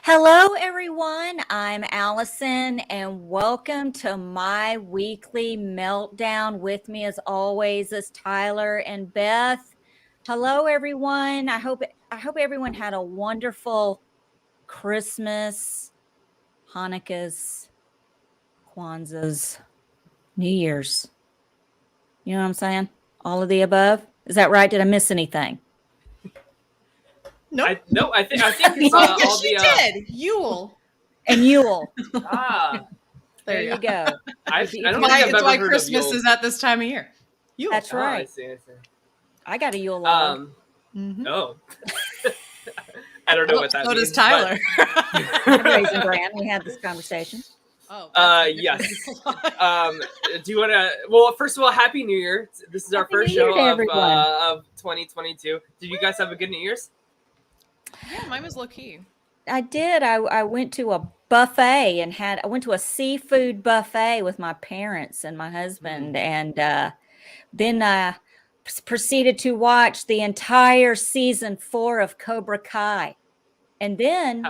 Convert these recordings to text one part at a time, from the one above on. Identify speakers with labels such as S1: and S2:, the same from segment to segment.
S1: Hello, everyone. I'm Allison, and welcome to my weekly meltdown. With me, as always, is Tyler and Beth. Hello, everyone. I hope everyone had a wonderful Christmas, Hanukkah's, Kwanzaa's, New Year's. You know what I'm saying? All of the above. Is that right? Did I miss anything?
S2: Nope.
S3: I think it's all
S2: she did. Yule.
S1: And Yule.
S3: There
S1: you go.
S3: I don't think I've
S2: It's
S3: ever
S2: why
S3: heard
S2: Christmas
S3: of Yule.
S2: is at this time of year. Yule.
S1: That's right.
S3: I see.
S1: I got a Yule log.
S3: Oh. I don't know what that means.
S2: So does Tyler.
S1: Raisin Bran. We had this conversation.
S3: Yes. Do you want to? Well, first of all, Happy New Year! This is our first show of 2022. Did you guys have a good New Year's?
S2: Yeah, mine was low key.
S1: I did. I went to a buffet and I went to a seafood buffet with my parents and my husband, and then I proceeded to watch the entire season 4 of Cobra Kai, and then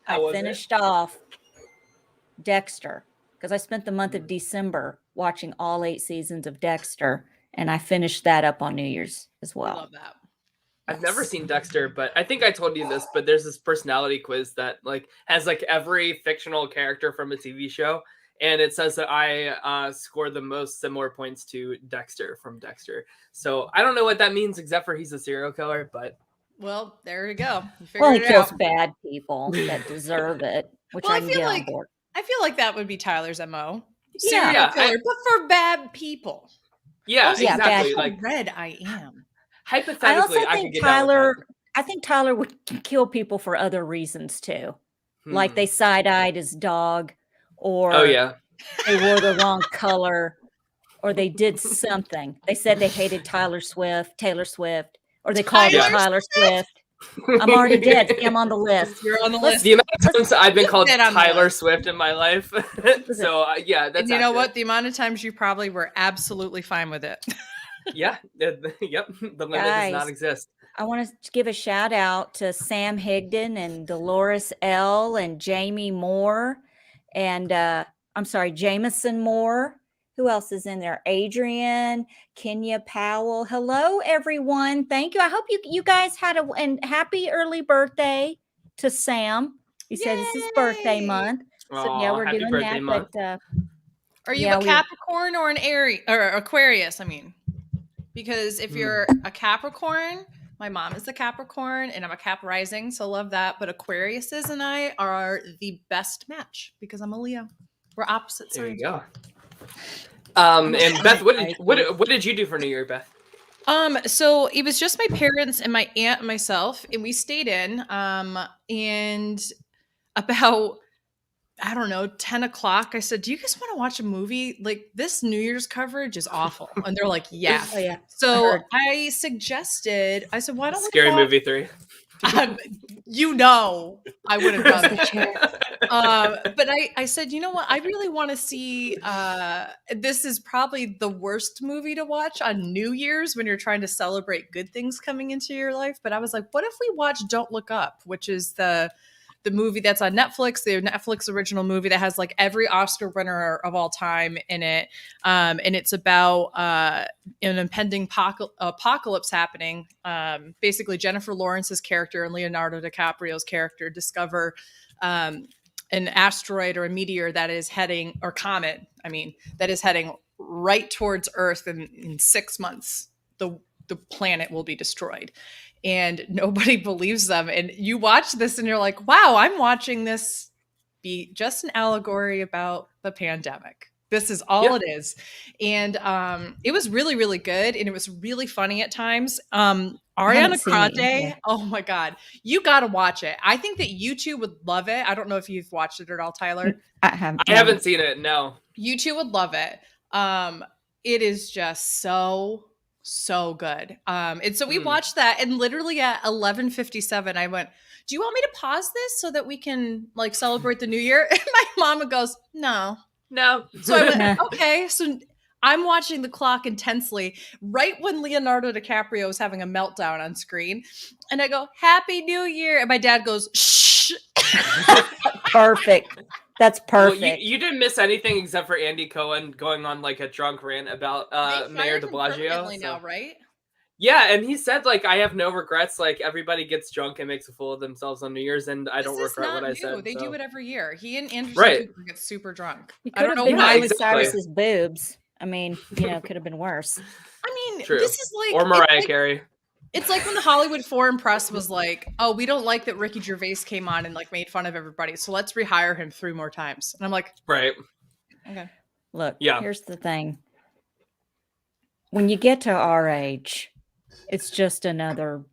S1: I finished off Dexter, because I spent the month of December watching all 8 seasons of Dexter, and I finished that up on New Year's as well.
S2: I love that.
S3: I've never seen Dexter, but I think I told you this, but there's this personality quiz that has every fictional character from a TV show, and it says that I score the most similar points to Dexter from Dexter. So I don't know what that means, except for he's a serial killer, but
S2: well, there you go.
S1: He kills bad people that deserve it, which I can get on board.
S2: I feel like that would be Tyler's MO.
S1: Yeah,
S2: serial killer, but for bad people.
S3: Yeah, exactly.
S2: How red I am.
S3: Hypothetically, I could get
S1: I think Tyler would kill people for other reasons too. Like they side-eyed his dog, or they wore the wrong color, or they did something. They said they hated Taylor Swift, or they called him Tyler Swift. I'm already dead. See, I'm on the list.
S2: You're on the list.
S3: The amount of times I've been called Tyler Swift in my life. So that's.
S2: And you know what? The amount of times you probably were absolutely fine with it.
S3: Yeah. Yep. The limit does not exist.
S1: I want to give a shout out to Sam Higdon and Dolores L. and Jamie Moore, and Jameson Moore. Who else is in there? Adrian, Kenya Powell. Hello, everyone. Thank you. I hope you guys had and happy early birthday to Sam. He said it's his birthday month. So yeah, we're doing that.
S3: Month.
S2: But are you a Capricorn or an Aries or Aquarius? I mean, because if you're a Capricorn, my mom is a Capricorn and I'm a Cap rising, so love that. But Aquariuses and I are the best match because I'm a Leo. We're opposite signs.
S3: There you go. And Beth, what did you do for New Year, Beth?
S2: So it was just my parents and my aunt and myself, and we stayed in. And about 10 o'clock, I said, "Do you guys want to watch a movie? Like this New Year's coverage is awful." And they're like, "Yeah."
S1: Oh, yeah.
S2: So I suggested, "Why don't
S3: Scary Movie 3?"
S2: I would have done that. But I said, you know what? I really want to see, this is probably the worst movie to watch on New Year's when you're trying to celebrate good things coming into your life. But I was like, what if we watch Don't Look Up, which is the movie that's on Netflix, the Netflix original movie that has every Oscar winner of all time in it. And it's about an impending apocalypse happening. Basically, Jennifer Lawrence's character and Leonardo DiCaprio's character discover an asteroid or a meteor that is heading, or comet, that is heading right towards Earth. And in 6 months, the planet will be destroyed. And nobody believes them. And you watch this and you're like, wow, I'm watching this be just an allegory about the pandemic. This is all it is. And it was really, really good. And it was really funny at times. Ariana Grande, oh my God, you got to watch it. I think that you two would love it. I don't know if you've watched it at all, Tyler.
S1: I
S3: haven't seen it, no.
S2: You two would love it. It is just so good. And so we watched that, and literally at 11:57, I went, "Do you want me to pause this so that we can celebrate the new year?" And my mama goes, No. So I went, okay. So I'm watching the clock intensely right when Leonardo DiCaprio is having a meltdown on screen. And I go, "Happy New Year." And my dad goes, "Shh."
S1: Perfect. That's perfect.
S3: Well, you didn't miss anything except for Andy Cohen going on like a drunk rant about Mayor de Blasio.
S2: Now, right?
S3: Yeah, and he said like, I have no regrets. Like everybody gets drunk and makes a fool of themselves on New Year's, and I don't regret what I said.
S2: They do it every year. He and Anderson Cooper get super drunk.
S1: He could have been Miley Cyrus's boobs. I mean, could have been worse.
S2: I mean,
S3: True.
S2: This is like
S3: or Mariah Carey.
S2: It's like when the Hollywood Foreign Press was like, "Oh, we don't like that Ricky Gervais came on and like made fun of everybody, so let's rehire him 3 more times." And I'm like,
S3: right.
S2: Okay.
S1: Look, here's the thing. When you get to our age, it's just another,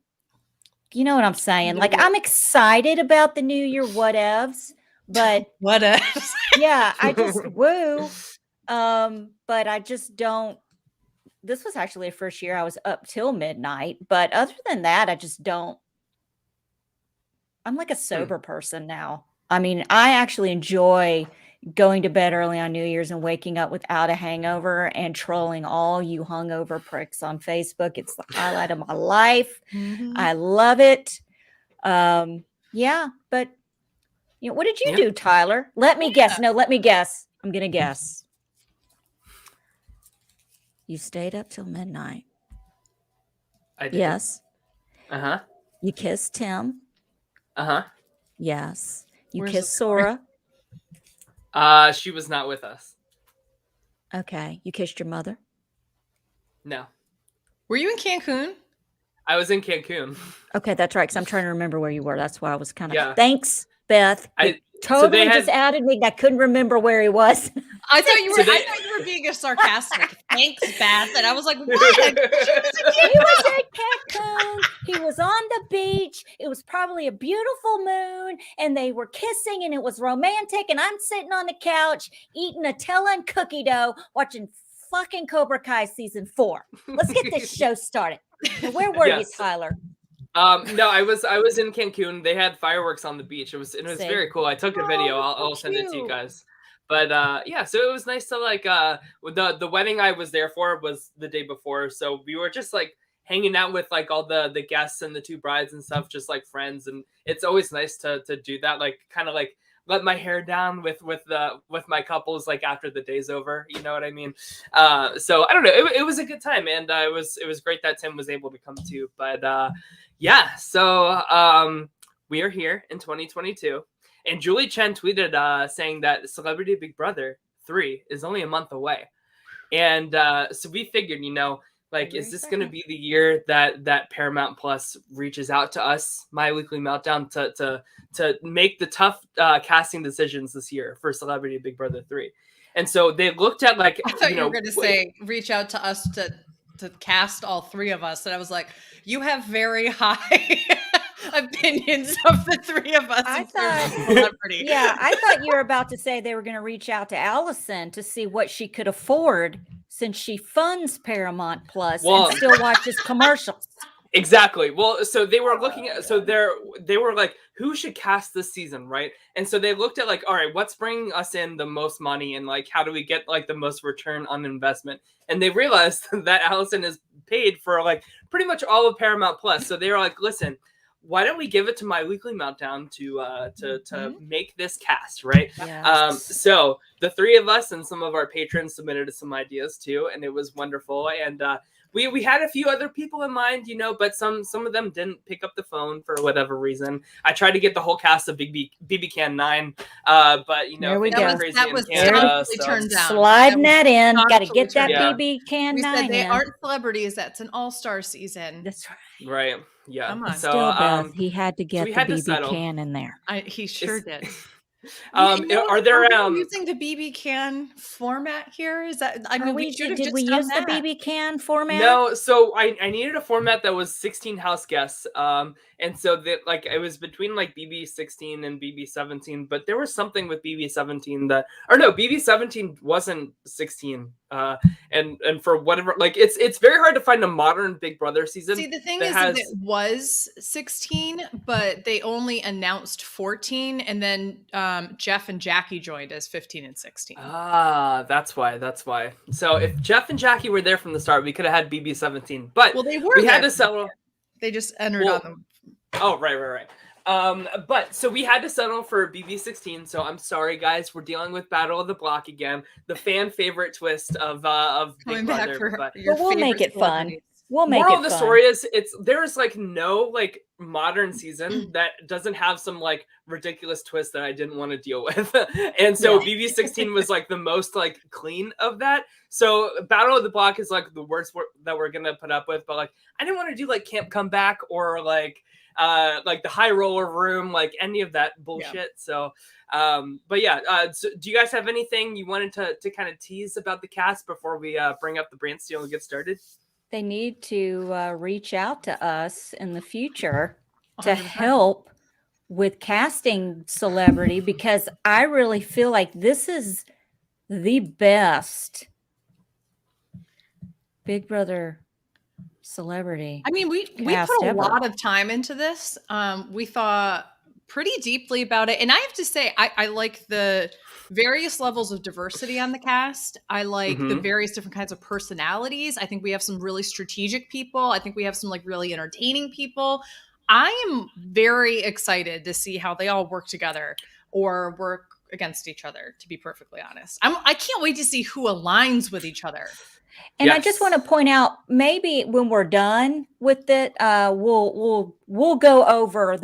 S1: you know what I'm saying? Like, I'm excited about the New Year whatevs, but
S2: whatevs.
S1: Yeah, I just woo. But I just don't. This was actually the first year I was up till midnight, but other than that, I just don't. I'm like a sober person now. I mean, I actually enjoy going to bed early on New Year's and waking up without a hangover and trolling all you hungover pricks on Facebook. It's the highlight of my life. I love it. Yeah, but what did you do, Tyler? Let me guess. No, let me guess. I'm gonna guess. You stayed up till midnight.
S3: I did.
S1: Yes.
S3: Uh-huh.
S1: You kissed Tim.
S3: Uh-huh.
S1: Yes. You
S2: Where's
S1: kissed Sora.
S3: She was not with us.
S1: Okay. You kissed your mother?
S3: No.
S2: Were you in Cancun?
S3: I was in Cancun.
S1: Okay, that's right. Because I'm trying to remember where you were. That's why I was kind of.
S3: Yeah.
S1: Thanks, Beth. Totally just added me. I couldn't remember where he was.
S2: I thought you were being a sarcastic. Thanks, Beth. And I was like, what? He
S1: was at Cancun. He was on the beach. It was probably a beautiful moon, and they were kissing, and it was romantic. And I'm sitting on the couch eating Nutella and cookie dough, watching fucking Cobra Kai season 4. Let's get this show started. Now, where were you, Tyler?
S3: No, I was in Cancun. They had fireworks on the beach. It was very cool. I took a video. I'll send it to you guys. But so it was nice to like the wedding I was there for was the day before. So we were just like hanging out with like all the guests and the 2 brides and stuff, just like friends. And it's always nice to do that, like kind of like let my hair down with my couples like after the day's over, you know what I mean? So I don't know. It was a good time, and it was great that Tim was able to come too. But so we are here in 2022, and Julie Chen tweeted saying that Celebrity Big Brother 3 is only a month away, and so we figured, like, is this going to be the year that Paramount Plus reaches out to us, My Weekly Meltdown, to make the tough casting decisions this year for Celebrity Big Brother 3? And so they looked at like,
S2: I thought you were going to say reach out to us to cast all 3 of us, and I was like, you have very high opinions of the 3 of us.
S1: I thought you were about to say they were going to reach out to Allison to see what she could afford, since she funds Paramount Plus and still watches commercials.
S3: Exactly. Well, so they were looking at, they were like, who should cast this season, right? And so they looked at like, all right, what's bringing us in the most money, and like, how do we get like the most return on investment? And they realized that Allison is paid for like pretty much all of Paramount Plus. So they were like, listen, why don't we give it to My Weekly Meltdown to make this cast, right? Yes. So the 3 of us and some of our patrons submitted some ideas too, and it was wonderful. And we had a few other people in mind, but some of them didn't pick up the phone for whatever reason. I tried to get the whole cast of BB Can 9, but
S1: there we go.
S2: That was turned down.
S1: Sliding that in. Got to get that BB Can 9.
S2: We said they aren't celebrities. That's an all-star season.
S1: That's right.
S3: Right. Yeah.
S1: Come on. So Beth, he had to get the BB Can in there.
S2: He sure did.
S3: Are there
S2: using the BB Can format here? Is that
S1: did we use the BB Can format?
S3: No, so I needed a format that was 16 house guests. And so that like it was between like BB 16 and BB 17, but there was something with BB 17 BB 17 wasn't 16. And for whatever, like it's very hard to find a modern Big Brother season.
S2: See, the thing is that it was 16, but they only announced 14, and then Jeff and Jackie joined as 15 and 16.
S3: That's why. So if Jeff and Jackie were there from the start, we could have had BB 17. But
S2: they were.
S3: We had to settle.
S2: They just entered on them.
S3: Oh, right. But so we had to settle for BB16. So I'm sorry, guys. We're dealing with Battle of the Block again, the fan favorite twist of
S2: Coming
S3: Big
S2: back
S3: Brother.
S2: for
S3: But
S2: your
S1: we'll make
S2: favorite
S1: it fun.
S2: celebrities.
S1: We'll make
S3: moral
S1: it
S3: of the
S1: fun.
S3: story is there's like no like modern season that doesn't have some like ridiculous twist that I didn't want to deal with. And so BB16 was like the most like clean of that. So Battle of the Block is like the worst that we're gonna put up with. But like I didn't want to do like Camp Comeback or like the High Roller Room, like any of that bullshit. So but yeah, so do you guys have anything you wanted to kind of tease about the cast before we bring up the Brantsteele and get started?
S1: They need to reach out to us in the future to
S2: 100%.
S1: help with casting celebrity, because I really feel like this is the best Big Brother celebrity.
S2: I mean, we put a lot of time into this. We thought pretty deeply about it. And I have to say, I like the various levels of diversity on the cast. I like the various different kinds of personalities. I think we have some really strategic people. I think we have some like really entertaining people. I am very excited to see how they all work together or work against each other, to be perfectly honest. I can't wait to see who aligns with each other.
S1: And I just want to point out, maybe when we're done with it, we'll go over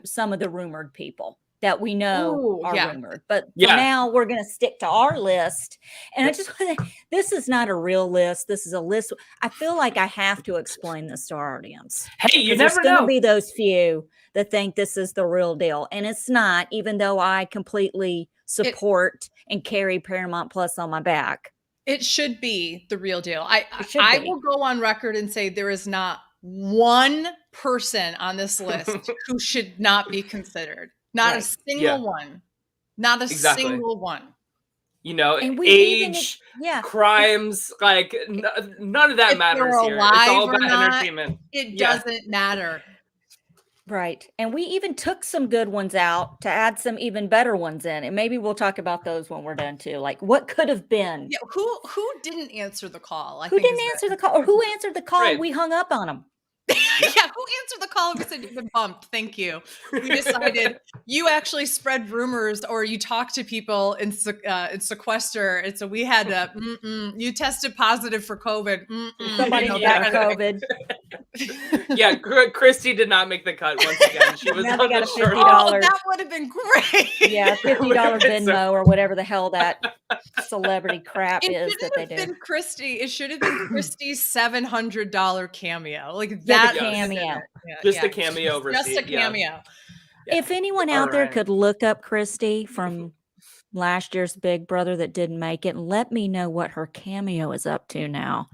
S1: some of the rumored people that we know are rumored. But for now, we're going to stick to our list. And I just want to, this is not a real list. This is a list. I feel like I have to explain this to our audience.
S3: Hey, you never know.
S1: There's going to be those few that think this is the real deal. And it's not, even though I completely support and carry Paramount Plus on my back.
S2: It should be the real deal. I will go on record and say there is not one person on this list who should not be considered. Not a single one. Not a single one.
S3: You know, age, crimes, like none of that matters here. It's all about entertainment.
S2: It doesn't matter.
S1: Right. And we even took some good ones out to add some even better ones in. And maybe we'll talk about those when we're done too. Like what could have been.
S2: Yeah, who didn't answer the call?
S1: Who didn't answer the call? Or who answered the call and we hung up on them?
S2: Who answered the call and we said you've been bumped? Thank you. We decided you actually spread rumors or you talked to people in sequester. And so we had you tested positive for COVID.
S1: Somebody got COVID.
S3: Yeah, Christy did not make the cut once again. She was on the short.
S2: Oh, that would have been great.
S1: Yeah, $50 Venmo or whatever the hell that celebrity crap is that they do.
S2: It should have been Christy's $700 cameo. Like
S1: that cameo.
S3: Just a cameo receipt.
S2: Just a cameo.
S1: Yeah. If anyone out there could look up Christy from last year's Big Brother that didn't make it, and let me know what her cameo is up to now,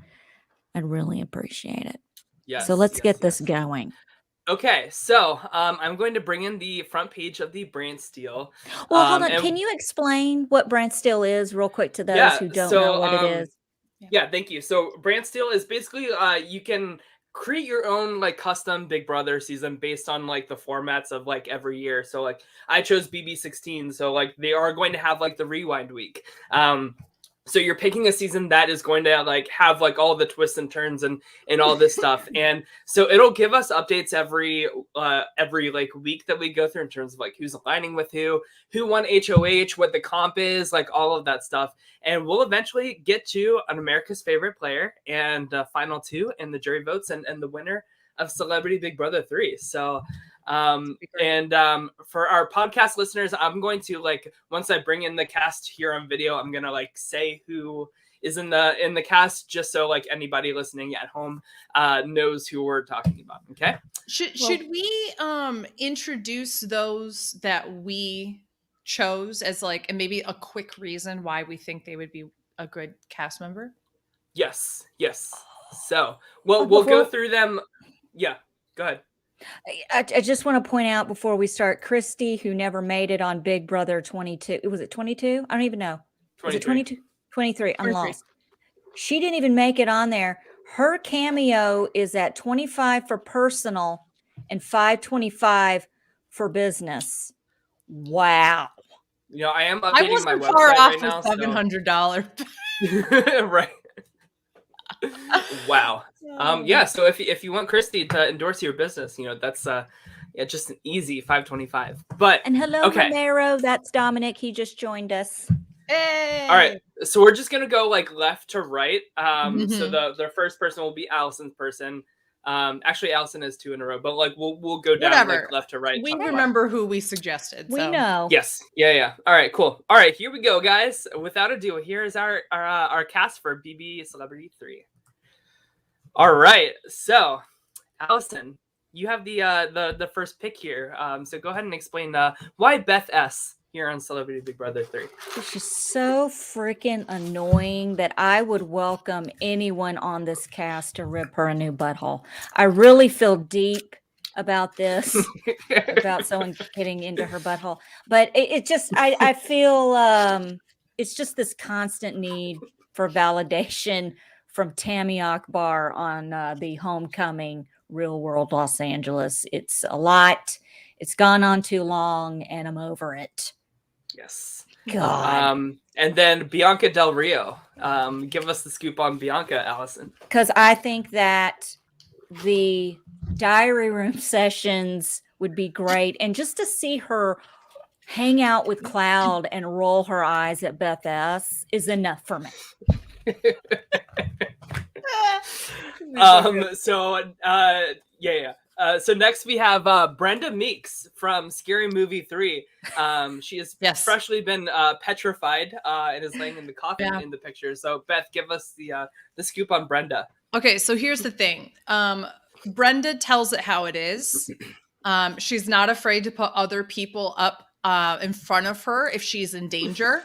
S1: I'd really appreciate it.
S3: Yes,
S1: so let's get this going.
S3: Okay, so I'm going to bring in the front page of the Brantsteele.
S1: Well, hold on. Can you explain what Brantsteele is real quick to those who don't know what it is?
S3: Yeah, thank you. So Brantsteele is basically you can create your own like custom Big Brother season based on like the formats of like every year. So like I chose BB16, so like they are going to have like the rewind week. So you're picking a season that is going to like have like all the twists and turns and all this stuff. And so it'll give us updates every like week that we go through in terms of like who's aligning with who won HOH, what the comp is, like all of that stuff. And we'll eventually get to an America's Favorite Player and final two and the jury votes and the winner of Celebrity Big Brother 3. So for our podcast listeners, I'm going to like once I bring in the cast here on video, I'm gonna like say who is in the cast just so like anybody listening at home knows who we're talking about. Okay.
S2: Should we introduce those that we chose as like and maybe a quick reason why we think they would be a good cast member?
S3: Yes. So we'll go through them. Yeah, go ahead.
S1: I just want to point out before we start, Christy, who never made it on Big Brother 22. Was it 22? I don't even know. 23. Was it 22? 23. I'm lost. She didn't even make it on there. Her cameo is at 25 for personal and $525 for business. Wow.
S3: You know, I am updating my website
S2: far off
S3: right now.
S2: $700.
S3: So. Right. Wow. Yeah. So if you want Christy to endorse your business, you know, that's Yeah, just an easy 525. But
S1: And hello,
S3: okay.
S1: Romero. That's Dominic. He just joined us.
S2: Hey!
S3: All right, so we're just gonna go like left to right. So
S2: Mhm.
S3: the first person will be Allison's person. Actually, Allison has 2 in a row, but like we'll go down
S2: Whatever.
S3: like left to right.
S2: We
S3: top to bottom.
S2: remember who we suggested.
S1: We
S2: so.
S1: know.
S3: Yes. Yeah. All right. Cool. All right. Here we go, guys. Without ado, here is our cast for BB Celebrity 3. All right. So, Allison, you have the first pick here. So go ahead and explain why Beth S. here on Celebrity Big Brother 3.
S1: She's so freaking annoying that I would welcome anyone on this cast to rip her a new butthole. I really feel deep about this, about someone getting into her butthole. But it just, I feel it's just this constant need for validation from Tammy Akbar on the Homecoming Real World Los Angeles. It's a lot. It's gone on too long, and I'm over it.
S3: Yes.
S1: God.
S3: And then Bianca Del Rio. Give us the scoop on Bianca, Allison.
S1: Because I think that the diary room sessions would be great. And just to see her hang out with Cloud and roll her eyes at Beth S. is enough for me.
S3: So next we have Brenda Meeks from Scary Movie 3. She has freshly been petrified and is laying in the coffin in the picture. So Beth, give us the scoop on Brenda.
S2: Okay, so here's the thing. Brenda tells it how it is. She's not afraid to put other people up in front of her if she's in danger.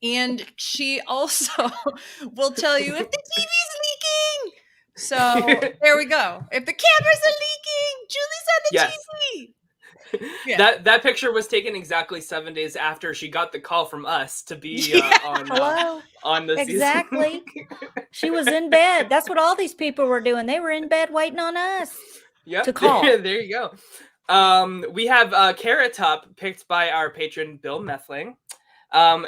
S2: And she also will tell you if the TV's leaking. So there we go. If the cameras are leaking, Julie's on the TV.
S3: Yeah. That picture was taken exactly 7 days after she got the call from us to be on the season.
S1: Exactly. She was in bed. That's what all these people were doing. They were in bed waiting on us to call.
S3: There you go. We have Carrot Top picked by our patron Bill Methling.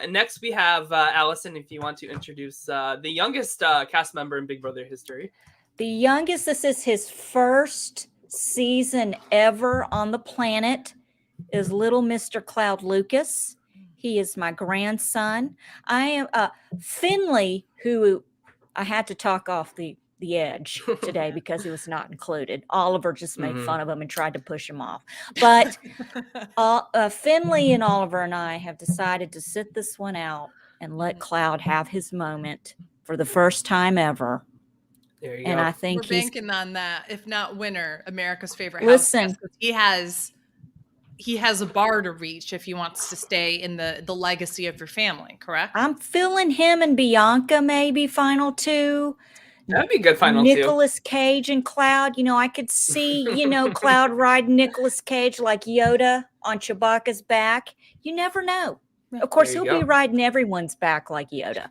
S3: Next we have Allison, if you want to introduce the youngest cast member in Big Brother history.
S1: The youngest, this is his first season ever on the planet, is little Mr. Cloud Lucas. He is my grandson. I am Finley, who I had to talk off the edge today because he was not included. Oliver just made fun of him and tried to push him off. But Finley and Oliver and I have decided to sit this one out and let Cloud have his moment for the first time ever.
S3: There you
S1: go. I think
S2: we're banking on that. If not winner, America's favorite
S1: Listen,
S2: house. He has a bar to reach if he wants to stay in the legacy of your family, correct?
S1: I'm feeling him and Bianca maybe final 2.
S3: That'd be a good final
S1: Nicolas Cage and Cloud. You know, I could see, Cloud ride Nicolas Cage like Yoda on Chewbacca's back. You never know. Of course, he'll be riding everyone's back like Yoda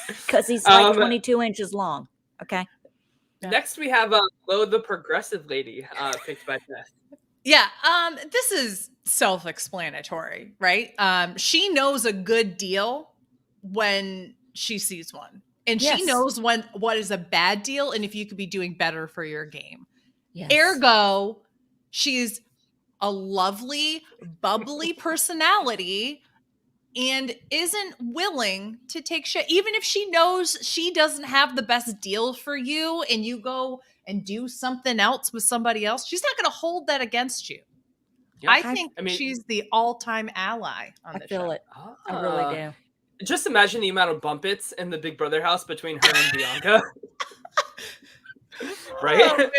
S1: because he's like 22 inches long. Okay.
S3: Next, we have Lo the Progressive Lady picked by Ness.
S2: Yeah, this is self-explanatory, right? She knows a good deal when she sees one. And she knows what is a bad deal and if you could be doing better for your game. Yes. Ergo, she's a lovely, bubbly personality and isn't willing to take shit. Even if she knows she doesn't have the best deal for you and you go and do something else with somebody else, she's not going to hold that against you. Yep. I think she's the all-time ally on the show.
S1: I feel it. I really do.
S3: Just imagine the amount of bumpets in the Big Brother house between her and Bianca. Right?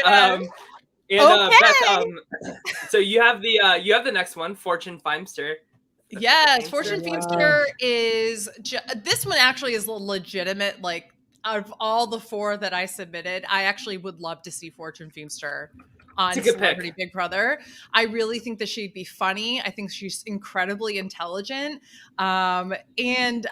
S3: Beth, so you have the next one, Fortune Feimster.
S2: Yes, Fortune Feimster is this one actually is legitimate. Like out of all the 4 that I submitted, I actually would love to see Fortune Feimster on Celebrity Big Brother. I really think that she'd be funny. I think she's incredibly intelligent. And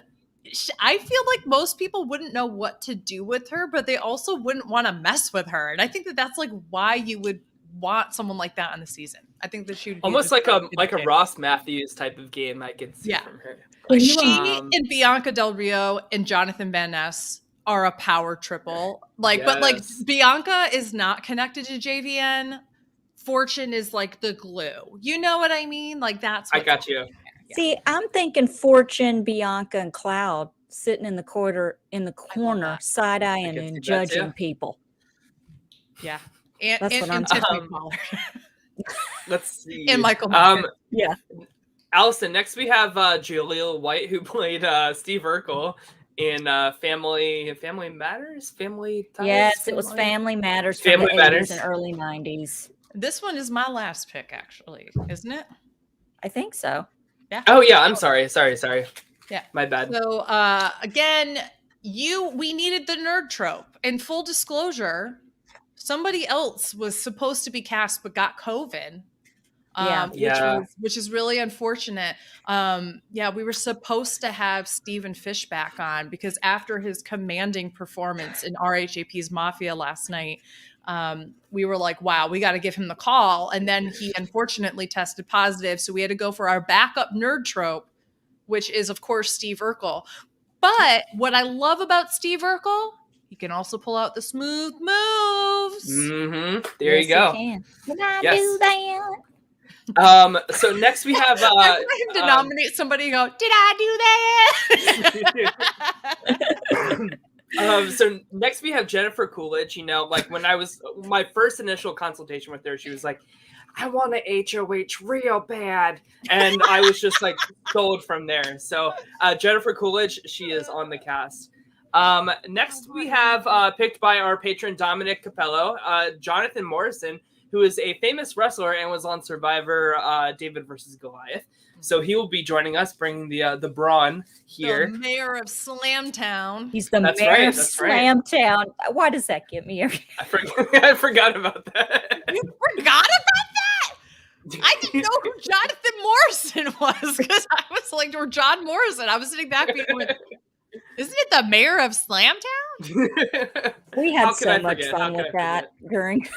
S2: I feel like most people wouldn't know what to do with her, but they also wouldn't want to mess with her. And I think that that's like why you would want someone like that on the season. I think that she would be
S3: almost like a Ross Matthews type of game I could see from her.
S2: She and Bianca Del Rio and Jonathan Van Ness are a power triple. But like Bianca is not connected to JVN. Fortune is like the glue. You know what I mean? Like that's
S3: I got you.
S2: Yeah.
S1: See, I'm thinking Fortune, Bianca, and Cloud sitting in the corner,
S2: that.
S1: side
S3: I
S1: eyeing
S3: can see
S1: and
S3: that
S1: judging
S3: too.
S1: people.
S2: Yeah. And
S1: That's what I'm
S2: Tiffany
S3: Um,
S2: Pollard.
S3: Let's see.
S2: And Michael Myers.
S1: Yeah.
S3: Allison, next we have Jaleel White, who played Steve Urkel in Family Matters? Family Ties?
S1: Yes, it was Family Matters from
S3: Family
S1: the 80s
S3: Matters.
S1: and early 90s.
S2: This one is my last pick, actually, isn't it?
S1: I think so.
S2: Yeah.
S3: Oh, yeah. I'm sorry.
S2: Yeah.
S3: My bad.
S2: So again, we needed the nerd trope. In full disclosure, somebody else was supposed to be cast but got COVID. Which is really unfortunate. We were supposed to have Stephen Fishback on because after his commanding performance in RHAP's Mafia last night, we were like, wow, we got to give him the call. And then he unfortunately tested positive. So we had to go for our backup nerd trope, which is, of course, Steve Urkel. But what I love about Steve Urkel, he can also pull out the smooth moves.
S3: Mm-hmm. There you go.
S1: Can I do that?
S3: So next we have
S2: I want him to nominate somebody and go, did I do that?
S3: So next we have Jennifer Coolidge. You know, like when I was my first initial consultation with her, she was like, I want a HOH real bad. And I was just like sold from there. So Jennifer Coolidge, she is on the cast. Next we have picked by our patron Dominic Capello, Jonathan Morrison, who is a famous wrestler and was on Survivor David versus Goliath. So he will be joining us, bringing the brawn here.
S2: The mayor of Slamtown.
S1: He's the mayor of Slamtown. Why does that get me?
S3: I forgot about that.
S2: You forgot about that? I didn't know who Jonathan Morrison was because I was like, or John Morrison. I was sitting back being like, isn't it the mayor of Slamtown?
S1: We had so much fun with that during...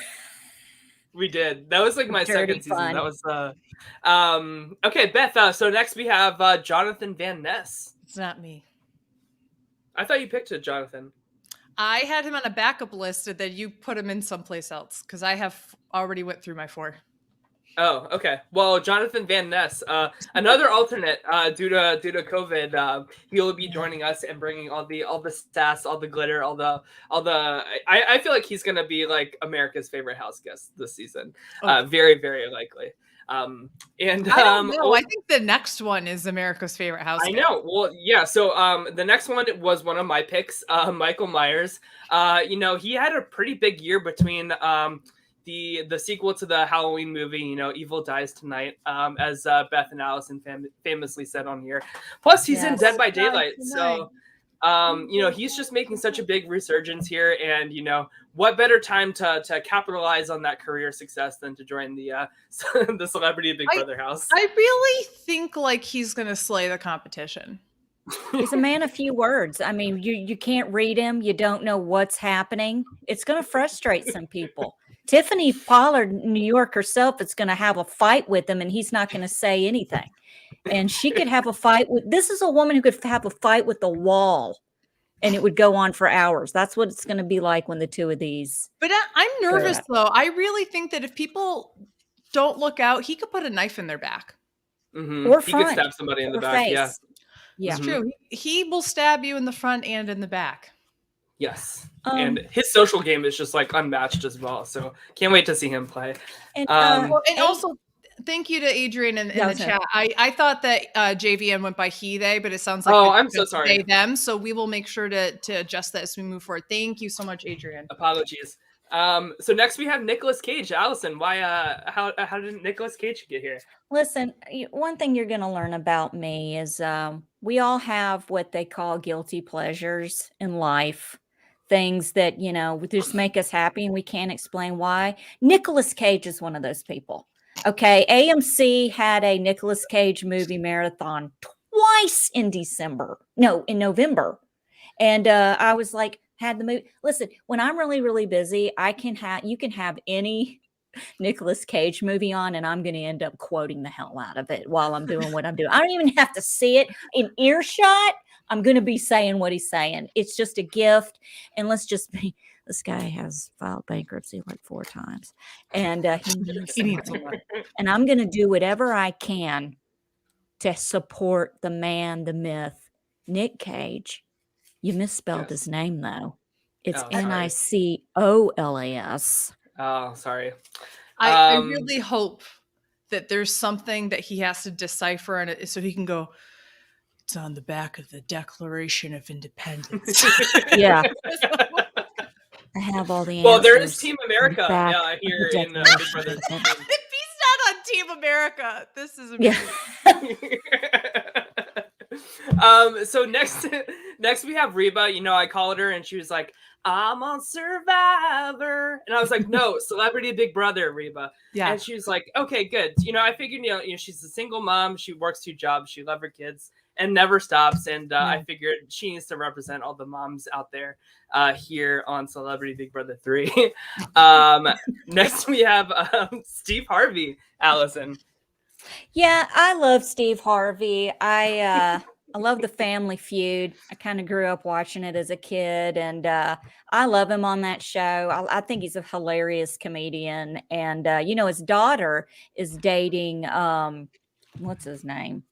S3: We did. That was like my second season.
S1: Fun.
S3: That was okay, Beth. So next we have Jonathan Van Ness.
S2: It's not me.
S3: I thought you picked it, Jonathan.
S2: I had him on a backup list, and then you put him in someplace else because I have already went through my 4.
S3: Oh, okay. Well, Jonathan Van Ness, another alternate due to COVID. He will be joining us and bringing all the sass, all the glitter, all the. I feel like he's gonna be like America's favorite house guest this season. Very, very likely. I don't
S2: know. I think the next one is America's favorite house guest.
S3: I know. Well, yeah. So the next one was one of my picks, Michael Myers. He had a pretty big year between the sequel to the Halloween movie, Evil Dies Tonight, as Beth and Allison famously said on here. Plus, he's in Dead by Daylight. So, he's just making such a big resurgence here. And, what better time to capitalize on that career success than to join the Celebrity Big Brother house?
S2: I really think like he's going to slay the competition.
S1: He's a man of few words. I mean, you can't read him. You don't know what's happening. It's going to frustrate some people. Tiffany Pollard, New York herself, is going to have a fight with him, and he's not going to say anything. And she could have a fight with. This is a woman who could have a fight with the wall, and it would go on for hours. That's what it's going to be like when the two of these.
S2: But I'm nervous though. I really think that if people don't look out, he could put a knife in their back,
S1: or front,
S3: he could stab somebody in the back.
S1: Face.
S2: Yeah, it's true. He will stab you in the front and in the back.
S3: Yes. And his social game is just like unmatched as well. So can't wait to see him play.
S2: And also thank you to Adrian in the chat. I thought that JVN went by he, they, but it sounds like
S3: I'm so sorry.
S2: They, them. So we will make sure to adjust that as we move forward. Thank you so much, Adrian.
S3: Apologies. So next we have Nicolas Cage. Allison, why how did Nicolas Cage get here?
S1: Listen, one thing you're going to learn about me is we all have what they call guilty pleasures in life. Things that, just make us happy and we can't explain why. Nicolas Cage is one of those people. Okay. AMC had a Nicolas Cage movie marathon twice in November. And I was like, had the movie. Listen, when I'm really, really busy, you can have any Nicolas Cage movie on and I'm going to end up quoting the hell out of it while I'm doing what I'm doing. I don't even have to see it in earshot. I'm going to be saying what he's saying. It's just a gift. And let's just This guy has filed bankruptcy like 4 times, and he needs
S2: He
S1: some
S2: needs
S1: money.
S2: some money.
S1: And I'm going to do whatever I can to support the man, the myth, Nick Cage. You misspelled his name, though. It's
S3: Oh, sorry.
S1: Nicolas.
S3: Oh, sorry.
S2: I really hope that there's something that he has to decipher, and so he can go, it's on the back of the Declaration of Independence.
S1: Yeah. I have all the answers.
S3: Well, there is Team America
S1: back
S3: here
S1: of the
S3: in Big Brother.
S1: Declaration.
S2: If he's not on Team America, this is
S1: Yeah.
S2: amazing.
S3: So next we have Reba. You know, I called her and she was like, I'm on Survivor. And I was like, no, Celebrity Big Brother, Reba.
S2: Yeah.
S3: And she was like, okay, good. You know, I figured, you know, she's a single mom. She works 2 jobs. She loves her kids and never stops. And I figured she needs to represent all the moms out there here on Celebrity Big Brother 3. Next we have Steve Harvey, Allison.
S1: Yeah, I love Steve Harvey. I love the Family Feud. I kind of grew up watching it as a kid, and I love him on that show. I think he's a hilarious comedian. And you know, his daughter is dating what's his name?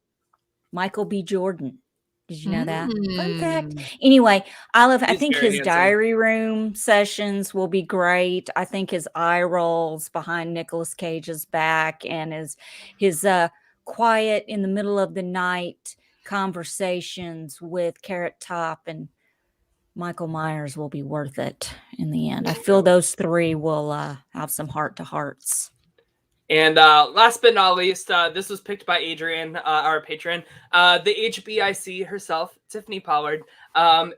S1: Michael B. Jordan. Did you know that? Fun fact. Anyway, I think his diary room sessions will be great. I think his eye rolls behind Nicolas Cage's back and his quiet in the middle of the night conversations with Carrot Top and Michael Myers will be worth it in the end. I feel those 3 will have some heart-to-hearts.
S3: And last but not least, this was picked by Adrian, our patron, the HBIC herself, Tiffany Pollard.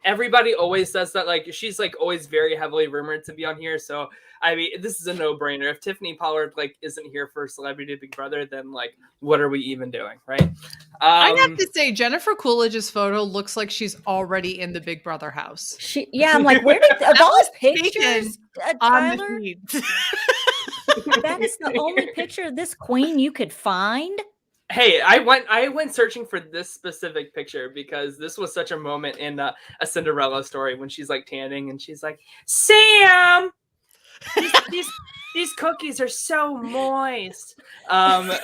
S3: Everybody always says that, like, she's like always very heavily rumored to be on here. So, I mean, this is a no-brainer. If Tiffany Pollard like isn't here for Celebrity Big Brother, then like, what are we even doing, right?
S2: I have to say, Jennifer Coolidge's photo looks like she's already in the Big Brother house.
S1: I'm like, where did those pictures, Tyler? That is the only picture of this queen you could find.
S3: Hey, I went searching for this specific picture because this was such a moment in a Cinderella story when she's like tanning and she's like, Sam, these cookies are so moist. But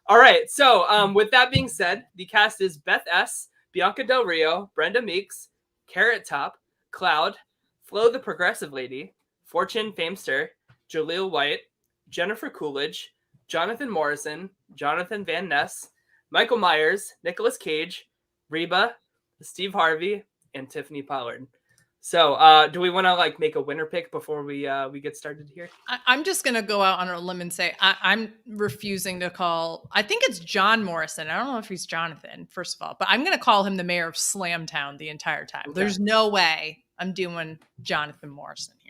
S3: all right. So with that being said, the cast is Beth S., Bianca Del Rio, Brenda Meeks, Carrot Top, Cloud, Flo the Progressive Lady, Fortune Famester, Jaleel White, Jennifer Coolidge, Jonathan Morrison, Jonathan Van Ness, Michael Myers, Nicolas Cage, Reba, Steve Harvey, and Tiffany Pollard. So do we want to like make a winner pick before we get started here?
S2: I'm just going to go out on a limb and say I'm refusing to call. I think it's John Morrison. I don't know if he's Jonathan, first of all, but I'm going to call him the mayor of Slamtown the entire time. Okay. There's no way I'm doing Jonathan Morrison here.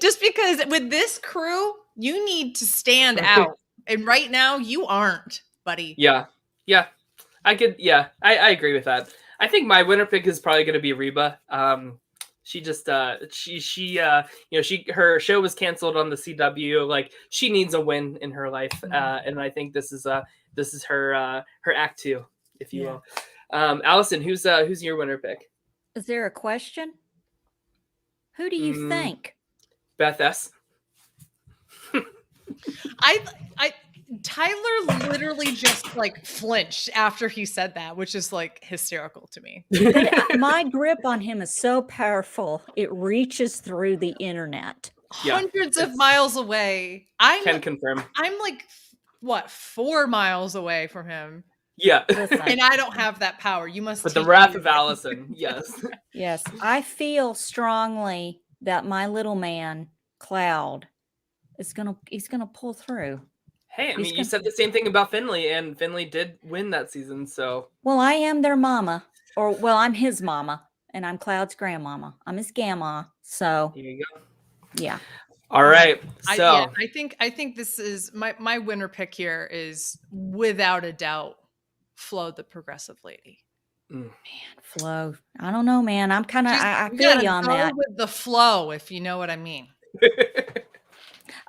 S2: Just because with this crew, you need to stand out. And right now you aren't, buddy.
S3: Yeah. I agree with that. I think my winner pick is probably going to be Reba. She just she her show was canceled on the CW. Like, she needs a win in her life. And I think this is her act 2, if you will. Allison, who's your winner pick?
S1: Is there a question? Who do you think?
S3: Beth S.
S2: Tyler literally just like flinched after he said that, which is like hysterical to me.
S1: My grip on him is so powerful. It reaches through the internet.
S2: Hundreds of miles away.
S3: Can confirm.
S2: I'm like, what, 4 miles away from him.
S3: Yeah.
S2: And I don't have that power. You must.
S3: But the wrath of Allison. Yes.
S1: Yes. I feel strongly that my little man, Cloud, he's gonna pull through.
S3: Hey, I mean, you said the same thing about Finley, and Finley did win that season, so.
S1: Well, I am their mama. I'm his mama, and I'm Cloud's grandmama. I'm his gamma, so.
S3: Here you go.
S1: Yeah.
S3: All right. So.
S2: I think this is my winner pick here is without a doubt Flo the Progressive Lady.
S1: Man, Flo. I don't know, man. I'm kind of, I feel you on that.
S2: With the flow, if you know what I mean.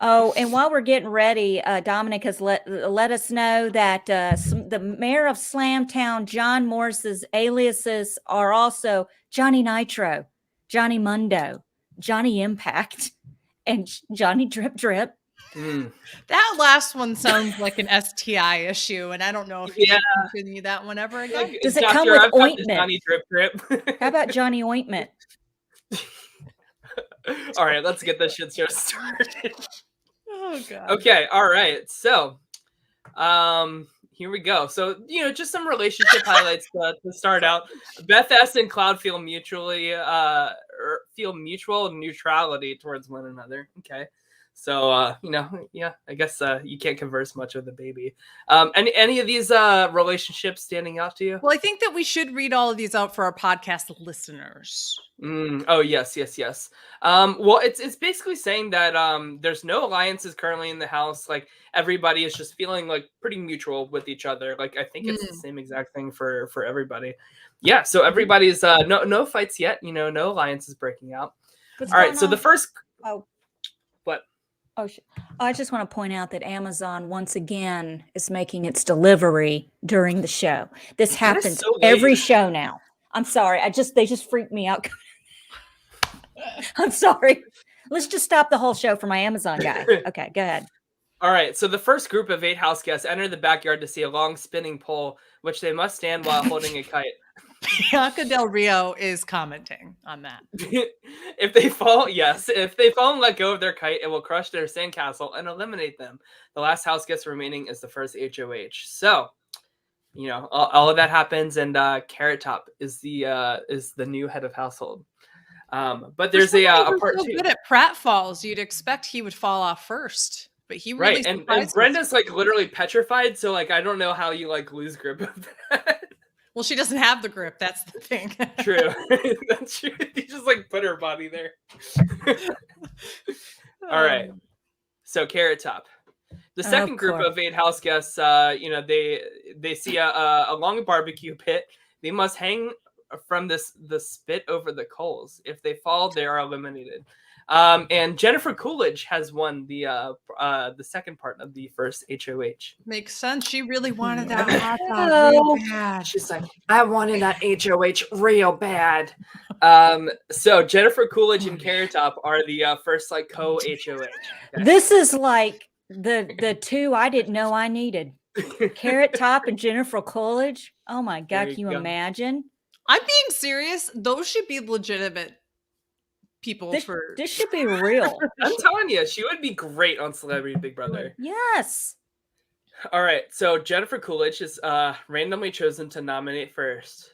S1: Oh, and while we're getting ready, Dominic has let us know that the mayor of Slamtown, John Morris's aliases are also Johnny Nitro, Johnny Mundo, Johnny Impact, and Johnny Drip Drip.
S2: That last one sounds like an STI issue, and I don't know if you can continue that one ever again.
S3: Like,
S1: Does it
S3: Doctor,
S1: come with
S3: I've got this
S1: ointment?
S3: Johnny Drip Drip.
S1: How about Johnny Ointment?
S3: All right, let's get this shit started.
S2: Oh god.
S3: Okay, all right. So, here we go. So, just some relationship highlights to start out. Beth S and Cloud feel mutual neutrality towards one another. Okay. So, I guess you can't converse much with a baby. Any of these relationships standing out to you?
S2: Well, I think that we should read all of these out for our podcast listeners.
S3: Oh, yes. Well, it's basically saying that there's no alliances currently in the house. Like, everybody is just feeling like pretty mutual with each other. Like, I think it's the same exact thing for everybody. Yeah, so everybody's no fights yet. No alliances breaking out. All right, so the first.
S1: Oh.
S3: What?
S1: Oh, I just want to point out that Amazon once again is making its delivery during the show. This happens every show now. I'm sorry. They just freaked me out. I'm sorry. Let's just stop the whole show for my Amazon guy. Okay, go ahead.
S3: All right. So the first group of 8 house guests enter the backyard to see a long spinning pole, which they must stand while holding a kite.
S2: Bianca Del Rio is commenting on that.
S3: If they fall and let go of their kite, it will crush their sandcastle and eliminate them. The last house guest remaining is the first HOH. So, all of that happens, and Carrot Top is the new head of household. But there's a part
S2: so
S3: 2.
S2: Good at pratfalls, you'd expect he would fall off first, but he really
S3: and Brenda's like literally petrified. So like I don't know how you like lose grip of that.
S2: Well, she doesn't have the grip. That's the thing.
S3: True. That's true. You just like put her body there. All right. So Carrot Top. The second group of 8 house guests, they see a long barbecue pit. They must hang from the spit over the coals. If they fall, they are eliminated. And Jennifer Coolidge has won the second part of the first HOH.
S2: Makes sense. She really wanted that hot dog real bad.
S3: She's like, I wanted that HOH real bad. So Jennifer Coolidge and Carrot Top are the first like co-HOH. Okay.
S1: This is like the two I didn't know I needed. Carrot Top and Jennifer Coolidge. Oh my God, can you imagine?
S2: I'm being serious. Those should be legitimate people.
S1: This should be real.
S3: I'm telling you, she would be great on Celebrity Big Brother.
S1: Yes.
S3: All right, so Jennifer Coolidge is randomly chosen to nominate first.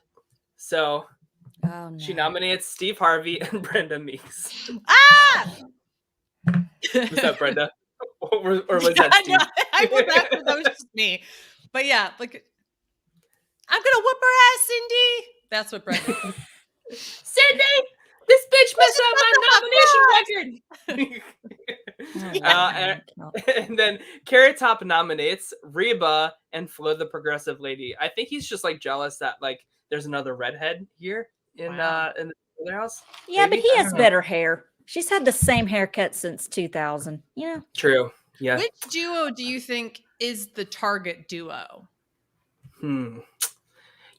S3: So she nominates Steve Harvey and Brenda Meeks.
S2: Ah!
S3: Was that Brenda? Or was that Steve?
S2: I went back to that was just me. But yeah, like I'm gonna whoop her ass, Cindy. That's what Brenda said.
S3: Cindy, this bitch messed up my nomination record. And then Carrot Top nominates Reba and Flo the Progressive Lady. I think he's just like jealous that like there's another redhead here in the other house.
S1: Yeah, maybe? But he has better hair. She's had the same haircut since 2000. Yeah.
S3: True. Yeah.
S2: Which duo do you think is the target duo?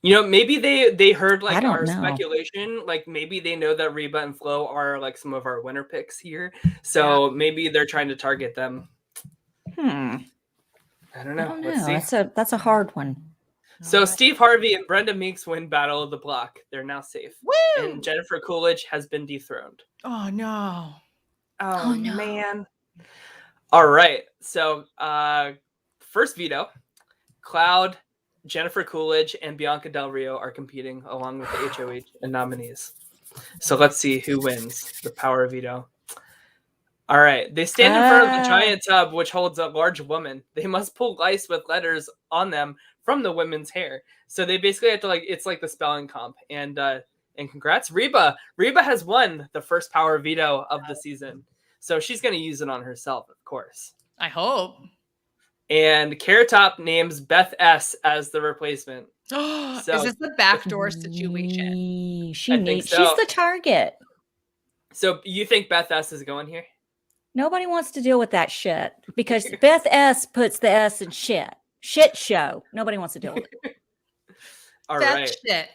S3: Maybe they heard like our speculation. Like maybe they know that Reba and Flo are like some of our winner picks here. So maybe they're trying to target them.
S1: I
S3: don't know.
S1: Let's see. That's a hard one.
S3: So Steve Harvey and Brenda Meeks win Battle of the Block. They're now safe.
S2: Woo!
S3: And Jennifer Coolidge has been dethroned.
S2: Oh no.
S3: Oh no. Man. All right. So first veto. Cloud, Jennifer Coolidge, and Bianca Del Rio are competing along with the HOH and nominees. So let's see who wins the power of veto. All right. They stand in front of the giant tub, which holds a large woman. They must pull lice with letters on them from the women's hair. So they basically have to it's like the spelling comp. And congrats, Reba. Reba has won the first power veto of the season. So she's going to use it on herself, of course.
S2: I hope.
S3: And Carrot Top names Beth S as the replacement.
S2: So, is this the backdoor situation?
S1: She's the target.
S3: So you think Beth S is going here?
S1: Nobody wants to deal with that shit because Beth S puts the S in shit. Shit show. Nobody wants to deal with it.
S3: All
S2: That's
S3: right.
S2: shit.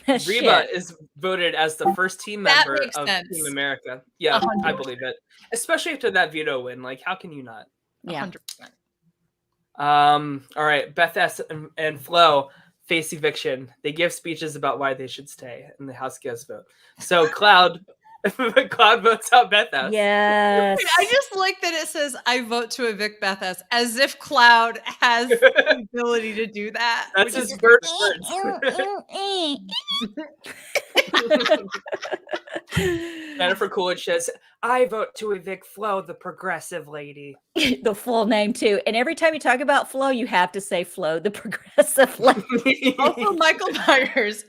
S3: Reba
S1: Shit.
S3: is voted as the first team
S2: That
S3: member
S2: makes
S3: of
S2: sense.
S3: Team America. Yeah,
S2: 100%.
S3: I believe it. Especially after that veto win. Like, how can you not?
S1: Yeah.
S2: 100%.
S3: All right. Beth S. and Flo face eviction. They give speeches about why they should stay, and the House guest vote. So Cloud votes out Beth S.
S1: Yes.
S2: I just like that it says, I vote to evict Beth S. As if Cloud has the ability to do that.
S3: That's
S2: which
S3: his
S2: is-
S3: first Jennifer Coolidge says, I vote to evict Flo, the progressive lady.
S1: The full name too. And every time you talk about Flo, you have to say Flo, the progressive lady.
S2: Also, Michael Myers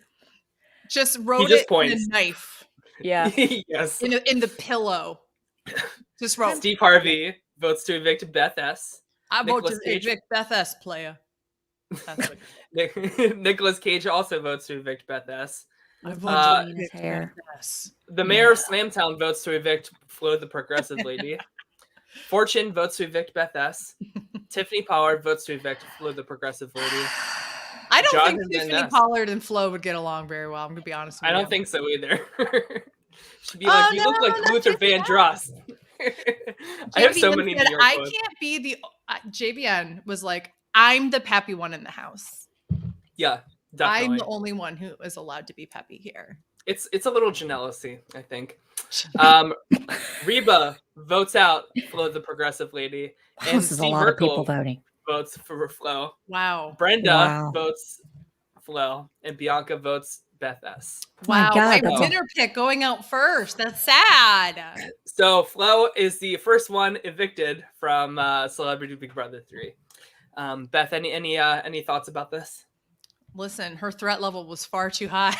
S2: just wrote
S3: just
S2: it
S3: points.
S2: in a knife.
S1: Yeah.
S3: Yes.
S2: In the pillow. Just wrote,
S3: Steve Harvey votes to evict Beth S.
S2: I vote
S3: Nicolas
S2: to
S3: Cage.
S2: evict Beth S. Player. That's what
S3: Nicolas Cage also votes to evict Beth S.
S2: I vote to
S1: in his
S2: evict
S1: hair.
S2: Beth S.
S3: The mayor of Slamtown votes to evict Flo, the progressive lady. Fortune votes to evict Beth S. Tiffany Pollard votes to evict Flo, the progressive lady.
S2: I don't
S3: Jonathan
S2: think
S3: Van
S2: Tiffany
S3: Ness.
S2: Pollard and Flo would get along very well. I'm gonna be honest with
S3: I
S2: you.
S3: don't think so either. She'd be like, you
S2: no,
S3: look like
S2: not
S3: Luther
S2: Tiffany
S3: Vandross. I have so
S2: JVN
S3: many
S2: said,
S3: New York
S2: I
S3: quotes.
S2: can't be the JVN was like, I'm the peppy one in the house.
S3: Yeah, definitely.
S2: I'm the only one who is allowed to be peppy here.
S3: It's a little jealousy, I think. Reba votes out Flo, the progressive lady, and
S1: This is a
S3: Steve
S1: lot of people
S3: Urkel
S1: voting.
S3: votes for Flo.
S2: Wow.
S3: Brenda
S1: Wow.
S3: votes Flo, and Bianca votes Beth S.
S1: My
S2: Wow.
S1: God,
S2: My
S1: that's a-
S2: winner pick going out first. That's sad.
S3: So Flo is the first one evicted from Celebrity Big Brother 3. Beth, any thoughts about this?
S2: Listen, her threat level was far too high.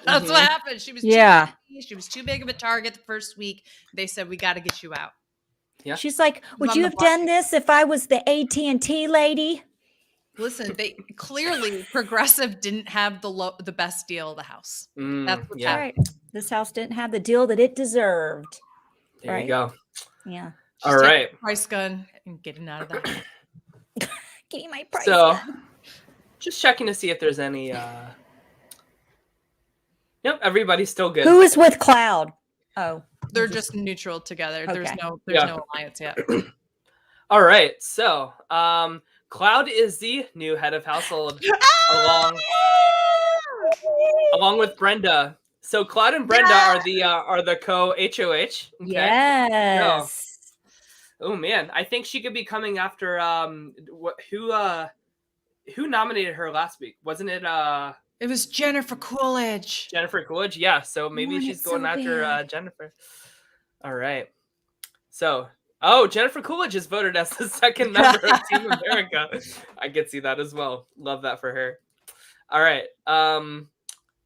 S2: That's what happened. She was she was too big of a target the first week. They said, we got to get you out.
S3: Yeah.
S1: She's like, would
S2: on
S1: you
S2: the
S1: have done this if I was the AT&T lady?
S2: Listen, they clearly Progressive didn't have the best deal of the house. That's what's
S3: yeah.
S2: happening.
S1: Right. This house didn't have the deal that it deserved.
S3: There
S1: Right.
S3: you go.
S1: Yeah.
S3: All
S2: Just take
S3: right.
S2: the price gun and getting out of the house.
S1: Give me my price.
S3: So,
S1: gun.
S3: just checking to see if there's any. Yep, everybody's still good.
S1: Who is with Cloud? Oh,
S2: They're just neutral together. There's
S1: Okay.
S2: no alliance yet.
S3: All right. So, Cloud is the new head of household, along with Brenda. So Cloud and Brenda are the co-HOH. Okay.
S1: yes.
S3: Oh man, I think she could be coming after who nominated her last week? Wasn't it
S2: It was Jennifer Coolidge.
S3: Jennifer Coolidge? Yeah, so maybe
S1: Want
S3: she's
S1: it
S3: going
S1: so
S3: after
S1: bad.
S3: Jennifer. All right. So, Jennifer Coolidge is voted as the second member of Team America. I could see that as well. Love that for her. All right.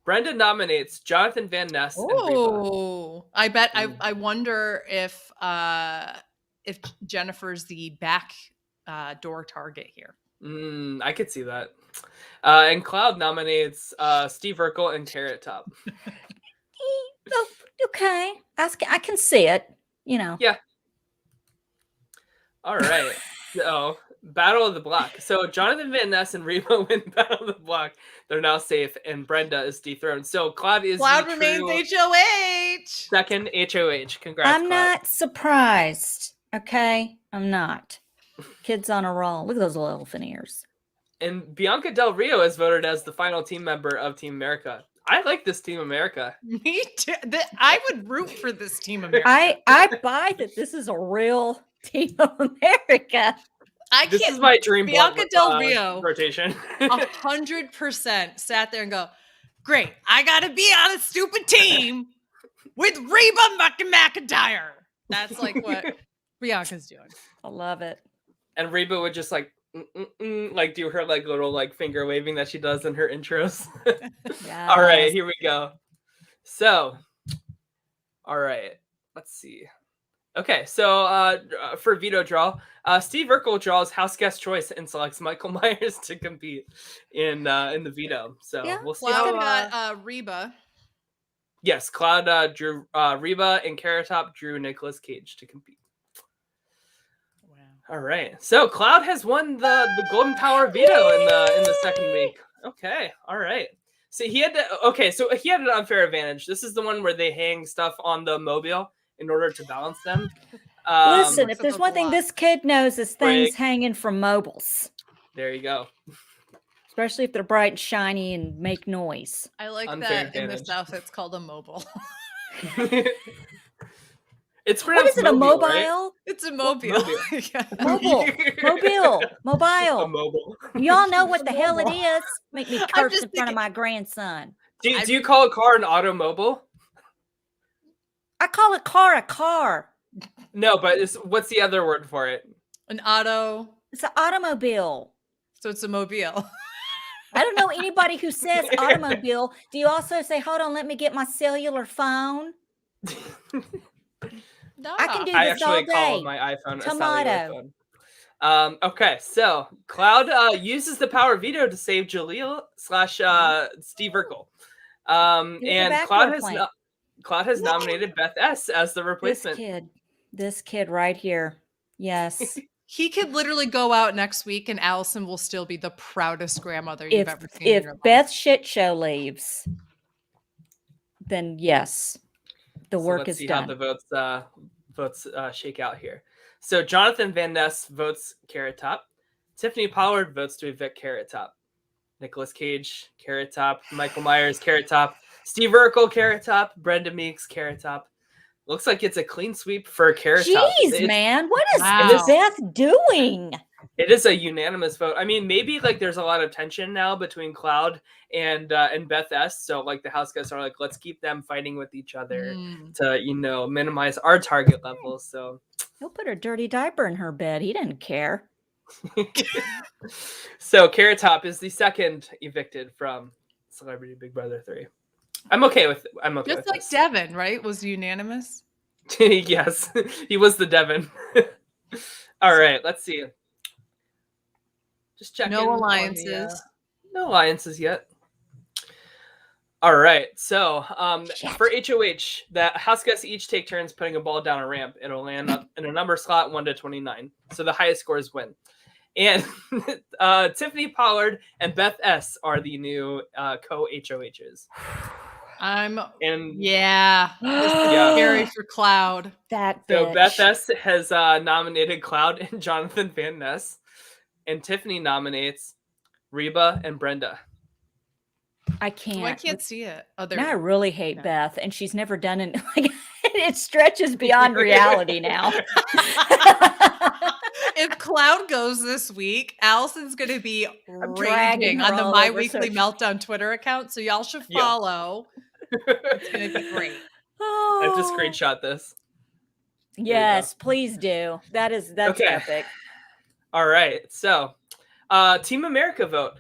S3: Brenda nominates Jonathan Van Ness and Reba.
S2: Oh, I bet. I wonder if Jennifer's the back door target here.
S3: I could see that. And Cloud nominates Steve Urkel and Carrot Top.
S1: Okay. I can see it. You know.
S3: Yeah. All right. So, Battle of the Block. So, Jonathan Van Ness and Reba win Battle of the Block. They're now safe, and Brenda is dethroned. So, Cloud is
S2: Cloud
S3: the
S2: remains
S3: true
S2: HOH.
S3: second HOH. Congrats,
S1: I'm
S3: Cloud.
S1: not surprised. Okay. I'm not. Kids on a roll. Look at those little elephant ears.
S3: And Bianca Del Rio is voted as the final team member of Team America. I like this Team America.
S2: Me too. I would root for this Team America.
S1: I buy that this is a real Team of America.
S3: This is my dream
S2: Bianca Del Rio
S3: rotation.
S2: 100% sat there and go, great, I gotta be on a stupid team with Reba McIntyre. That's like what Bianca's doing.
S1: I love it.
S3: And Reba would just like do her like little like finger waving that she does in her intros. All right, here we go. So, all right, let's see. Okay, so for veto draw, Steve Urkel draws house guest choice and selects Michael Myers to compete in the veto. So
S1: Yeah,
S3: we'll see
S2: Cloud
S3: how.
S2: got Reba.
S3: Yes, Cloud drew Reba, and Carrot Top drew Nicolas Cage to compete. All right. So Cloud has won the Golden Power veto in the second week. Okay. All right. So he had an unfair advantage. This is the one where they hang stuff on the mobile in order to balance them.
S1: Listen, if there's one thing this kid knows is things hanging from mobiles.
S3: There you go.
S1: Especially if they're bright and shiny and make noise.
S2: I like
S3: Unfair
S2: that in the
S3: advantage.
S2: South it's called a mobile.
S3: It's
S1: What is it, a mobile?
S3: Right?
S2: It's a mobile.
S1: Yeah. Mobile.
S3: A mobile.
S1: Y'all know what the hell it is. Make me curse in front of my grandson.
S3: Do you call a car an automobile?
S1: I call a car.
S3: No, but what's the other word for it?
S2: An auto.
S1: It's an automobile.
S2: So it's a mobile.
S1: I don't know anybody who says automobile. Do you also say, hold on, let me get my cellular phone?
S2: No.
S1: I can do
S3: I
S1: this all
S3: actually call
S1: day.
S3: my iPhone a
S1: Tomato.
S3: cellular phone. Okay, so Cloud uses the power veto to save Jaleel / Steve Urkel. And Cloud has nominated Beth S as the replacement.
S1: This kid right here. Yes.
S2: He could literally go out next week and Allison will still be the proudest grandmother you've ever seen.
S1: If Beth Shit Show leaves, then yes, the work is done.
S3: Let's see how the votes shake out here. So Jonathan Van Ness votes Carrot Top. Tiffany Pollard votes to evict Carrot Top. Nicolas Cage, Carrot Top. Michael Myers, Carrot Top. Steve Urkel, Carrot Top. Brenda Meeks, Carrot Top. Looks like it's a clean sweep for Carrot Top.
S1: Jeez, man, what is Beth doing?
S3: It is a unanimous vote. I mean, maybe like there's a lot of tension now between Cloud and Beth S. So like the house guests are like, let's keep them fighting with each other to minimize our target levels. So
S1: he'll put a dirty diaper in her bed. He didn't care.
S3: So Carrot Top is the second evicted from Celebrity Big Brother 3. I'm okay with
S2: Just like this. Devin, right? Was unanimous.
S3: Yes, he was the Devin. All right, let's see. Just check.
S2: No alliances.
S3: No alliances yet. All right. So for HOH, the house guests each take turns putting a ball down a ramp. It'll land in a number slot 1 to 29. So the highest scores win. And Tiffany Pollard and Beth S are the new co-HOHs.
S2: Scary for Cloud.
S3: So Beth S has nominated Cloud and Jonathan Van Ness, and Tiffany nominates Reba and Brenda.
S1: I can't.
S2: Oh, I can't see it.
S1: Now I really hate Beth, and she's never done it. It stretches beyond reality now.
S2: If Cloud goes this week, Allison's going to be raging on the My Weekly Meltdown Twitter account, so y'all should follow. It's going to be great.
S3: I have to screenshot this.
S1: Yes, please do. That's okay. Epic.
S3: All right. So, Team America vote.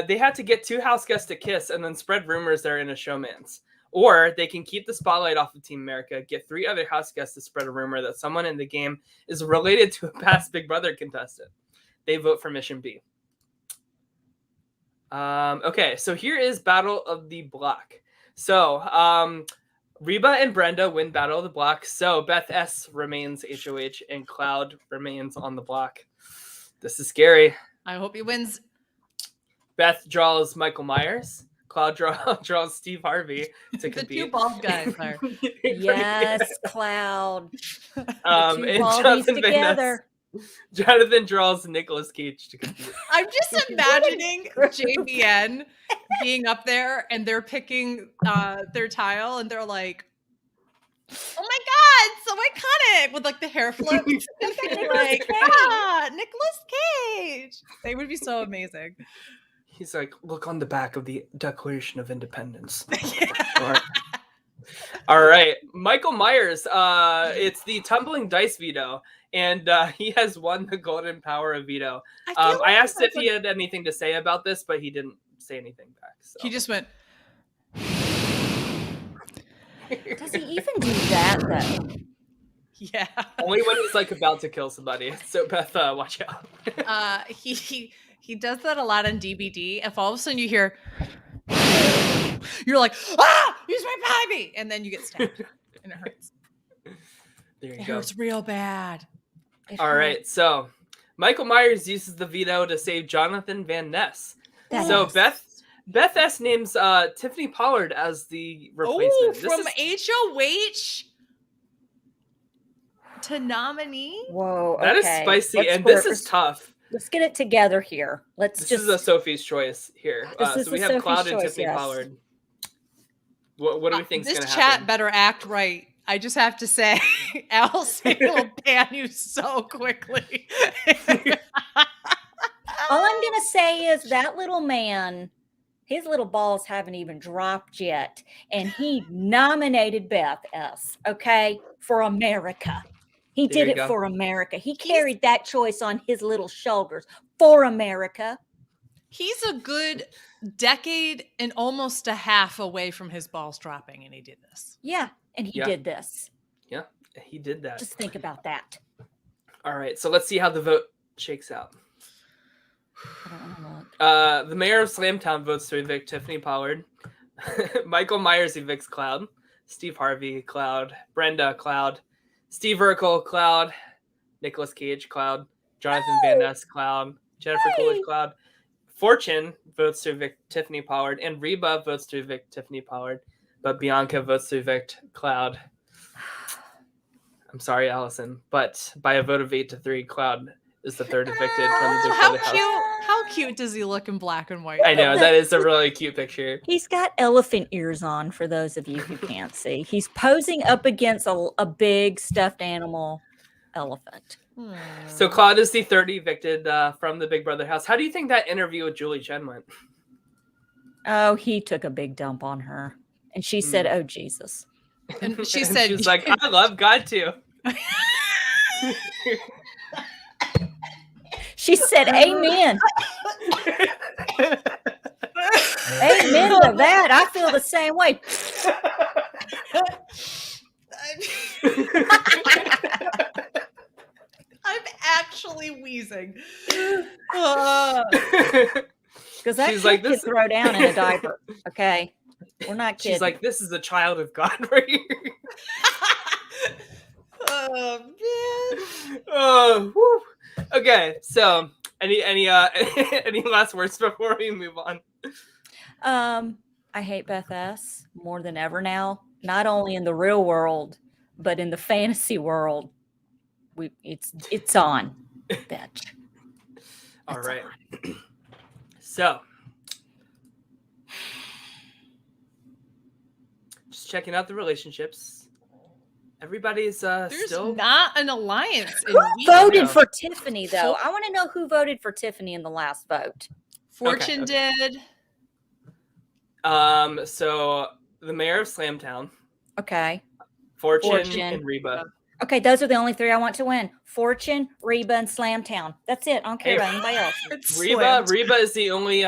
S3: They had to get 2 house guests to kiss and then spread rumors they're in a showman's. Or they can keep the spotlight off of Team America, get 3 other house guests to spread a rumor that someone in the game is related to a past Big Brother contestant. They vote for Mission B. Okay, so here is Battle of the Block. So, Reba and Brenda win Battle of the Block. So, Beth S remains HOH and Cloud remains on the block. This is scary.
S2: I hope he wins.
S3: Beth draws Michael Myers. Cloud draws Steve Harvey to compete.
S2: The 2 bald guys are.
S1: Yes, Cloud.
S3: And Jonathan draws Nicolas Cage to compete.
S2: I'm just imagining JVN being up there and they're picking their tile and they're like, oh my God, so iconic with like the hair flips. Like, Nicolas Cage. They would be so amazing.
S3: He's like, look on the back of the Declaration of Independence. All right. Michael Myers, it's the tumbling dice veto, and he has won the Golden Power of veto. I asked if he had anything to say about this, but he didn't say anything back. So.
S2: He just went.
S1: Does he even do that, though?
S2: Yeah.
S3: Only when he's like about to kill somebody. So Beth, watch out.
S2: He does that a lot on DVD. If all of a sudden you hear, you're like, ah, he's right behind me. And then you get stabbed and it hurts.
S3: There you
S2: it
S3: go.
S2: hurts real bad.
S3: All right, so Michael Myers uses the veto to save Jonathan Van Ness. So Beth S names Tiffany Pollard as the replacement.
S2: From HOH to nominee?
S1: Whoa,
S3: that is spicy, and this is tough.
S1: Let's get it together here.
S3: This is a Sophie's choice here.
S1: This
S3: so we have Cloud and Tiffany Pollard. What do we think is going to happen?
S2: This chat better act right. I just have to say, Allison will ban you so quickly.
S1: All I'm going to say is that little man, his little balls haven't even dropped yet. And he nominated Beth S., okay, for America. He did it for America. He carried that choice on his little shoulders for America.
S2: He's a good decade and almost a half away from his balls dropping, and he did this.
S1: Yeah, and he did this.
S3: Yeah, he did that.
S1: Just think about that.
S3: All right, so let's see how the vote shakes out.
S1: I don't want to look.
S3: The mayor of Slamtown votes to evict Tiffany Pollard. Michael Myers evicts Cloud. Steve Harvey, Cloud. Brenda, Cloud. Steve Urkel, Cloud. Nicolas Cage, Cloud. Jonathan Van Ness, Cloud. Jennifer Coolidge, Cloud. Fortune votes to evict Tiffany Pollard, and Reba votes to evict Tiffany Pollard, but Bianca votes to evict Cloud. I'm sorry, Allison, but by a vote of 8-3, Cloud is the third evicted from the Big Brother house.
S2: How cute does he look in black and white?
S3: I know, that is a really cute picture.
S1: He's got elephant ears on, for those of you who can't see. He's posing up against a big stuffed animal elephant.
S3: So Claude is the third evicted from the Big Brother house. How do you think that interview with Julie Chen went?
S1: Oh, he took a big dump on her. And she said, oh, Jesus.
S2: And she said,
S3: she's like, I love God too.
S1: She said, amen. Amen to that. I feel the same way.
S2: I'm actually wheezing.
S1: Because that kid
S3: like,
S1: could throw down in a diaper. Okay. We're not kidding.
S3: She's like, this is a child of God right here.
S2: Oh, man.
S3: Oh, whew. Okay, so any last words before we move on?
S1: I hate Beth S. more than ever now. Not only in the real world, but in the fantasy world. It's on, bitch.
S3: All right. So, just checking out the relationships. Everybody's
S2: There's
S3: still
S2: not an alliance.
S1: Who voted for Tiffany, though? I want to know who voted for Tiffany in the last vote.
S2: Fortune did.
S3: So the mayor of Slamtown.
S1: Okay.
S3: Fortune and Reba.
S1: Okay, those are the only three I want to win. Fortune, Reba, and Slamtown. That's it. I don't care about anybody else.
S3: Reba is the only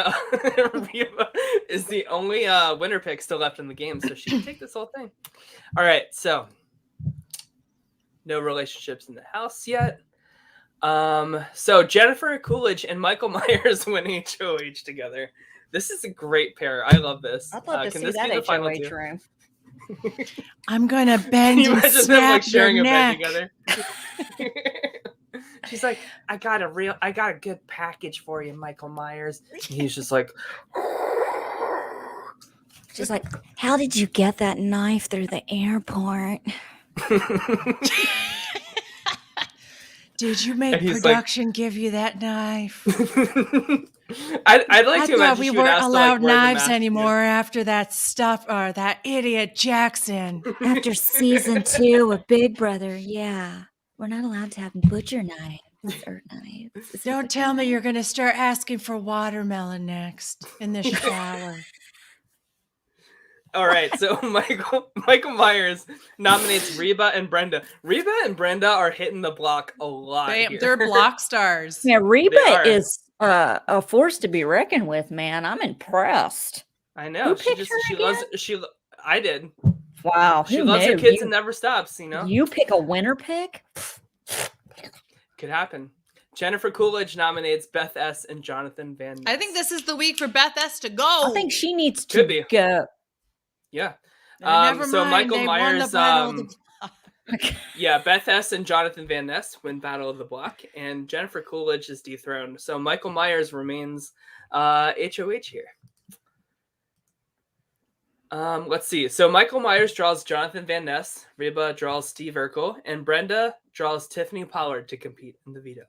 S3: winner pick still left in the game, so she can take this whole thing. All right, so no relationships in the house yet. So Jennifer Coolidge and Michael Myers win HOH together. This is a great pair. I love this.
S1: I'd love to see that HOH room.
S2: I'm gonna bend and snap
S3: sharing
S2: your
S3: a
S2: neck.
S3: bed together. She's like, I got a good package for you, Michael Myers. And he's just like,
S1: she's like, how did you get that knife through the airport?
S2: Did you make production give you that knife?
S3: I'd like to imagine
S2: thought we weren't allowed knives
S3: anymore
S2: after that stuff or that idiot Jackson.
S1: After season 2 of Big Brother, yeah. We're not allowed to have butcher knives or knives.
S2: Don't tell me you're going to start asking for watermelon next in the shower.
S3: All right, so Michael Myers nominates Reba and Brenda. Reba and Brenda are hitting the block a lot.
S2: They're block stars.
S1: Yeah, Reba is a force to be reckoned with, man. I'm impressed.
S3: I know. I did.
S1: Wow.
S3: She loves her kids and never stops, you know?
S1: You pick a winner pick?
S3: Could happen. Jennifer Coolidge nominates Beth S. and Jonathan Van Ness.
S2: I think this is the week for Beth S. to go.
S1: I think she needs to go.
S3: Yeah.
S2: Never
S3: so
S2: mind,
S3: Michael Myers Yeah, Beth Hess and Jonathan Van Ness win Battle of the Block, and Jennifer Coolidge is dethroned. So Michael Myers remains HOH here. Let's see. So Michael Myers draws Jonathan Van Ness, Reba draws Steve Urkel, and Brenda draws Tiffany Pollard to compete in the veto.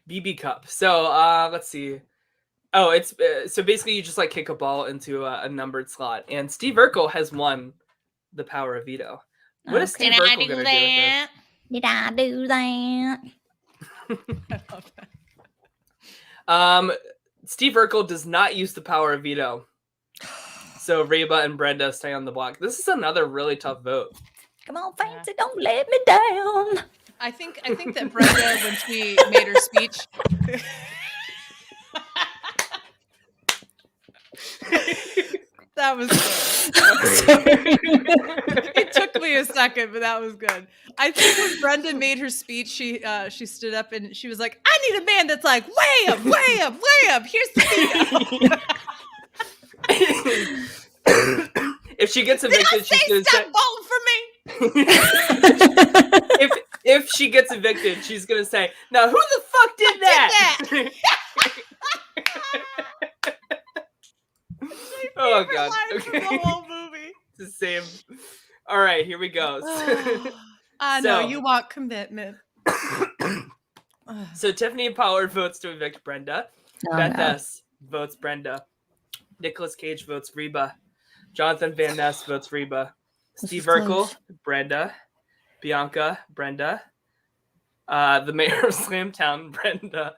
S3: BB Cup. So let's see. Oh, it's so basically you just like kick a ball into a numbered slot, and Steve Urkel has won the power of veto. What is Steve Urkel going to do with it?
S1: Did I do that?
S2: I love that.
S3: Steve Urkel does not use the power of veto. So Reba and Brenda stay on the block. This is another really tough vote.
S1: Come on, Fancy, don't let me down.
S2: I think that Brenda, when she made her speech, that was good. It took me a second, but that was good. I think when Brenda made her speech, she stood up and she was like, "I need a man that's like way up, way up, way up. Here's the veto."
S3: If she gets evicted, she's going to say,
S2: "Stop voting for me."
S3: if she gets evicted, she's going to say, "Now who the fuck did that?" Oh god. Okay.
S2: The whole movie.
S3: It's the same. All right, here we go.
S2: I know you want commitment.
S3: So Tiffany Pollard votes to evict Brenda. Beth Hess votes Brenda. Nicolas Cage votes Reba. Jonathan Van Ness votes Reba. Steve Urkel, Brenda. Bianca, Brenda. The mayor of Slamtown, Brenda.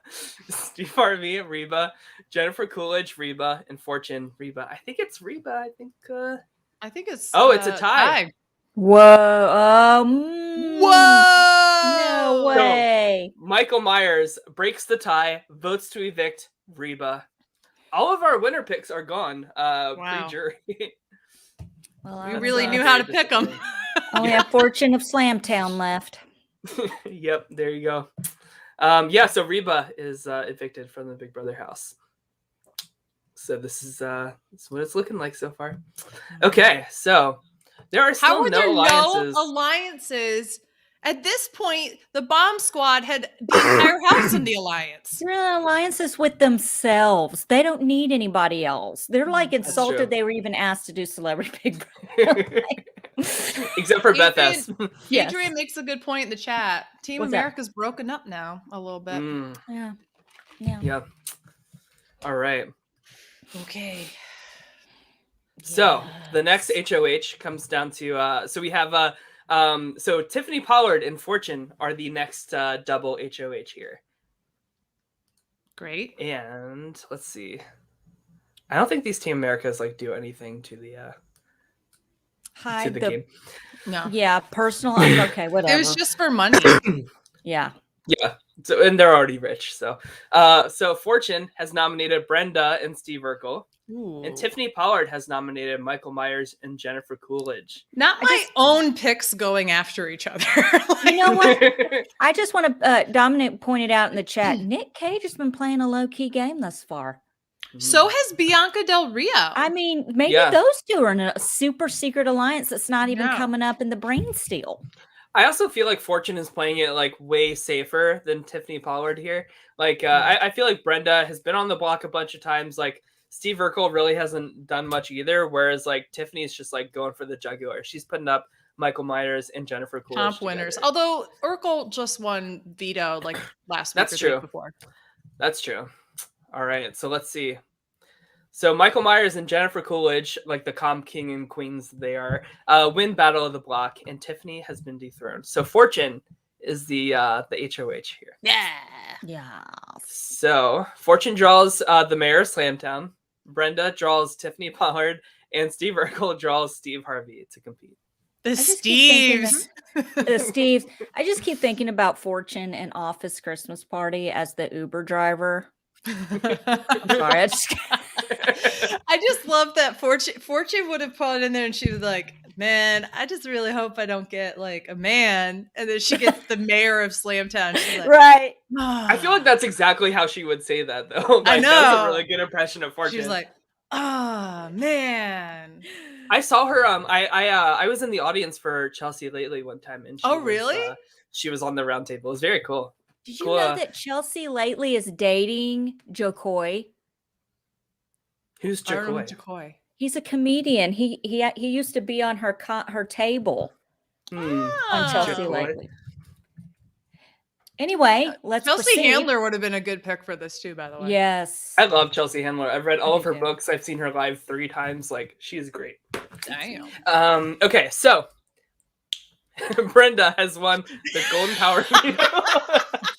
S3: Steve Harvey, Reba. Jennifer Coolidge, Reba. And Fortune, Reba. I think it's Reba. I think
S2: it's
S3: it's a tie.
S1: Whoa.
S2: Whoa.
S1: No way.
S3: So, Michael Myers breaks the tie, votes to evict Reba. All of our winner picks are gone. Pre-jury.
S1: Well,
S2: we really knew how to pick them.
S1: Only have Fortune of Slamtown left.
S3: Yep, there you go. So Reba is evicted from the Big Brother house. So this is what it's looking like so far. Okay, so there are still no
S2: alliances. At this point, the bomb squad had the entire house in the alliance.
S1: They're in alliances with themselves. They don't need anybody else. They're like insulted they were even asked to do Celebrity Big Brother.
S3: Except for Beth S.
S2: Adrian makes a good point in the chat. Team
S1: What's
S2: America's broken up now a little bit.
S1: Yeah.
S3: All right.
S2: Okay.
S3: So the next HOH comes down to so we have so Tiffany Pollard and Fortune are the next double HOH here.
S2: Great.
S3: And let's see. I don't think these Team Americas like do anything to the game.
S2: No.
S1: Yeah, personal. Okay, whatever.
S2: It was just for money.
S1: Yeah.
S3: Yeah. So and they're already rich. So so Fortune has nominated Brenda and Steve Urkel.
S2: Ooh.
S3: And Tiffany Pollard has nominated Michael Myers and Jennifer Coolidge.
S2: Not my own picks going after each other.
S1: You know what? I just want to, Dominic pointed out in the chat, Nick Cage has been playing a low-key game thus far.
S2: So has Bianca Del Rio.
S1: I mean, maybe those two are in a super secret alliance that's not even coming up in the Brantsteele.
S3: I also feel like Fortune is playing it like way safer than Tiffany Pollard here. Like, I feel like Brenda has been on the block a bunch of times. Like, Steve Urkel really hasn't done much either, whereas like Tiffany's just like going for the jugular. She's putting up Michael Myers and Jennifer Coolidge
S2: comp
S3: together.
S2: winners. Although Urkel just won veto like last week.
S3: That's true.
S2: Before.
S3: That's true. All right, so let's see. So Michael Myers and Jennifer Coolidge, like the comp king and queens they are, win Battle of the Block, and Tiffany has been dethroned. So Fortune is the HOH here.
S1: Yeah.
S3: So Fortune draws the mayor of Slamtown. Brenda draws Tiffany Pollard, and Steve Urkel draws Steve Harvey to compete.
S2: The Steves.
S1: The Steves. I just keep thinking about Fortune and Office Christmas Party as the Uber driver. I'm sorry.
S2: I just love that Fortune would have put it in there and she was like, man, I just really hope I don't get like a man. And then she gets the mayor of Slamtown. She's like,
S1: right.
S2: Oh.
S3: I feel like that's exactly how she would say that, though. Like,
S2: I know.
S3: That's a really good impression of Fortune.
S2: She's like, oh, man.
S3: I saw her. I was in the audience for Chelsea Lately one time, and she was on the round table. It was very cool.
S1: Did you know that Chelsea Lately is dating Joe Coy?
S3: Who's Joe Coy?
S1: He's a comedian. He used to be on her table on Chelsea Lately.
S2: Anyway,
S1: let's
S2: Chelsea
S1: proceed.
S2: Handler would have been a good pick for this too, by the way.
S1: Yes.
S3: I love Chelsea Handler. I've read all of her books. I've seen her live 3 times. Like, she's great.
S2: Damn.
S3: Okay, so Brenda has won the Golden Power.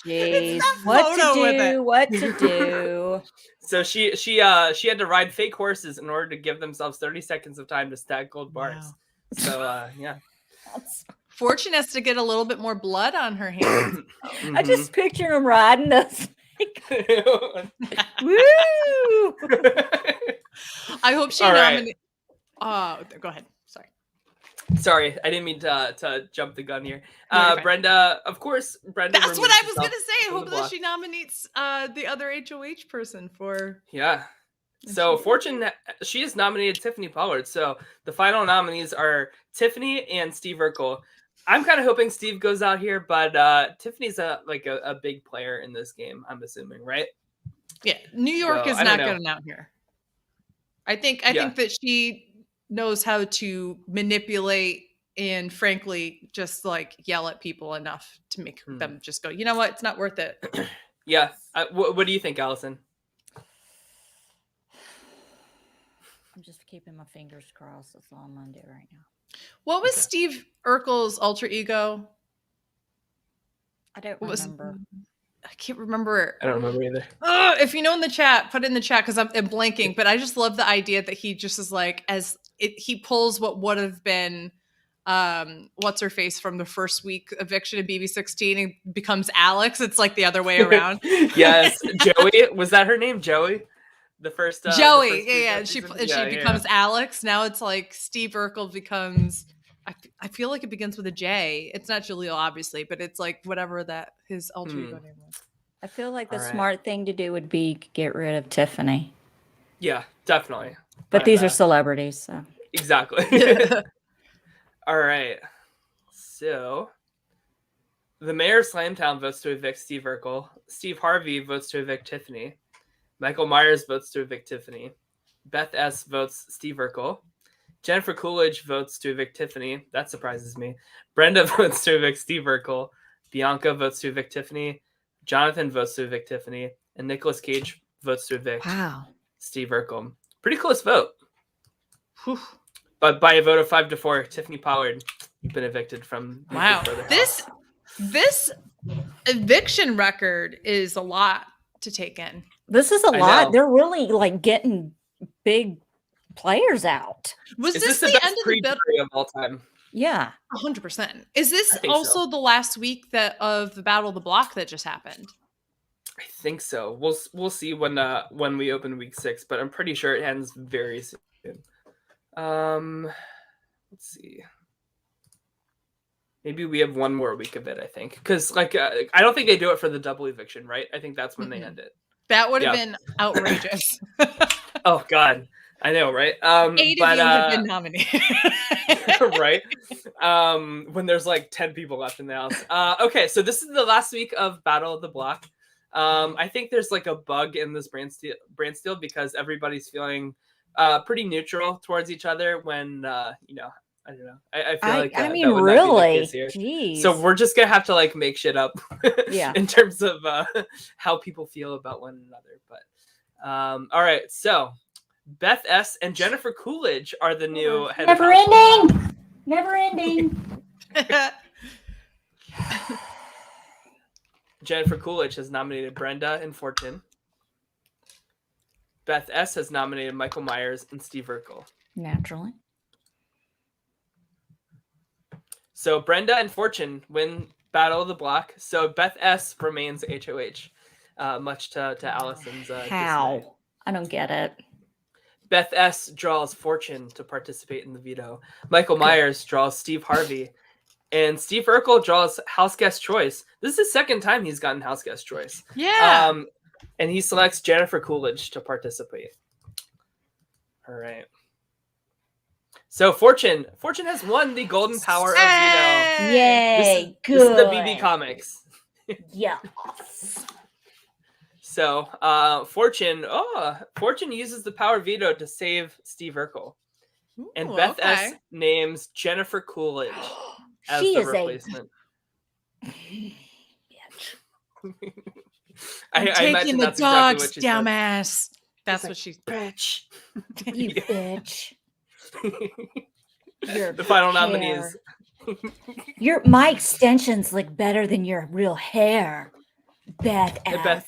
S1: Jeez, what to do?
S3: So she had to ride fake horses in order to give themselves 30 seconds of time to stack gold bars. Wow. So yeah.
S2: Fortune has to get a little bit more blood on her hands.
S1: I just picture him riding us. Woo!
S2: I hope she nominates. Go ahead.
S3: Sorry, I didn't mean to jump the gun here. Brenda, of course, Brenda.
S2: That's what I was gonna say. I hope that she nominates the other HOH person for.
S3: Yeah. So Fortune, she has nominated Tiffany Pollard. So the final nominees are Tiffany and Steve Urkel. I'm kind of hoping Steve goes out here, but Tiffany's a big player in this game, I'm assuming, right?
S2: Yeah, New York is not going out here. I think that she knows how to manipulate and, frankly, just like yell at people enough to make them just go, you know what, it's not worth it.
S3: Yeah. What do you think, Allison?
S1: I'm just keeping my fingers crossed. That's all I'm gonna do right now.
S2: What was Steve Urkel's alter ego?
S1: I don't remember.
S2: I can't remember.
S3: I don't remember either.
S2: If you know in the chat, put it in the chat because I'm blanking. But I just love the idea that he just is like, he pulls what would have been, what's her face from the first week eviction of BB16 and becomes Alex. It's like the other way around.
S3: Yes, Joey. Was that her name, Joey? The first
S2: Joey, and she becomes Alex. Now it's like Steve Urkel becomes. I feel like it begins with a J. It's not Jaleel, obviously, but it's like whatever that his alter ego name was.
S1: I feel like the smart thing to do would be get rid of Tiffany.
S3: Yeah, definitely.
S1: But these are celebrities, so
S3: exactly. All right. So the mayor of Slamtown votes to evict Steve Urkel. Steve Harvey votes to evict Tiffany. Michael Myers votes to evict Tiffany. Beth S. votes Steve Urkel. Jennifer Coolidge votes to evict Tiffany. That surprises me. Brenda votes to evict Steve Urkel. Bianca votes to evict Tiffany. Jonathan votes to evict Tiffany. And Nicolas Cage votes to evict Steve Urkel. Pretty close vote. Whew. But by a vote of 5-4, Tiffany Pollard, you've been evicted from.
S2: Wow. This eviction record is a lot to take in.
S1: This is a lot. They're really like getting big players out.
S2: Was this the best end of the
S3: pre-jury of all time?
S1: Yeah,
S2: 100%. Is this also the last week of the Battle of the Block that just happened?
S3: I think so. We'll see when we open week 6, but I'm pretty sure it ends very soon. Let's see. Maybe we have one more week of it. I think because I don't think they do it for the double eviction, right? I think that's when they end it.
S2: That would have been outrageous.
S3: Oh God, I know, right?
S2: 8 of you have been nominated,
S3: right? When there's like 10 people left in the house. Okay, so this is the last week of Battle of the Block. I think there's like a bug in this Brantsteele because everybody's feeling pretty neutral towards each other when I don't know. I feel like
S1: I mean, really,
S3: jeez. So we're just gonna have to like make shit up, in terms of how people feel about one another. But all right, so Beth S. and Jennifer Coolidge are the new head.
S1: Never ending.
S3: Jennifer Coolidge has nominated Brenda and Fortune. Beth S. has nominated Michael Myers and Steve Urkel.
S1: Naturally.
S3: So Brenda and Fortune win Battle of the Block. So Beth S. remains HOH, much to Allison's
S1: how?
S3: dismay.
S1: I don't get it.
S3: Beth S. draws Fortune to participate in the veto. Michael Myers draws Steve Harvey. And Steve Urkel draws House Guest Choice. This is the second time he's gotten House Guest Choice.
S2: Yeah.
S3: And he selects Jennifer Coolidge to participate. All right. So Fortune has won the golden power of veto.
S1: Yay!
S3: This is the BB Comics.
S1: Yes.
S3: So Fortune uses the power of veto to save Steve Urkel. And Beth S. names Jennifer Coolidge as the replacement.
S1: Bitch.
S2: I'm taking the dogs, dumbass. That's what she's
S3: bitch.
S1: You bitch.
S3: The final nominees.
S1: My extensions look better than your real hair, Beth S.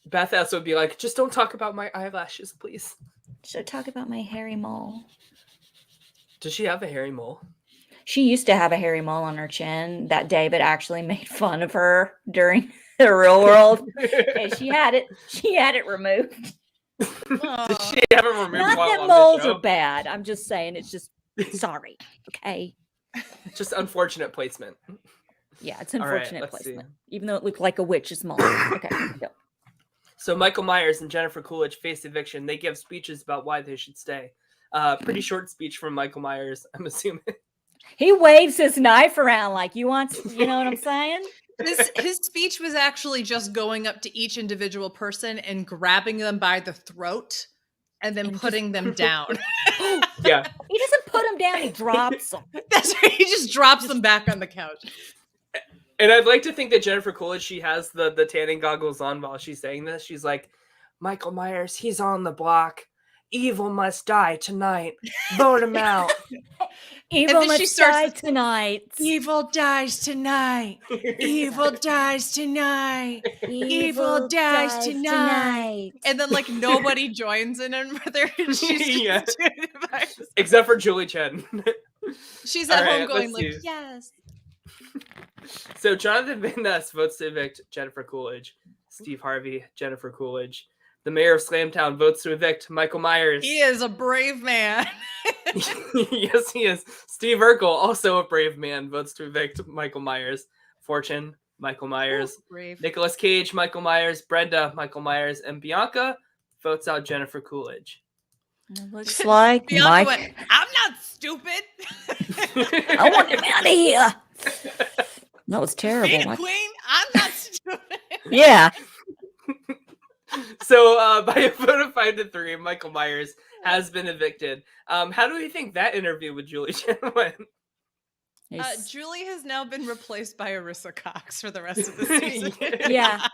S3: Beth S. would be like, just don't talk about my eyelashes, please.
S1: Should I talk about my hairy mole?
S3: Does she have a hairy mole?
S1: She used to have a hairy mole on her chin that David actually made fun of her during the real world. And she had it removed.
S3: Did she have it removed?
S1: Not that moles are bad. I'm just saying it's just sorry. Okay.
S3: Just unfortunate placement.
S1: Yeah, it's unfortunate placement. Even though it looked like a witch's mole. Okay. Go.
S3: So Michael Myers and Jennifer Coolidge face eviction. They give speeches about why they should stay. Pretty short speech from Michael Myers, I'm assuming.
S1: He waves his knife around like you know what I'm saying?
S2: His speech was actually just going up to each individual person and grabbing them by the throat and then putting them down.
S3: Yeah.
S1: He doesn't put them down, he drops them.
S2: That's right. He just drops them back on the couch.
S3: And I'd like to think that Jennifer Coolidge, she has the tanning goggles on while she's saying this. She's like, Michael Myers, he's on the block. Evil must die tonight. Vote him out.
S1: Evil must die tonight.
S2: Evil dies tonight. Evil dies tonight. Evil dies tonight. And then like nobody joins in with her. She's just doing it by herself.
S3: Except for Julie Chen.
S2: She's at home going like, yes.
S3: So Jonathan Van Ness votes to evict Jennifer Coolidge. Steve Harvey, Jennifer Coolidge. The mayor of Slamtown votes to evict Michael Myers.
S2: He is a brave man.
S3: Yes, he is. Steve Urkel, also a brave man, votes to evict Michael Myers. Fortune, Michael Myers.
S2: Brave.
S3: Nicolas Cage, Michael Myers. Brenda, Michael Myers. And Bianca votes out Jennifer Coolidge.
S1: It looks like
S2: Bianca went, I'm not stupid.
S1: I want him out of here. That was terrible.
S2: Being queen, I'm not stupid.
S1: Yeah.
S3: So by a vote of 5-3, Michael Myers has been evicted. How do we think that interview with Julie Chen went?
S2: Julie has now been replaced by Arissa Cox for the rest of the season.
S1: Yeah,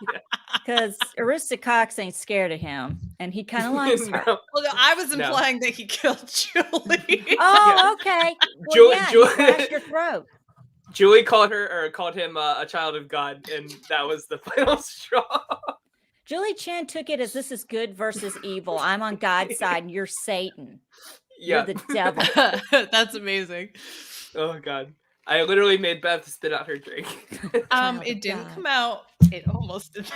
S1: because Arissa Cox ain't scared of him, and he kind of likes her.
S2: Well, no, I was implying that he killed Julie.
S1: Oh, okay. Well, Julie slashed your throat.
S3: Julie called him a child of God, and that was the final straw.
S1: Julie Chen took it as this is good versus evil. I'm on God's side, and you're Satan.
S3: Yeah.
S1: You're the devil.
S2: That's amazing.
S3: Oh, God. I literally made Beth spit out her drink.
S2: It didn't come out. It almost did.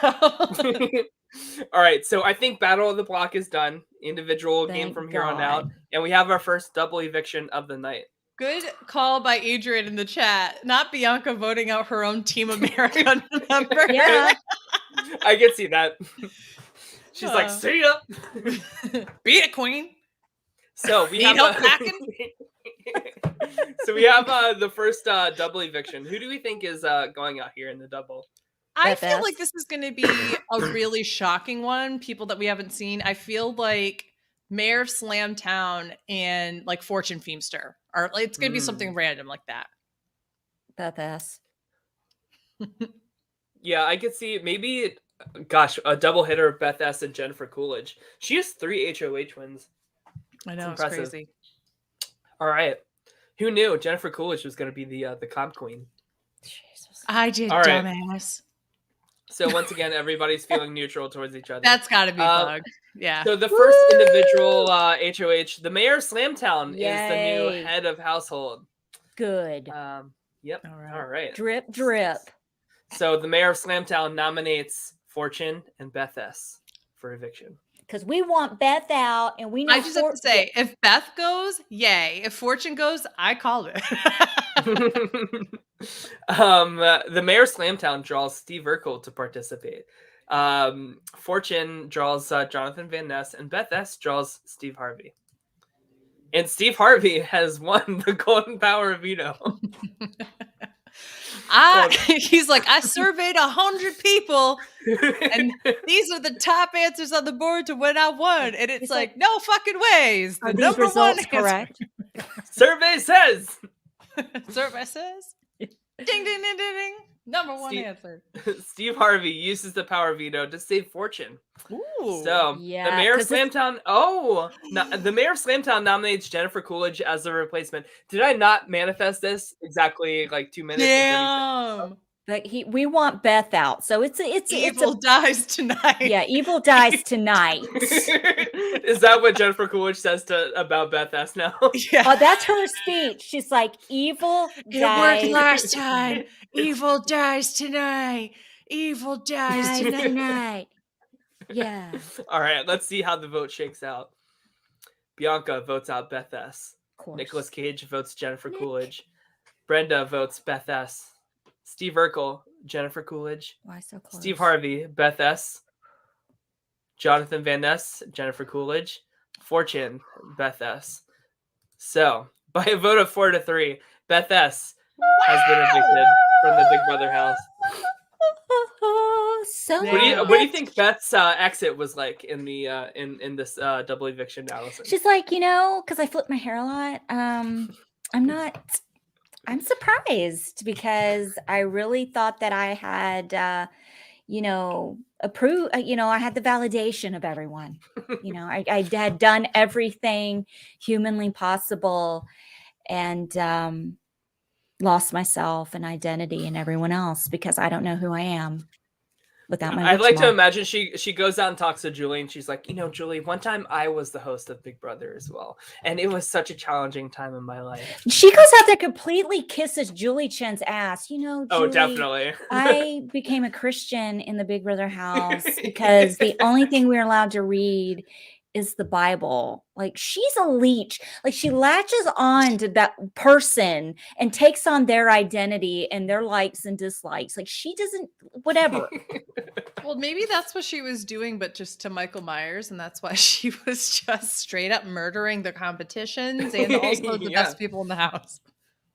S3: All right, so I think Battle of the Block is done. Individual game from here on out. And we have our first double eviction of the night.
S2: Good call by Adrian in the chat. Not Bianca voting out her own Team America member.
S1: Yeah.
S3: I can see that. She's like, see ya.
S2: Be it, queen.
S3: So we have the first double eviction. Who do we think is going out here in the double?
S2: I feel like this is going to be a really shocking one. People that we haven't seen. I feel like Mayor of Slamtown and like Fortune Feemster. Or it's going to be something random like that.
S1: Beth S.
S3: Yeah, I could see maybe, a double hitter of Beth S. and Jennifer Coolidge. She has 3 HOH wins.
S2: I know, it's crazy.
S3: All right. Who knew Jennifer Coolidge was going to be the comp queen?
S1: Jesus.
S2: I did,
S3: all right.
S2: dumbass.
S3: So once again, everybody's feeling neutral towards each other.
S2: That's got to be bugged. Yeah.
S3: So the first individual HOH, the mayor of Slamtown is the new head of household.
S1: Good.
S3: Yep. All right.
S1: Drip, drip.
S3: So the mayor of Slamtown nominates Fortune and Beth S. for eviction.
S1: Because we want Beth out, and we know.
S2: I just have to say, if Beth goes, yay. If Fortune goes, I called it.
S3: The mayor of Slamtown draws Steve Urkel to participate. Fortune draws Jonathan Van Ness, and Beth S. draws Steve Harvey. And Steve Harvey has won the Golden Power of Veto.
S2: He's like, I surveyed 100 people, and these are the top answers on the board to when I won. And it's like, no fucking ways.
S1: Are these results correct?
S3: Survey says.
S2: Survey says. Ding, ding, ding, ding, ding. Number one answer.
S3: Steve Harvey uses the power of veto to save fortune.
S2: Ooh.
S3: So
S1: Yeah,
S3: the mayor of Slamtown. The mayor of Slamtown nominates Jennifer Coolidge as the replacement. Did I not manifest this exactly like 2 minutes?
S2: Damn.
S1: But we want Beth out, so it's
S2: Evil dies tonight.
S1: Yeah, evil dies tonight.
S3: Is that what Jennifer Coolidge says about Beth S now?
S2: Yeah.
S1: Oh, that's her speech. She's like, evil dies.
S2: It worked last time. Evil dies tonight. Evil dies tonight.
S1: Yeah.
S3: All right, let's see how the vote shakes out. Bianca votes out Beth S. Nicolas Cage votes Jennifer Coolidge. Brenda votes Beth S. Steve Urkel, Jennifer Coolidge.
S1: Why so close?
S3: Steve Harvey, Beth S. Jonathan Van Ness, Jennifer Coolidge. Fortune, Beth S. So, by a vote of 4-3, Beth S. has been evicted from the Big Brother house.
S1: So
S3: what do you think Beth's exit was like in the in this double eviction, Allison?
S1: She's like, because I flip my hair a lot. I'm surprised because I really thought that I had, approved. I had the validation of everyone. I had done everything humanly possible, and lost myself and identity and everyone else because I don't know who I am without my.
S3: I'd like to imagine she goes out and talks to Julie, and she's like, Julie, one time I was the host of Big Brother as well, and it was such a challenging time in my life.
S1: She goes out there, completely kisses Julie Chen's ass. Julie,
S3: oh, definitely.
S1: I became a Christian in the Big Brother house because the only thing we're allowed to read is the Bible. Like, she's a leech. Like, she latches on to that person and takes on their identity and their likes and dislikes. Like, she doesn't, whatever.
S2: Well, maybe that's what she was doing, but just to Michael Myers, and that's why she was just straight up murdering the competitions and also the best people in the house.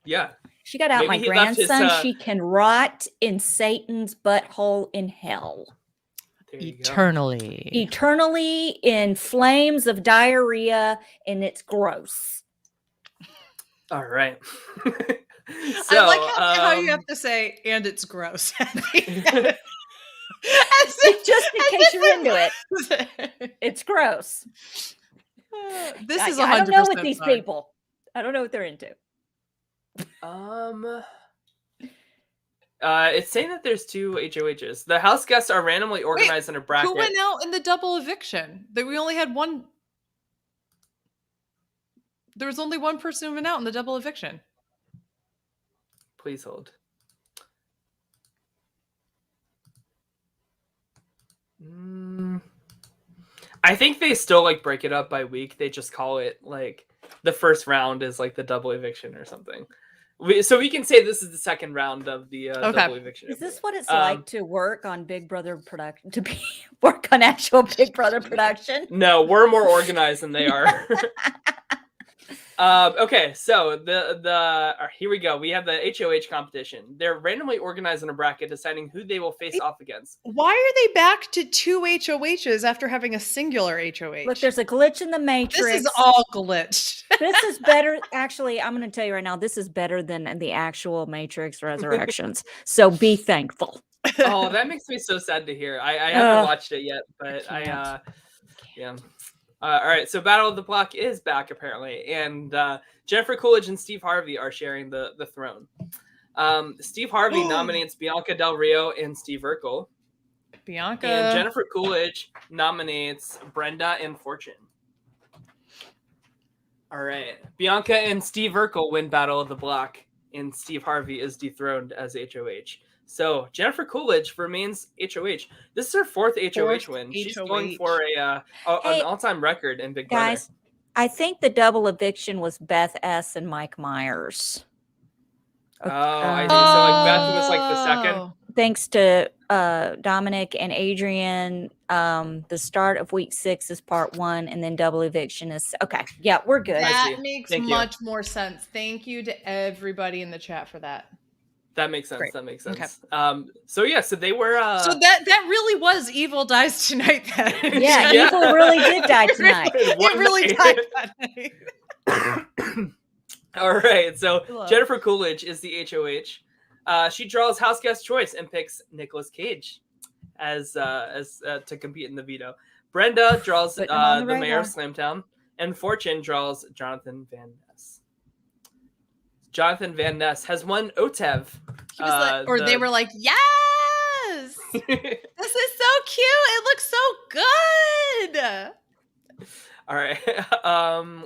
S3: Yeah.
S1: She got out my grandson. She can rot in Satan's butthole in hell. Eternally in flames of diarrhea, and it's gross.
S3: All right.
S2: So, I like how you have to say, and it's gross. Just
S1: in case you're into it. It's gross.
S2: This is 100%
S1: I don't know what these people. I don't know what they're into.
S3: It's saying that there's 2 HOHs. The house guests are randomly organized in a bracket.
S2: Who went out in the double eviction? That we only had one. There was only one person who went out in the double eviction.
S3: Please hold. I think they still break it up by week. They just call it the first round is the double eviction or something. So we can say this is the second round of the double eviction.
S1: Is this what it's like to work on Big Brother production? Work on actual Big Brother production?
S3: No, we're more organized than they are. Okay, so here we go. We have the HOH competition. They're randomly organized in a bracket, deciding who they will face off against.
S2: Why are they back to 2 HOHs after having a singular HOH?
S1: Look, there's a glitch in the Matrix.
S2: This is all glitched.
S1: This is better. Actually, I'm going to tell you right now, this is better than the actual Matrix Resurrections. So be thankful.
S3: Oh, that makes me so sad to hear. I haven't watched it yet, but yeah. All right, so Battle of the Block is back apparently, and Jennifer Coolidge and Steve Harvey are sharing the throne. Steve Harvey nominates Bianca Del Rio and Steve Urkel.
S2: Bianca.
S3: And Jennifer Coolidge nominates Brenda and Fortune. All right, Bianca and Steve Urkel win Battle of the Block, and Steve Harvey is dethroned as HOH. So Jennifer Coolidge remains HOH. This is her 4th HOH win. She's going for an all-time record in Big Brother.
S1: Guys, I think the double eviction was Beth S. and Mike Myers.
S3: Oh, I see. So Beth was the second.
S1: Thanks to Dominic and Adrian. The start of week 6 is part 1, and then double eviction is okay. Yeah, we're good.
S2: That makes much more sense. Thank you to everybody in the chat for that.
S3: That makes sense.
S2: Great.
S3: That makes sense.
S2: Okay.
S3: So they were.
S2: So that really was Evil Dies Tonight then.
S1: Yeah, Evil really did die tonight.
S2: It really died that night.
S3: All right. So Jennifer Coolidge is the HOH. She draws House Guest Choice and picks Nicolas Cage as to compete in the veto. Brenda draws the mayor of Slamtown, and Fortune draws Jonathan Van Ness. Jonathan Van Ness has won OTEV.
S2: They were like, yes! This is so cute! It looks so good!
S3: All right.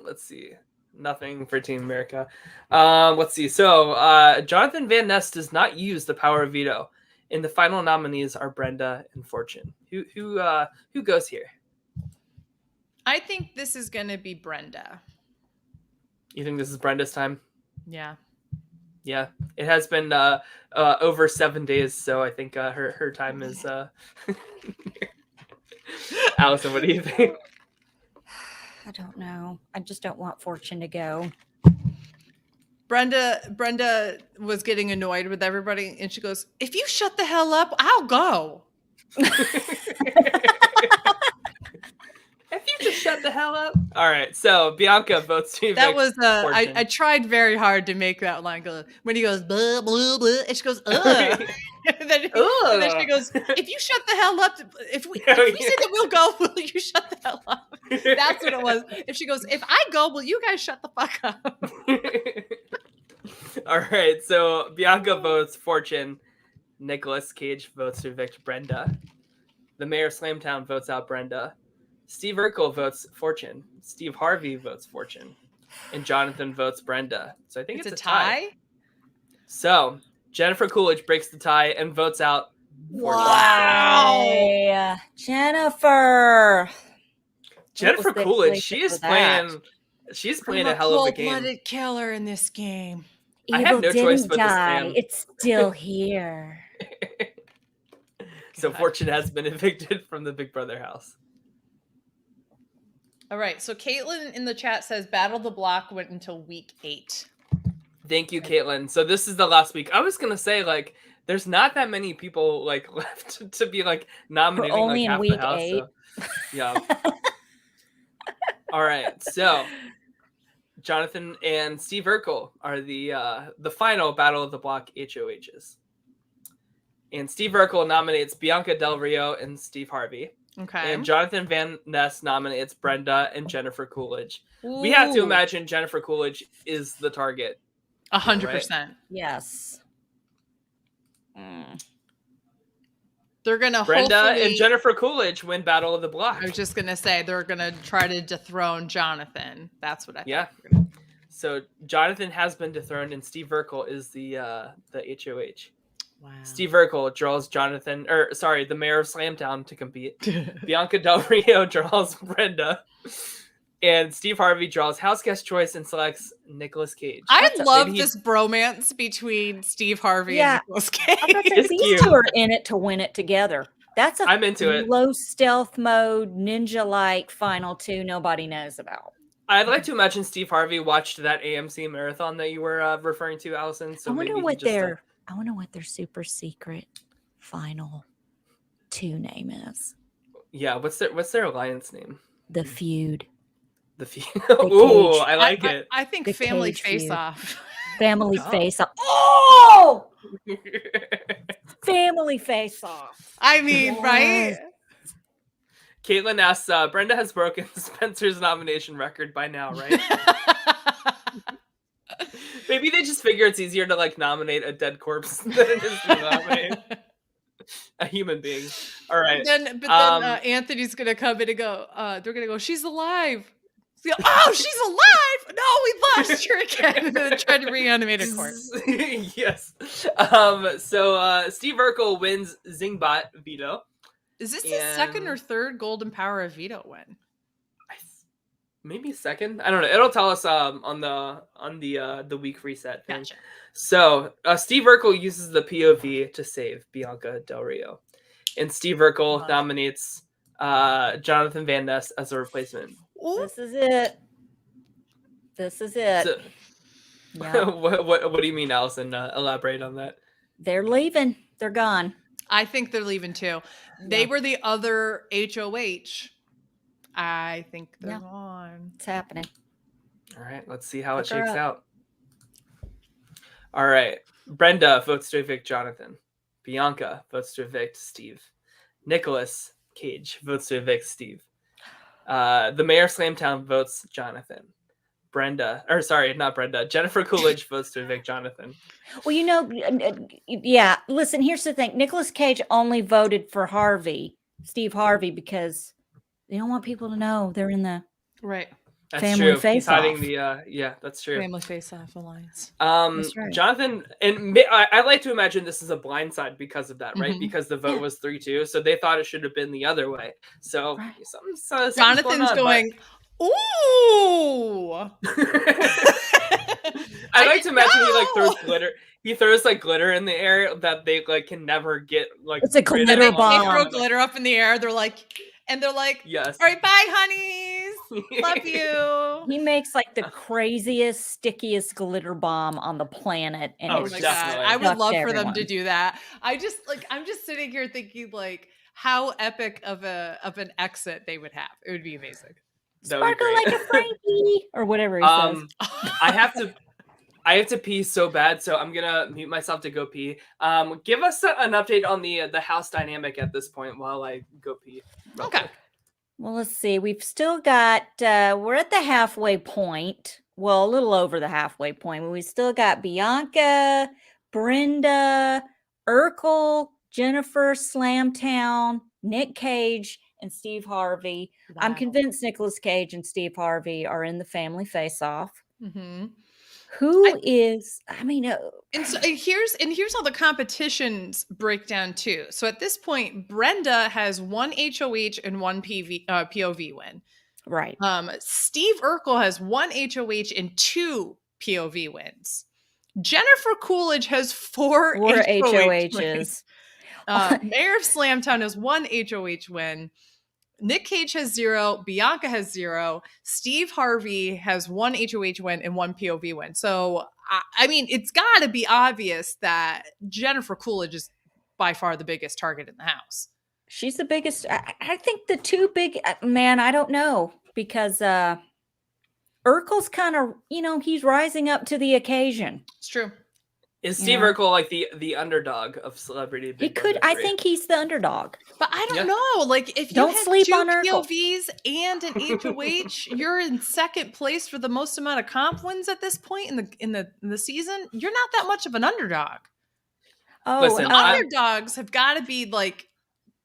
S3: Let's see. Nothing for Team America. Let's see. So Jonathan Van Ness does not use the power of veto. And the final nominees are Brenda and Fortune. Who goes here?
S2: I think this is going to be Brenda.
S3: You think this is Brenda's time?
S2: Yeah.
S3: Yeah. It has been over 7 days, so I think her time is Allison, what do you think?
S1: I don't know. I just don't want Fortune to go.
S2: Brenda was getting annoyed with everybody, and she goes, "If you shut the hell up, I'll go."
S3: If you just shut the hell up. All right, so Bianca votes to
S2: that was I tried very hard to make that line go when he goes blah blah blah, and she goes ugh. and then she goes, "If you shut the hell up, if we say that we'll go, will you shut the hell up?" That's what it was. If she goes, "If I go, will you guys shut the fuck up?"
S3: All right, so Bianca votes Fortune. Nicolas Cage votes to evict Brenda. The mayor of Slamtown votes out Brenda. Steve Urkel votes Fortune. Steve Harvey votes Fortune. And Jonathan votes Brenda. So I think it's a tie. So Jennifer Coolidge breaks the tie and votes out Fortune.
S1: Wow. Jennifer
S3: Coolidge, she's playing a hell of a game.
S2: Cold-blooded killer in this game.
S1: Evil
S3: I have no choice but to
S1: die.
S3: stand.
S1: It's still here.
S3: So Fortune has been evicted from the Big Brother house.
S2: All right, so Caitlin in the chat says Battle the Block went until week 8.
S3: Thank you, Caitlin. So this is the last week. I was gonna say, like, there's not that many people like left to be like nominating.
S1: We're only
S3: like,
S1: in
S3: half
S1: week
S3: the house,
S1: 8.
S3: So, yeah. All right, so Jonathan and Steve Urkel are the final Battle of the Block HOHs. And Steve Urkel nominates Bianca Del Rio and Steve Harvey.
S2: Okay.
S3: And Jonathan Van Ness nominates Brenda and Jennifer Coolidge. Ooh. We have to imagine Jennifer Coolidge is the target.
S2: 100%.
S3: Right?
S1: Yes.
S2: They're going to
S3: Brenda and Jennifer Coolidge win Battle of the Block.
S2: I was just going to say they're going to try to dethrone Jonathan. That's what I
S3: think.
S2: Yeah.
S3: So Jonathan has been dethroned and Steve Urkel is the HOH. Wow. Steve Urkel draws the mayor of Slamtown to compete. Bianca Del Rio draws Brenda. And Steve Harvey draws House Guest Choice and selects Nicolas Cage.
S2: I love this bromance between Steve Harvey and Nicolas Cage.
S1: These two are in it to win it together.
S3: I'm into it.
S1: Low stealth mode, ninja-like final 2 nobody knows about.
S3: I'd like to imagine Steve Harvey watched that AMC marathon that you were referring to, Allison. So
S1: I wonder what their super secret final 2 name is.
S3: Yeah, what's their alliance name?
S1: The Feud.
S3: The Feud. Ooh, I like it.
S2: I think Family Face Off.
S1: Family Face Off. Oh! Family Face Off.
S2: I mean, right?
S3: Caitlin asks, Brenda has broken Spencer's nomination record by now, right? Maybe they just figure it's easier to like nominate a dead corpse than it is to nominate a human being. All right.
S2: But then Anthony's gonna come in and go. They're gonna go. She's alive. Oh, she's alive! No, we lost her again. And then tried to reanimate a corpse.
S3: Yes. So Steve Urkel wins Zingbot veto.
S2: Is this his second or third Golden Power of Veto win?
S3: Maybe second. I don't know. It'll tell us on the week reset thing.
S2: Gotcha.
S3: So Steve Urkel uses the POV to save Bianca Del Rio. and Steve Urkel nominates Jonathan Van Ness as a replacement.
S2: Ooh.
S1: This is it. This is it.
S3: So,
S1: Yeah.
S3: what do you mean, Allison? Elaborate on that.
S1: They're leaving. They're gone.
S2: I think they're leaving too. They were the other HOH. I think they're gone.
S1: It's happening.
S3: All right, let's see how it
S1: Look her
S3: shakes
S1: up.
S3: out. All right, Brenda votes to evict Jonathan. Bianca votes to evict Steve. Nicholas Cage votes to evict Steve. The mayor of Slamtown votes Jonathan. Jennifer Coolidge votes to evict Jonathan.
S1: Well, yeah. Listen, here's the thing. Nicolas Cage only voted for Steve Harvey, because they don't want people to know they're in the
S2: Right.
S3: That's
S1: family
S3: true. He's
S1: face-off.
S3: hiding the that's true.
S2: Family face-off alliance.
S1: That's right.
S3: Jonathan, and I like to imagine this is a blindside because of that, right?
S2: Mhm.
S3: Because the vote was 3-2, so they thought it should have been the other way. So
S1: Right.
S3: something's
S2: Jonathan's going, ooh.
S3: I like to imagine he like throws glitter. He throws like glitter in the air that they like can never get like.
S1: It's a
S3: rid of.
S1: glitter
S2: They
S1: bomb.
S2: throw glitter up in the air. They're like,
S3: Yes.
S2: all right, bye, honeys. Love you.
S1: He makes like the craziest, stickiest glitter bomb on the planet, and
S3: Oh,
S1: it's
S2: my
S1: just
S3: definitely.
S2: God. I would
S1: stuck
S2: love
S1: to
S2: for them
S1: everyone.
S2: to do that. I'm just sitting here thinking like how epic of an exit they would have. It would be amazing.
S3: That would be
S1: Sparkle
S3: great.
S1: like a Frankie, or whatever he says.
S3: I have to pee so bad, so I'm gonna mute myself to go pee. Give us an update on the house dynamic at this point while I go pee.
S2: Okay.
S1: Well, let's see. We've still got, we're at the halfway point. Well, a little over the halfway point. But we still got Bianca, Brenda, Urkel, Jennifer, Slamtown, Nick Cage, and Steve Harvey. I'm
S2: Wow.
S1: convinced Nicolas Cage and Steve Harvey are in the family face-off.
S2: Mm-hmm.
S1: Who is,
S2: And so here's how the competitions break down too. So at this point, Brenda has one HOH and one POV win.
S1: right.
S2: Steve Urkel has one HOH and two POV wins. Jennifer Coolidge has four HOH wins.
S1: HOHs.
S2: Mayor of Slamtown has one HOH win. Nick Cage has 0. Bianca has 0. Steve Harvey has one HOH win and one POV win. So, I mean, it's got to be obvious that Jennifer Coolidge is by far the biggest target in the house.
S1: She's the biggest. I think the two big, man, I don't know, because Urkel's kind of, he's rising up to the occasion.
S2: It's true.
S3: Is Steve Urkel like the underdog of Celebrity Big
S1: He could.
S3: Brother
S1: I
S3: 3?
S1: think he's the underdog.
S2: But I don't know. Like, if you
S1: Don't
S2: have
S1: sleep
S2: two
S1: on Urkel.
S2: POVs and an HOH, you're in second place for the most amount of comp wins at this point in the season. You're not that much of an underdog.
S1: Oh,
S3: Listen,
S2: Underdogs have got to be like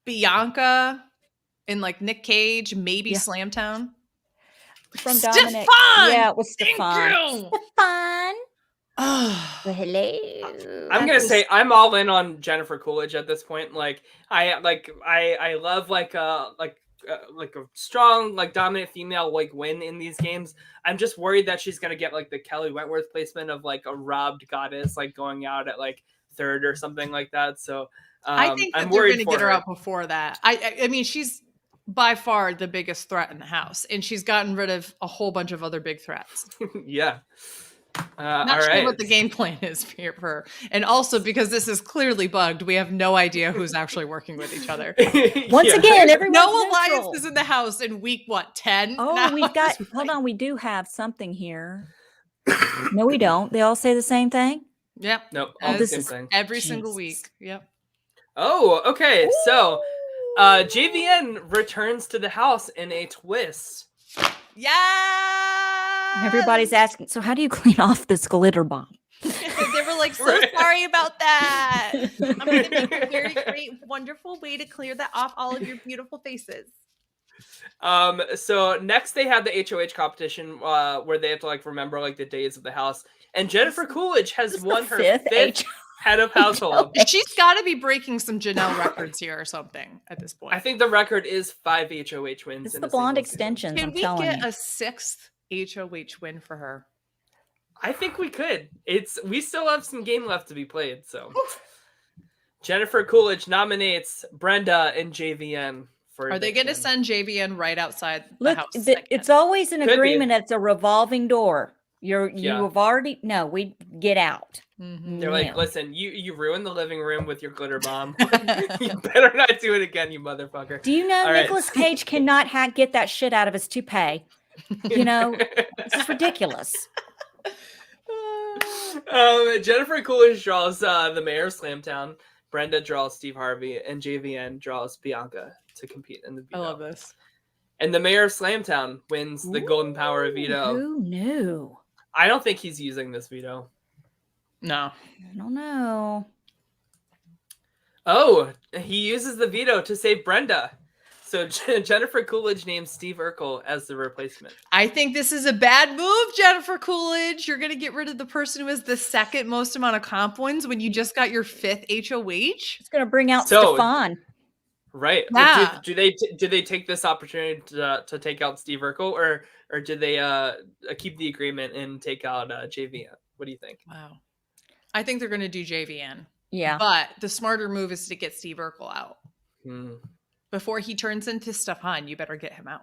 S2: Bianca and like Nick Cage, maybe Slamtown.
S1: from
S2: Stefan!
S1: Dominic. Yeah, it was
S2: Thank
S1: Stefan.
S2: you!
S1: Stefan.
S2: Oh,
S1: Well, hello.
S3: I'm gonna say I'm all in on Jennifer Coolidge at this point. Like I love like a strong like dominant female like win in these games. I'm just worried that she's gonna get like the Kelly Wentworth placement of like a robbed goddess like going out at like third or something like that. So
S2: I think that
S3: I'm
S2: they're
S3: worried
S2: going to
S3: for
S2: get her
S3: her.
S2: out before that. I mean, she's by far the biggest threat in the house, and she's gotten rid of a whole bunch of other big threats.
S3: Yeah.
S2: Not
S3: all
S2: sure
S3: right.
S2: what the game plan is for her. And also because this is clearly bugged, we have no idea who's actually working with each other.
S1: Once
S3: Yeah.
S1: again, everyone's
S2: No
S1: neutral.
S2: alliances in the house in week, 10?
S1: Oh,
S2: now?
S1: we've got. Hold on, we do have something here. No, we don't. They all say the same thing.
S2: Yep.
S3: Nope. All the
S2: This
S3: same
S1: is-
S3: thing.
S2: Every single
S1: Jesus.
S2: week. Yep.
S3: Oh, okay. So JVN returns to the house in a twist.
S2: Yeah.
S1: Everybody's asking. So, how do you clean off this glitter bomb?
S2: They were like, so
S3: Right.
S2: sorry about that. I'm going to make a very great, wonderful way to clear that off all of your beautiful faces.
S3: So next they have the HOH competition where they have to like remember like the days of the house, and Jennifer Coolidge has
S1: This is
S3: won
S1: the
S3: her
S1: fifth
S3: fifth head of household.
S2: She's got to be breaking some Janelle records here or something at this point.
S3: I think the record is 5 HOH wins.
S1: It's
S3: in
S1: the
S3: a single
S1: blonde
S3: season.
S1: extensions.
S2: Can
S1: I'm
S2: we
S1: telling
S2: get
S1: you.
S2: a 6th HOH win for her?
S3: I think we could. We still have some game left to be played, so Jennifer Coolidge nominates Brenda and JVN for
S2: Are they going to
S3: Eviction.
S2: send JVN right outside the
S1: Look,
S2: house?
S1: it's always an
S3: Could be.
S1: agreement that it's a revolving door. You
S3: Yeah.
S1: have already we get out.
S3: They're like,
S1: No.
S3: listen, you ruined the living room with your glitter bomb. You better not do it again, you motherfucker.
S1: Do you know
S3: All right.
S1: Nicolas Cage cannot get that shit out of his toupee? You know, this is ridiculous.
S3: Jennifer Coolidge draws the mayor of Slamtown. Brenda draws Steve Harvey, and JVN draws Bianca to compete in the veto.
S2: I love this.
S3: And the mayor of Slamtown wins the golden power of veto.
S1: Who knew?
S3: I don't think he's using this veto.
S2: No.
S1: I don't know.
S3: Oh, he uses the veto to save Brenda. So Jennifer Coolidge names Steve Urkel as the replacement.
S2: I think this is a bad move, Jennifer Coolidge. You're going to get rid of the person who has the second most amount of comp wins when you just got your 5th HOH.
S1: It's going to bring out
S3: So-
S1: Stefan.
S3: Right.
S2: Yeah.
S3: Do they take this opportunity to take out Steve Urkel, or do they keep the agreement and take out JVN? What do you think?
S2: Wow. I think they're going to do JVN.
S1: Yeah.
S2: But the smarter move is to get Steve Urkel out.
S3: Hmm.
S2: Before he turns into Stefan, you better get him out.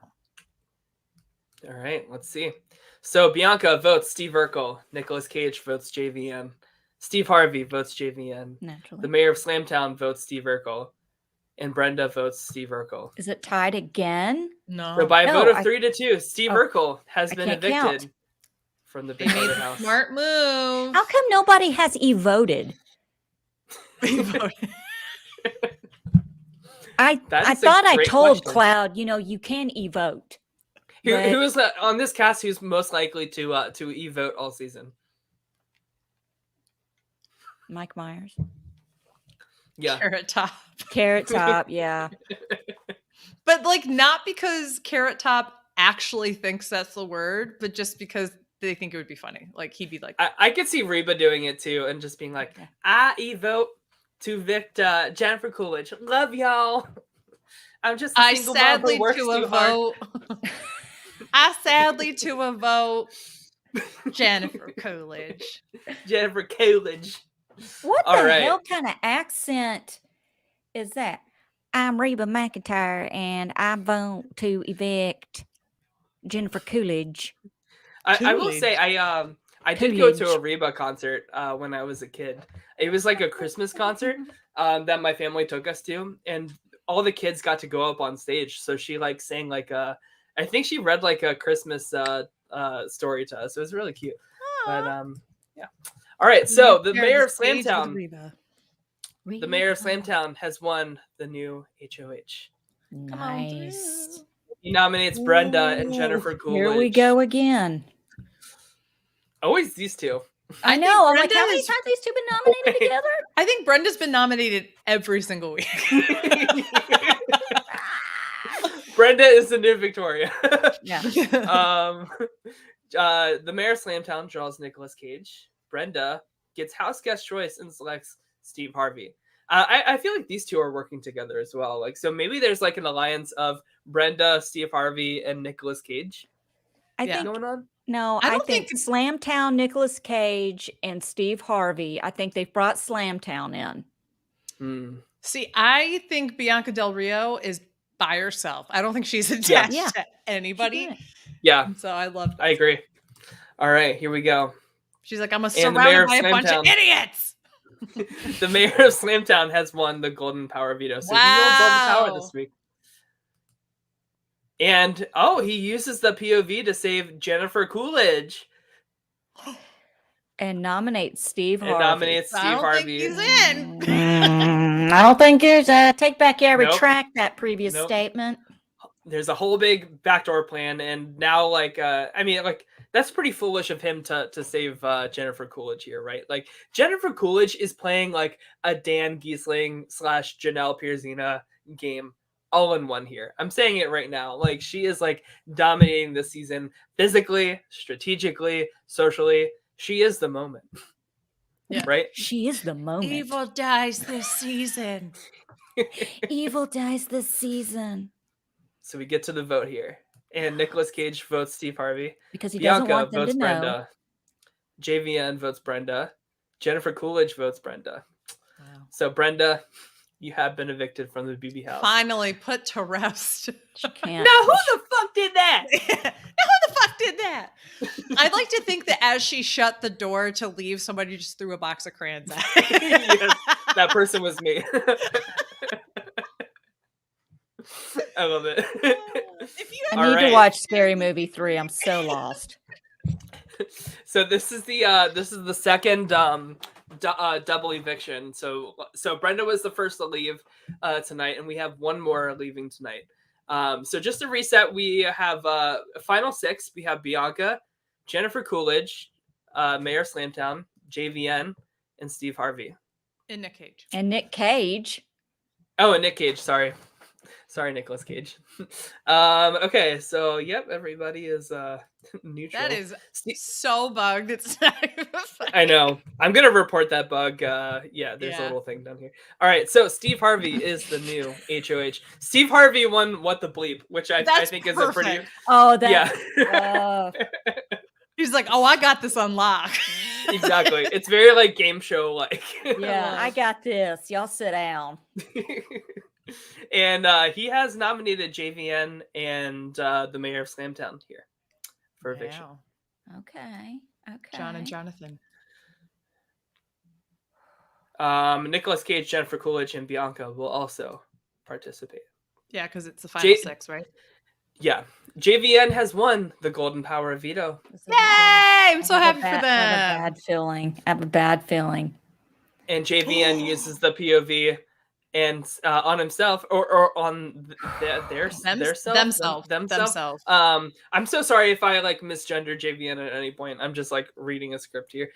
S3: All right, let's see. So Bianca votes Steve Urkel. Nicolas Cage votes JVN. Steve Harvey votes JVN.
S1: Naturally.
S3: The mayor of Slamtown votes Steve Urkel. And Brenda votes Steve Urkel.
S1: Is it tied again?
S2: No.
S3: So by a
S1: No,
S3: vote of
S1: I-
S3: 3-2, Steve Urkel has
S1: I
S3: been
S1: can't
S3: evicted
S1: count.
S3: from the
S2: They
S3: Big
S2: made
S3: Brother
S2: a
S3: house.
S2: smart move.
S1: How come nobody has e-voted? I
S3: That is a
S1: thought I
S3: great
S1: told
S3: question.
S1: Cloud, you can e-vote. But-
S3: Who is on this cast who's most likely to e-vote all season?
S1: Mike Myers.
S3: Yeah.
S2: Carrot Top.
S1: Carrot Top, yeah.
S2: But not because Carrot Top actually thinks that's the word, but just because they think it would be funny. He'd be like,
S3: I could see Reba doing it too and just being like,
S1: Okay.
S3: I e-vote to evict Jennifer Coolidge. Love y'all. I'm just a
S2: I
S3: single mom
S2: sadly
S3: who works
S2: to
S3: too
S2: a
S3: hard.
S2: vote. I sadly to a vote. Jennifer Coolidge.
S3: Jennifer Coolidge.
S1: What
S3: All
S1: the
S3: right.
S1: hell kind of accent is that? I'm Reba McEntire and I vote to evict Jennifer Coolidge.
S3: I will say I did go to a
S1: Coolidge.
S3: Reba concert when I was a kid. It was like a Christmas concert that my family took us to, and all the kids got to go up on stage. So she sang I think she read a Christmas story to us. It was really cute. But yeah. All right, so the mayor of Slamtown, the mayor of Slamtown has won the new HOH.
S2: Come on
S1: Nice.
S2: through.
S3: He nominates Brenda and
S1: Ooh,
S3: Jennifer Coolidge.
S1: Here we go again.
S3: Always these two.
S1: I
S2: think
S1: know. I'm like,
S2: Brenda
S1: how many
S2: is-
S1: times these two been nominated together?
S2: I think Brenda's been nominated every single week.
S3: Brenda is the new Victoria.
S1: Yeah.
S3: The mayor of Slamtown draws Nicolas Cage. Brenda gets house guest choice and selects Steve Harvey. I feel like these two are working together as well. So maybe there's an alliance of Brenda, Steve Harvey, and Nicolas Cage
S1: I
S2: Yeah.
S1: think
S3: going on.
S1: no.
S2: I
S1: I
S2: don't
S1: think Slamtown, Nicolas Cage, and Steve Harvey. I think they've brought Slamtown in.
S3: Hmm.
S2: See, I think Bianca Del Rio is by herself. I don't think she's attached
S1: Yeah.
S2: to anybody.
S3: Yeah,
S2: So I love
S3: I agree. All right, here we go.
S2: She's like, I'm
S3: the
S2: surrounded
S3: mayor of
S2: by a bunch of
S3: Slamtown.
S2: idiots.
S3: The mayor of Slamtown has won the golden power veto. So he wields all the power
S2: Wow.
S3: this week. And he uses the POV to save Jennifer Coolidge
S1: And nominate Steve
S3: and
S1: Harvey.
S3: nominates Steve
S2: I don't
S3: Harvey.
S2: think he's in.
S1: I don't think there's a take back. Yeah,
S3: Nope.
S1: retract that previous
S3: Nope.
S1: statement.
S3: There's a whole big backdoor plan, and now that's pretty foolish of him to save Jennifer Coolidge here, right? Jennifer Coolidge is playing a Dan Giesling / Janelle Pierzina game all in one here. I'm saying it right now. She is dominating this season physically, strategically, socially. She is the moment.
S2: Yeah.
S3: Right?
S1: She is the moment.
S2: Evil dies this season.
S1: Evil dies this season
S3: So we get to the vote here. And Nicolas Cage votes Steve Harvey.
S1: because he doesn't
S3: Bianca
S1: want them
S3: votes
S1: to know.
S3: Brenda. JVN votes Brenda. Jennifer Coolidge votes Brenda.
S2: Wow.
S3: So Brenda, you have been evicted from the BB house.
S2: Finally put to rest.
S1: She can't.
S3: Now who the fuck did that?
S2: Now who the fuck did that? I'd like to think that as she shut the door to leave, somebody just threw a box of crayons at her.
S3: Yes, that person was me. I love it.
S2: If you had
S1: I need
S3: All
S1: to
S3: right.
S1: watch Scary Movie 3. I'm so lost.
S3: So this is the second double eviction. So Brenda was the first to leave tonight, and we have one more leaving tonight. So just to reset, we have final 6. We have Bianca, Jennifer Coolidge, Mayor Slamtown, JVN, and Steve Harvey.
S2: in Nick Cage.
S1: And Nick Cage.
S3: Oh, and Nick Cage. Sorry, Nicolas Cage. Okay, so yep, everybody is neutral.
S2: That is so bugged. It's not even funny.
S3: I know. I'm gonna report that bug. Yeah, there's a little thing down here. All right, so Steve Harvey is the new HOH. Steve Harvey won What the Bleep, which I think is a pretty.
S1: Oh, that.
S3: Yeah.
S2: He's like, oh, I got this unlocked.
S3: Exactly. It's very like game show like.
S1: Yeah, I got this. Y'all sit down.
S3: And he has nominated JVN and the mayor of Slamtown here for eviction.
S2: Wow.
S1: Okay.
S2: John and Jonathan.
S3: Nicolas Cage, Jennifer Coolidge, and Bianca will also participate.
S2: Yeah, because it's the final 6, right?
S3: Yeah. JVN has won the Golden Power of Veto.
S2: Yay! I'm so happy for them.
S1: I have a bad feeling.
S3: And JVN uses the POV and on himself or on themselves. I'm so sorry if I like misgender JVN at any point. I'm just like reading a script here.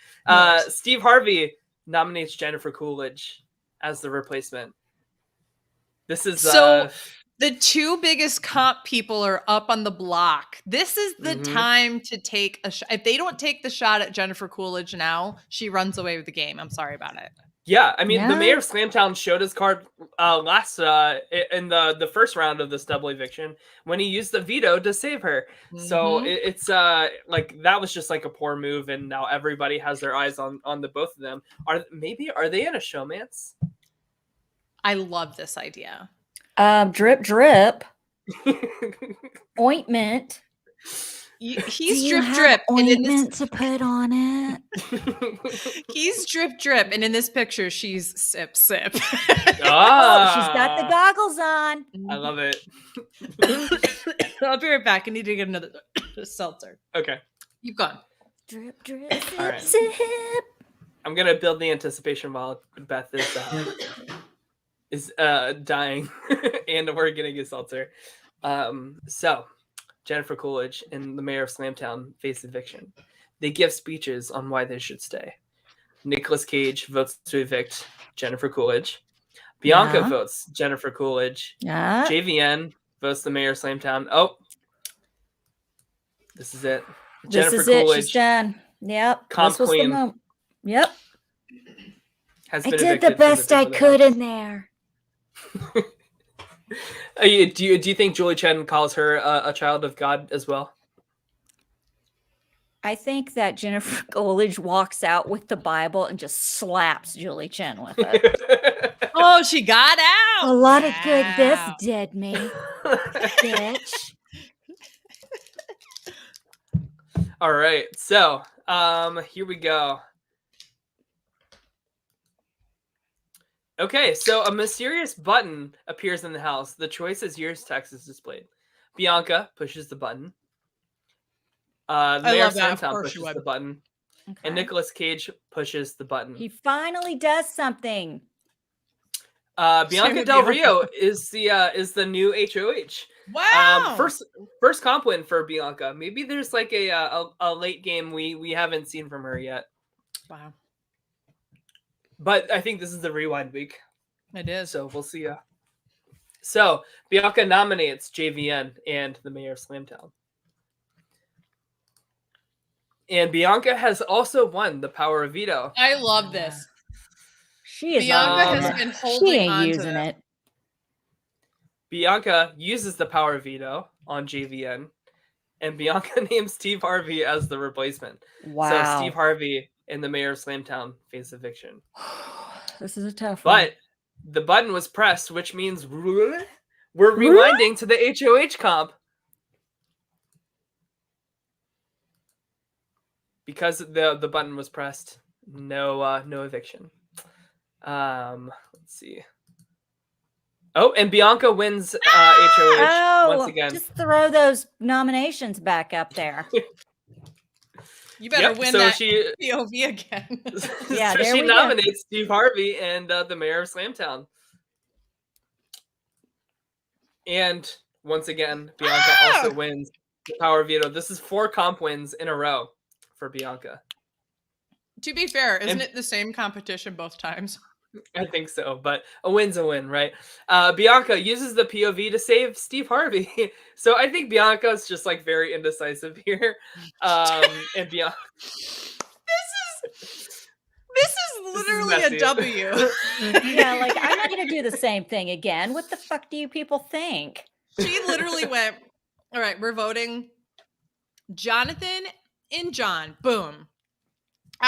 S3: Steve Harvey nominates Jennifer Coolidge as the replacement. This is
S2: the 2 biggest comp people are up on the block. This is the time to take a shot. If they don't take the shot at Jennifer Coolidge now, she runs away with the game. I'm sorry about it.
S3: Yeah, I mean, the mayor of Slamtown showed his card last in the first round of this double eviction when he used the veto to save her. So it's like that was just like a poor move, and now everybody has their eyes on the both of them. Are they in a showmance?
S2: I love this idea.
S1: Drip, drip. Ointment.
S2: He's drip, and in this
S1: to put on it.
S2: he's drip, and in this picture, she's sip.
S1: Oh, she's got the goggles on.
S3: I love it.
S2: I'll be right back. I need to get another seltzer.
S3: Okay,
S2: You've gone.
S1: Drip, drip, sip,
S3: All right.
S1: sip.
S3: I'm gonna build the anticipation while Beth is dying, and we're getting a seltzer. So Jennifer Coolidge and the mayor of Slamtown face eviction. They give speeches on why they should stay. Nicolas Cage votes to evict Jennifer Coolidge. Bianca votes Jennifer Coolidge.
S1: Yeah.
S3: JVN votes the mayor of Slamtown. Oh, this is it.
S1: This is it. She's done. Yep.
S3: Comp
S1: This was the
S3: queen.
S1: moment. Yep.
S3: Has
S1: I
S3: been
S1: did the
S3: evicted from
S1: best I
S3: Big
S1: could
S3: Brother
S1: in there.
S3: house. Do you think Julie Chen calls her a child of God as well?
S1: I think that Jennifer Coolidge walks out with the Bible and just slaps Julie Chen with it.
S2: Oh, she got out.
S1: A lot of good this did me, bitch.
S3: All right, so here we go. Okay, so a mysterious button appears in the house. The choice is yours text is displayed. Bianca pushes the button. The mayor of Slamtown pushes the button.
S1: Okay.
S3: And Nicolas Cage pushes the button.
S1: He finally does something.
S3: Bianca Del Rio is the new HOH.
S2: Wow.
S3: First comp win for Bianca. Maybe there's like a late game we haven't seen from her yet.
S2: Wow.
S3: But I think this is the rewind week.
S2: It is.
S3: So we'll see ya. So Bianca nominates JVN and the mayor of Slamtown. And Bianca has also won the power of veto.
S2: I love this.
S1: She is
S2: Bianca has been holding
S1: she ain't
S2: on
S1: using
S2: to
S1: it.
S3: Bianca uses the power of veto on JVN, and Bianca names Steve Harvey as the replacement.
S1: Wow.
S3: So Steve Harvey and the mayor of Slamtown face eviction.
S1: This is a tough one.
S3: But the button was pressed, which means we're rewinding to the HOH comp. Because the button was pressed, no eviction. Let's see. Oh, and Bianca wins HOH once again.
S1: Just throw those nominations back up there.
S2: You better win
S3: so
S2: that
S3: she,
S2: POV again.
S1: Yeah,
S3: so
S1: there
S3: she
S1: we go.
S3: nominates Steve Harvey and the mayor of Slamtown. And once again, Bianca also wins the power veto. This is 4 comp wins in a row for Bianca.
S2: To be fair, isn't it the same competition both times?
S3: I think so, but a win's a win, right? Bianca uses the POV to save Steve Harvey. So I think Bianca's just like very indecisive here. And Bianca.
S2: This is literally a W.
S1: Yeah, like I'm not going to do the same thing again. What the fuck do you people think?
S2: She literally went, all right, we're voting Jonathan and John. Boom.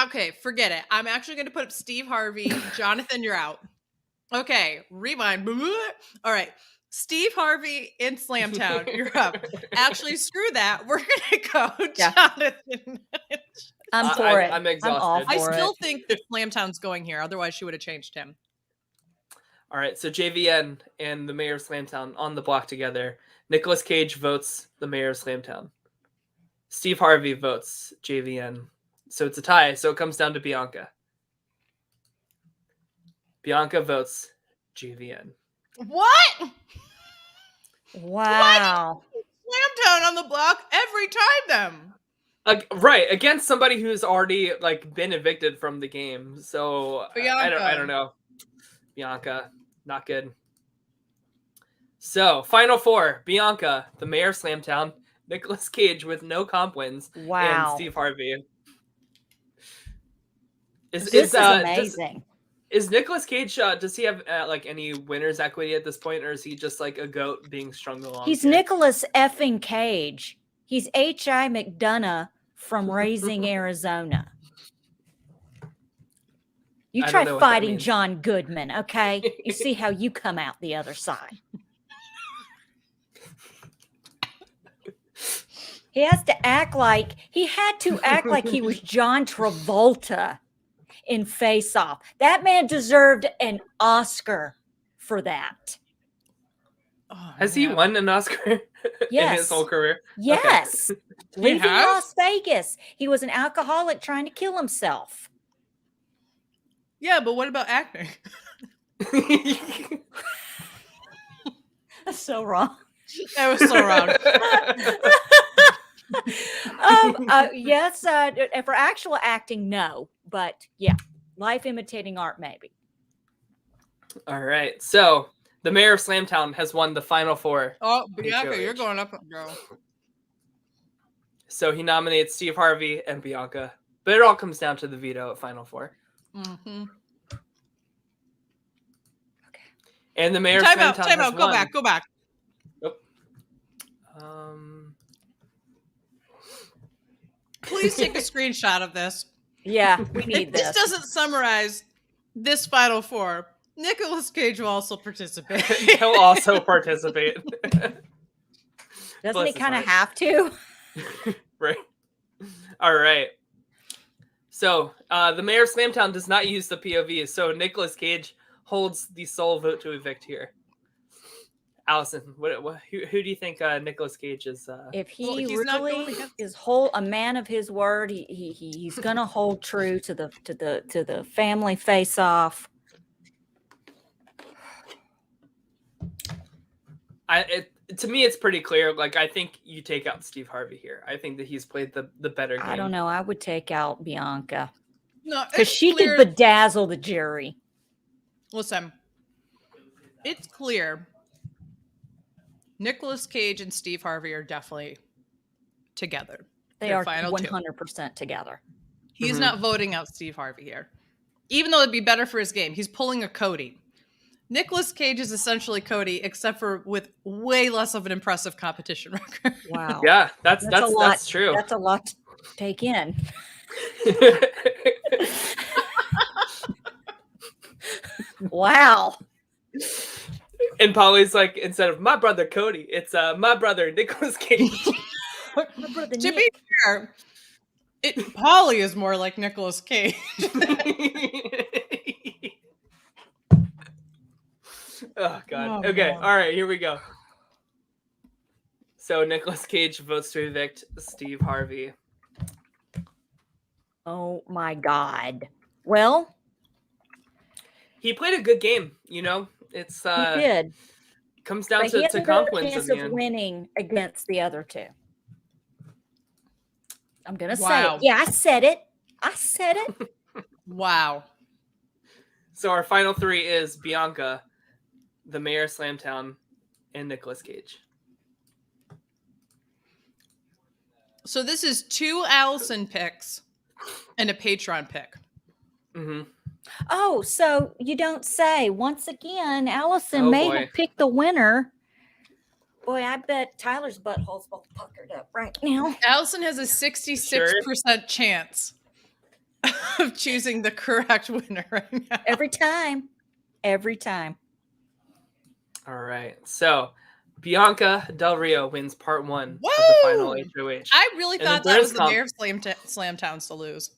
S2: Okay, forget it. I'm actually going to put up Steve Harvey. Jonathan, you're out. Okay, rewind. All right. Steve Harvey in Slamtown, you're up. Actually, screw that. We're going to go Jonathan.
S1: I'm for it.
S3: I'm exhausted.
S1: I'm all for
S2: I still
S1: it.
S2: think that Slamtown's going here. Otherwise, she would have changed him.
S3: All right, so JVN and the mayor of Slamtown on the block together. Nicolas Cage votes the mayor of Slamtown. Steve Harvey votes JVN. So it's a tie. So it comes down to Bianca. Bianca votes JVN.
S2: What?
S1: Wow.
S2: Slamtown on the block every time, then.
S3: Right, against somebody who's already like been evicted from the game. So I don't know. Bianca, not good. So final 4: Bianca, the mayor of Slamtown, Nicolas Cage with no comp wins,
S1: Wow.
S3: and Steve Harvey.
S1: This is amazing.
S3: Is Nicolas Cage? Does he have like any winner's equity at this point, or is he just like a goat being strung along?
S1: He's Nicolas effing Cage. He's H.I. McDonough from Raising Arizona. You
S3: I
S1: try
S3: don't know what that
S1: fighting
S3: means.
S1: John Goodman, okay? You see how you come out the other side. He had to act like he was John Travolta in Face Off. That man deserved an Oscar for that.
S2: Oh,
S3: Has he won an Oscar in
S1: Yes.
S3: his whole career?
S1: Yes. Leaving
S2: has?
S1: Las Vegas. He was an alcoholic trying to kill himself.
S2: Yeah, but what about acting?
S1: That's so wrong.
S2: That was so wrong.
S1: Yes, for actual acting, no. But yeah, life imitating art, maybe.
S3: All right, so the mayor of Slamtown has won the final 4.
S2: Oh, Bianca,
S3: HOH.
S2: you're going up, girl.
S3: So he nominates Steve Harvey and Bianca, but it all comes down to the veto at final 4.
S2: Mm-hmm.
S3: And the mayor of
S2: Time
S3: Slamtown
S2: out,
S3: has
S2: go
S3: won.
S2: back.
S3: Nope.
S2: Please take a screenshot of this.
S1: Yeah, we need
S2: If
S1: this.
S2: this doesn't summarize this final 4, Nicolas Cage will also participate.
S3: He'll also participate.
S1: Doesn't
S3: Bless
S1: he
S3: his
S1: kind of
S3: heart.
S1: have to?
S3: Right. All right. So the mayor of Slamtown does not use the POV, so Nicolas Cage holds the sole vote to evict here. Allison, who do you think Nicolas Cage is?
S1: If he
S2: Well, he's not going
S1: really
S2: against-
S1: is a man of his word, he's gonna hold true to the family face off.
S3: To me, it's pretty clear. Like, I think you take out Steve Harvey here. I think that he's played the better game.
S1: I don't know. I would take out Bianca
S2: No,
S1: because
S2: it's
S1: she
S2: clear.
S1: could bedazzle the jury.
S2: Listen, it's clear. Nicolas Cage and Steve Harvey are definitely together.
S1: They
S2: Their
S1: are
S2: final two.
S1: 100% together.
S2: He's
S3: Mhm.
S2: not voting out Steve Harvey here. Even though it'd be better for his game. He's pulling a Cody. Nicolas Cage is essentially Cody, except for with way less of an impressive competition record.
S1: Wow.
S3: Yeah, that's
S1: a lot.
S3: true.
S1: That's a lot to take in. Wow.
S3: And Polly's like, instead of my brother Cody, it's my brother Nicolas Cage.
S1: My brother
S2: To
S1: Nick.
S2: be fair, Polly is more like Nicolas Cage.
S3: Oh God.
S2: Oh,
S3: Okay.
S2: man.
S3: All right. Here we go. So Nicolas Cage votes to evict Steve Harvey.
S1: Oh my God. Well,
S3: He played a good game. You know, it's
S1: he did.
S3: comes down
S1: But he
S3: to
S1: has a
S3: comp
S1: good
S3: wins
S1: chance
S3: in the
S1: of
S3: end.
S1: winning against the other two. I'm gonna say
S2: Wow.
S1: it. Yeah, I said it. I said it.
S2: Wow.
S3: So our final three is Bianca, the Mayor of Slamtown, and Nicolas Cage.
S2: So this is 2 Allison picks and a Patreon pick.
S3: Mm-hmm.
S1: Oh, so you don't say. Once again, Allison
S3: Oh,
S1: may
S3: boy.
S1: have picked the winner. Boy, I bet Tyler's butthole's both puckered up right now.
S2: Allison has a 66% chance of choosing the correct winner right now.
S1: Every time. Every time.
S3: All right. So Bianca Del Rio wins part 1 of the final HOH.
S2: I really
S3: An
S2: thought that was
S3: endurance
S2: the Mayor of Slamtowns to lose.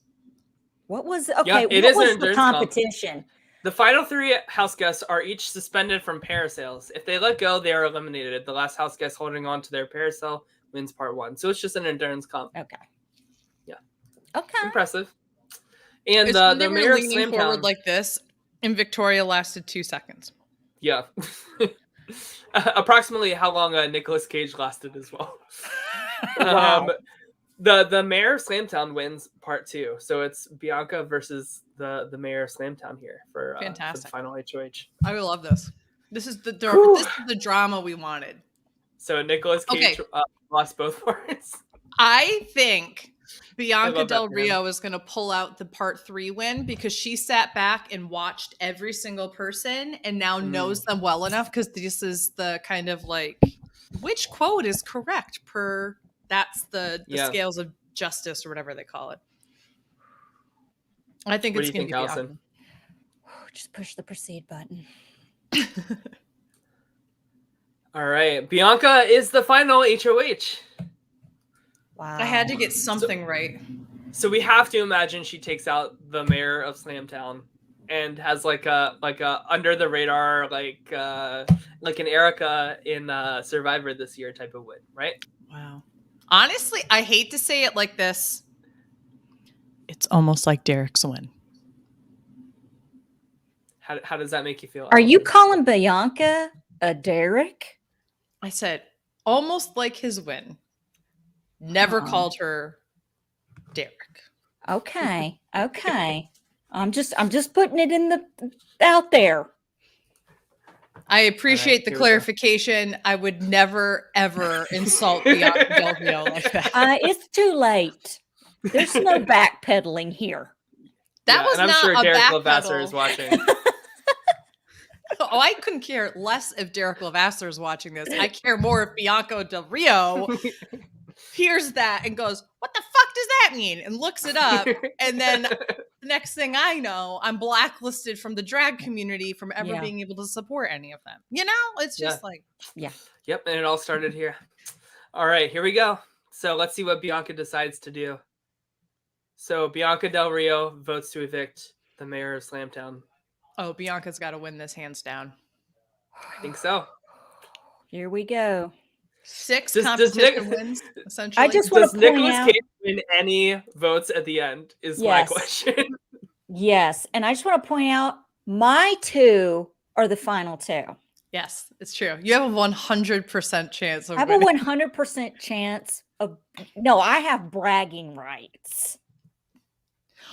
S1: What was
S3: Yeah,
S1: okay?
S3: it
S1: What
S3: is an
S1: was the
S3: endurance comp.
S1: competition?
S3: The final 3 house guests are each suspended from parasales. If they let go, they are eliminated. The last house guest holding on to their parasail wins part 1. So it's just an endurance comp.
S1: Okay.
S3: Yeah.
S1: Okay.
S3: Impressive. And
S2: It's when they
S3: the
S2: were
S3: Mayor of
S2: leaning forward
S3: Slamtown.
S2: like this, and Victoria lasted 2 seconds.
S3: Yeah. Approximately how long Nicolas Cage lasted as well.
S1: Wow.
S3: The Mayor of Slamtown wins part 2. So it's Bianca versus the Mayor of Slamtown here for
S2: Fantastic.
S3: the final HOH.
S2: I will love this. This is the drama we wanted.
S3: So Nicolas Cage lost both parts.
S2: I think Bianca
S3: love that
S2: Del
S3: for him.
S2: Rio is going to pull out the part 3 win because she sat back and watched every single person and now knows them well enough because this is the kind of like which quote is correct per that's the scales of justice or whatever they call it. I think
S3: What
S2: it's
S3: do you
S2: going to
S3: think,
S2: be
S3: Allison?
S1: Just push the proceed button.
S3: All right. Bianca is the final HOH.
S1: Wow.
S2: I had to get something right.
S3: So we have to imagine she takes out the Mayor of Slamtown and has like a under the radar like an Erica in Survivor this year type of win, right?
S2: Wow. Honestly, I hate to say it like this. It's almost like Derek's win.
S3: How does that make you feel?
S1: Are you calling Bianca a Derek?
S2: I said almost like his win. Never called her Derek.
S1: Okay. Okay. I'm just putting it in the out there.
S2: I appreciate the
S3: here we go.
S2: clarification. I would never ever insult Bianca Del Rio like that.
S1: It's too late. There's no backpedaling here.
S2: That was
S3: and I'm
S2: not
S3: sure
S2: a
S3: Derek
S2: backpedal.
S3: Levasseur is watching.
S2: Oh, I couldn't care less if Derek Levasseur is watching this. I care more if Bianca Del Rio hears that and goes, "What the fuck does that mean?" and looks it up. And then the next thing I know, I'm blacklisted from the drag community from ever being able to support any of them. You know, it's just like,
S3: Yep, and it all started here. All right, here we go. So let's see what Bianca decides to do. So Bianca Del Rio votes to evict the Mayor of Slamtown.
S2: oh, Bianca's got to win this hands down.
S3: I think so.
S1: Here we go.
S2: 6
S3: Does
S2: competition wins, essentially.
S1: I just want
S3: Does
S1: to point
S3: Nicolas
S1: out.
S3: Cage win any votes at the end? Is my
S1: Yes.
S3: question.
S1: Yes, and I just want to point out my 2 are the final 2.
S2: Yes, it's true. You have a 100% chance of
S1: I have a
S2: winning.
S1: 100% chance of. No, I have bragging rights.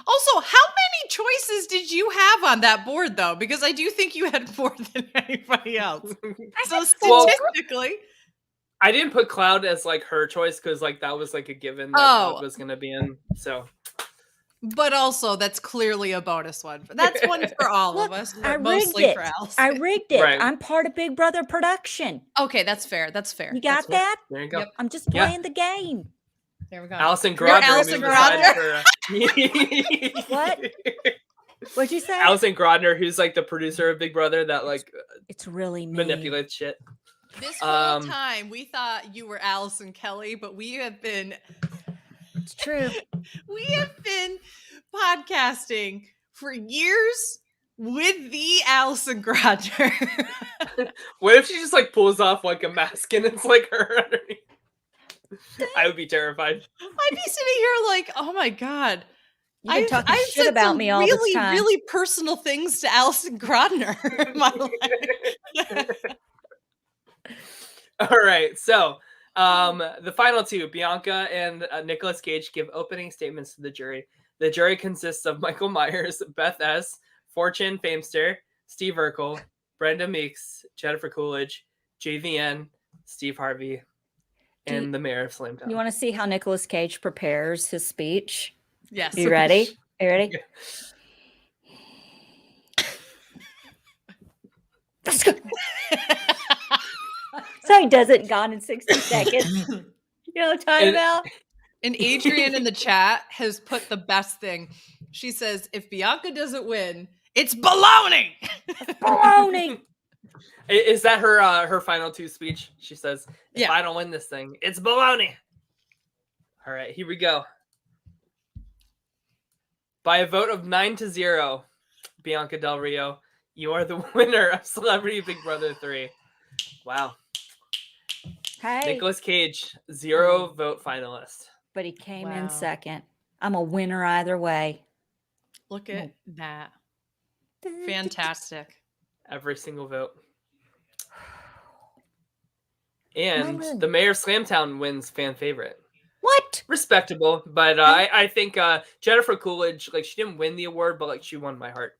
S2: Also, how many choices did you have on that board, though? Because I do think you had more than anybody else. So statistically,
S3: I didn't put Cloud as like her choice because like that was like a given that Cloud was gonna be in. So,
S2: but also that's clearly a bonus one. That's one for all
S1: Look,
S2: of us,
S1: I
S2: but mostly
S1: rigged
S2: for
S1: it.
S2: Alice.
S1: I rigged it.
S3: Right.
S1: I'm part of Big Brother production.
S2: Okay, that's fair. That's fair.
S1: You got
S2: That's fair.
S1: that?
S3: there you go.
S2: Yep.
S1: I'm just
S3: Yeah.
S1: playing the game.
S2: There we go.
S3: Allison
S2: You're
S3: Grodner.
S2: Allison
S3: moved aside
S2: Grodner?
S3: for-
S1: What? What'd you say?
S3: Allison Grodner, who's like the producer of Big Brother that like
S1: It's really mean.
S3: manipulates shit.
S2: This whole time, we thought you were Allison Kelly, but we have been...
S1: It's true.
S2: We have been podcasting for years with the Allison Grodner.
S3: What if she just like pulls off like a mask and it's like her underneath? I would be terrified.
S2: I'd be sitting here like, oh my God.
S1: You've been talking
S2: I've
S1: shit
S2: said
S1: about
S2: some
S1: me all
S2: really,
S1: this time.
S2: really personal things to Allison Grodner in my life.
S3: All right, so the final two, Bianca and Nicolas Cage, give opening statements to the jury. The jury consists of Michael Myers, Beth S., Fortune Famester, Steve Urkel, Brenda Meeks, Jennifer Coolidge, JVN, Steve Harvey, and the mayor of Slamtown.
S1: You want to see how Nicolas Cage prepares his speech?
S2: Yes.
S1: You ready? Are you ready?
S3: Yeah.
S1: That's good. So he does it gone in 60 seconds. You know what I'm talking about?
S2: And Adrienne in the chat has put the best thing. She says, if Bianca doesn't win, it's baloney.
S1: Baloney.
S3: Is that her final two speech? She says, if
S2: Yeah.
S3: I don't win this thing, it's baloney. All right, here we go. By a vote of 9-0, Bianca Del Rio, you are the winner of Celebrity Big Brother 3. Wow.
S1: Hey,
S3: Nicolas Cage, 0 vote finalist.
S1: but he came
S2: Wow.
S1: in second. I'm a winner either way.
S2: Look at that. Fantastic.
S3: Every single vote. And
S1: Mama.
S3: the mayor of Slamtown wins fan favorite.
S1: What?
S3: Respectable, but I think Jennifer Coolidge, like, she didn't win the award, but like she won my heart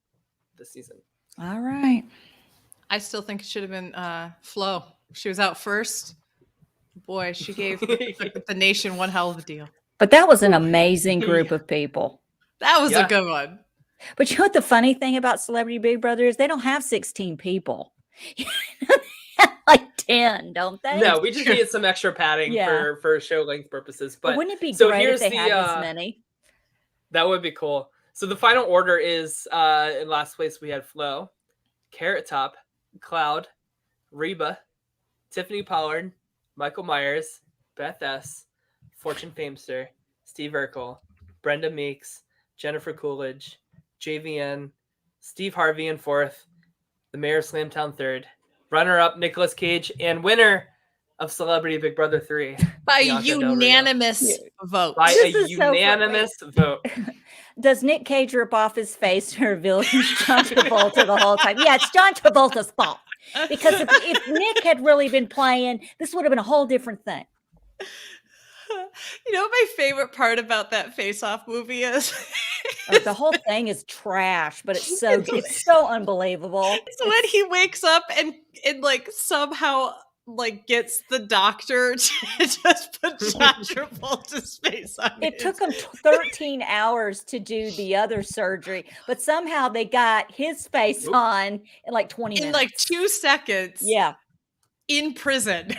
S3: this season.
S1: All right.
S2: I still think it should have been Flo. She was out first. Boy, she gave the nation one hell of a deal.
S1: But that was an amazing group of people.
S2: That was
S3: Yeah.
S2: a good one.
S1: But you know what the funny thing about Celebrity Big Brother is? They don't have 16 people. They have like 10, don't they?
S3: No, we just needed some extra padding
S1: Yeah.
S3: for show length purposes.
S1: But
S3: But
S1: wouldn't it be
S3: so
S1: great if
S3: here's
S1: they
S3: the,
S1: had this many?
S3: that would be cool. So the final order is in last place we had Flo, Carrot Top, Cloud, Reba, Tiffany Pollard, Michael Myers, Beth S., Fortune Famester, Steve Urkel, Brenda Meeks, Jennifer Coolidge, JVN, Steve Harvey in fourth, the mayor of Slamtown third, runner-up Nicolas Cage, and winner of Celebrity Big Brother 3.
S2: By a
S3: Bianca Del Rio.
S2: unanimous vote.
S3: By
S1: This
S3: a
S1: is so
S3: unanimous vote.
S1: Does Nick Cage rip off his face to reveal he's John Travolta the whole time? Yeah, it's John Travolta's fault. Because if Nick had really been playing, this would have been a whole different thing.
S2: You know what my favorite part about that face-off movie is?
S1: Like, the whole thing is trash, but it's so unbelievable.
S2: It's when he wakes up and like somehow like gets the doctor to just put John Travolta's face on
S1: It
S2: his-
S1: took them 13 hours to do the other surgery, but somehow they got his face
S3: Oop.
S1: on in like 20
S2: in
S1: minutes.
S2: like 2 seconds.
S1: Yeah.
S2: In prison.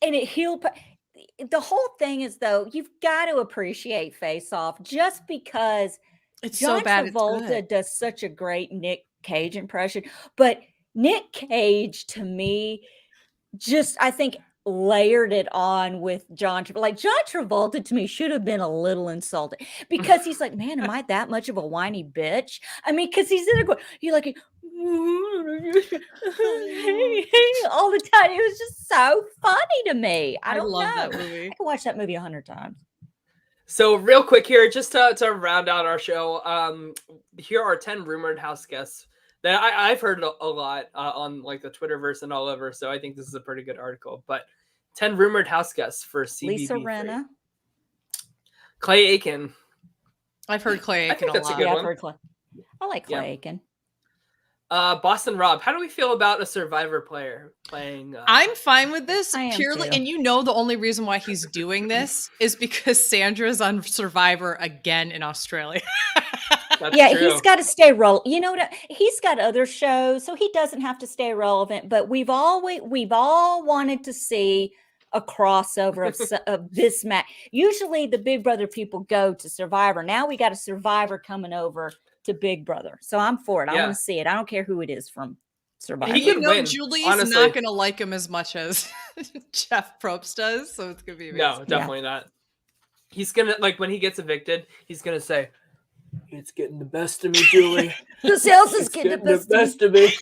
S1: And it healed. The whole thing is, though, you've got to appreciate Face Off just because
S2: It's
S1: John
S2: so bad. It's
S1: Travolta
S2: good.
S1: does such a great Nick Cage impression. But Nick Cage, to me, just, I think, layered it on with John Travolta. Like, John Travolta, to me, should have been a little insulted because he's like, man, am I that much of a whiny bitch? I mean, because he's in there going, you're like, all the time. It was just so funny to me. I don't
S2: love
S1: know.
S2: that movie.
S1: I can watch that movie 100 times.
S3: So real quick here, just to round out our show, here are 10 rumored house guests that I've heard a lot on like the Twitterverse and all over. So I think this is a pretty good article. But 10 rumored house guests for CBB3.
S1: Lisa Rinna.
S3: Clay Aiken.
S2: I've heard Clay
S3: I
S2: Aiken
S3: think that's a
S2: lot.
S3: good
S1: Yeah, I've
S3: one.
S1: heard Clay. I like Clay
S3: Yeah.
S1: Aiken.
S3: Boston Rob. How do we feel about a Survivor player playing?
S2: I'm fine with this
S1: I am
S2: purely,
S1: too.
S2: and you know the only reason why he's doing this is because Sandra's on Survivor again in Australia.
S3: That's
S1: Yeah,
S3: true.
S1: he's got to stay relevant. You know what? He's got other shows, so he doesn't have to stay relevant. But we've all wanted to see a crossover of this match. Usually the Big Brother people go to Survivor. Now we got a Survivor coming over to Big Brother. So I'm for it. I want to see it. I don't care who it is from Survivor.
S3: He could win.
S2: Julie's
S3: honestly.
S2: not going to like him as much as Jeff Probst does, so it's going to be amazing.
S3: No, definitely not. He's going to, like, when he gets evicted, he's going to say, "It's getting the best of me, Julie.
S1: Who else is getting the best of me?"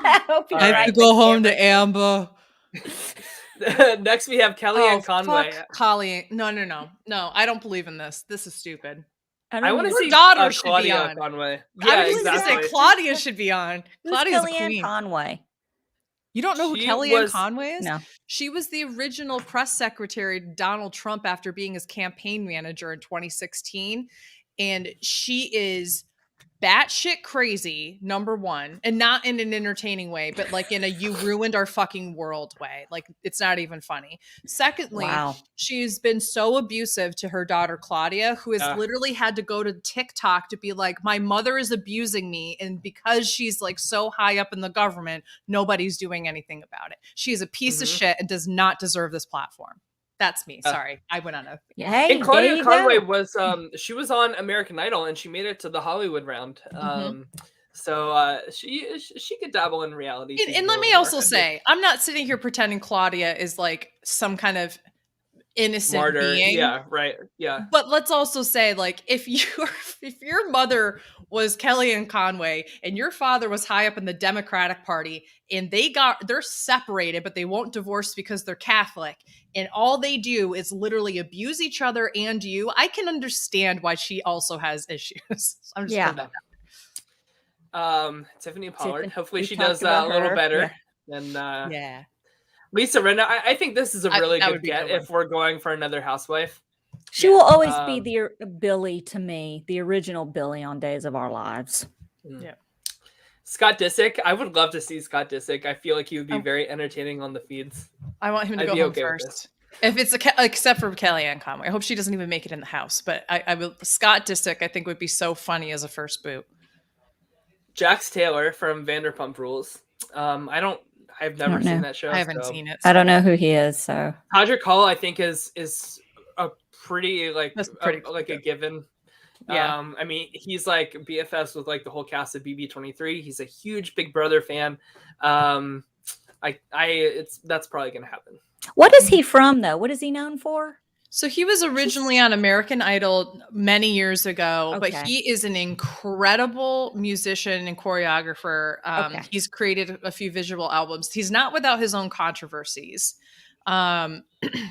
S1: I hope
S2: I have to go home to Amber.
S3: Next, we have Kellyanne Conway.
S2: No, I don't believe in this. This is stupid.
S3: I want to see
S2: daughter should
S3: Claudia
S2: be on.
S3: Conway.
S2: Yeah,
S3: Yeah,
S2: I was going to say Claudia should be on. Claudia's
S1: Kellyanne
S2: queen.
S1: Conway.
S2: You don't know who Kellyanne Conway is?
S1: No.
S2: She was the original press secretary to Donald Trump after being his campaign manager in 2016. And she is batshit crazy, number one, and not in an entertaining way, but like in a you ruined our fucking world way. Like it's not even funny. Secondly, she's been so abusive to her daughter Claudia, who has literally had to go to TikTok to be like, my mother is abusing me, and because she's like so high up in the government, nobody's doing anything about it. She is a piece of shit and does not deserve this platform. That's me. Sorry. I went on a...
S1: Hey,
S3: and Claudia Conway was, she was on American Idol and she made it to the Hollywood round. So she could dabble in reality.
S2: And let me also say, I'm not sitting here pretending Claudia is like some kind of innocent
S3: martyr being. Yeah, right. Yeah.
S2: But let's also say, like, if your mother was Kellyanne Conway and your father was high up in the Democratic Party and they're separated, but they won't divorce because they're Catholic, and all they do is literally abuse each other and you, I can understand why she also has issues. I'm just
S3: Tiffany Pollard. Hopefully she does a little better than Lisa Rinna. I think this is a really good get if we're going for another housewife.
S1: She will always be the Billy to me, the original Billy on Days of Our Lives.
S2: Yeah.
S3: Scott Disick. I would love to see Scott Disick. I feel like he would be very entertaining on the feeds.
S2: I want him to go home first. If it's except for Kellyanne Conway. I hope she doesn't even make it in the house. But I will. Scott Disick, I think, would be so funny as a first boot.
S3: Jax Taylor from Vanderpump Rules. I've never seen that show.
S2: I haven't seen it.
S1: So. I don't know who he is. So
S3: Todrick Hall, I think, is a pretty a given.
S2: Yeah.
S3: I mean, he's like BFFs with like the whole cast of BB23. He's a huge Big Brother fan. That's probably gonna happen.
S1: What is he from though? What is he known for?
S2: So he was originally on American Idol many years ago, but he is an incredible musician and choreographer. He's created a few visual albums. He's not without his own controversies,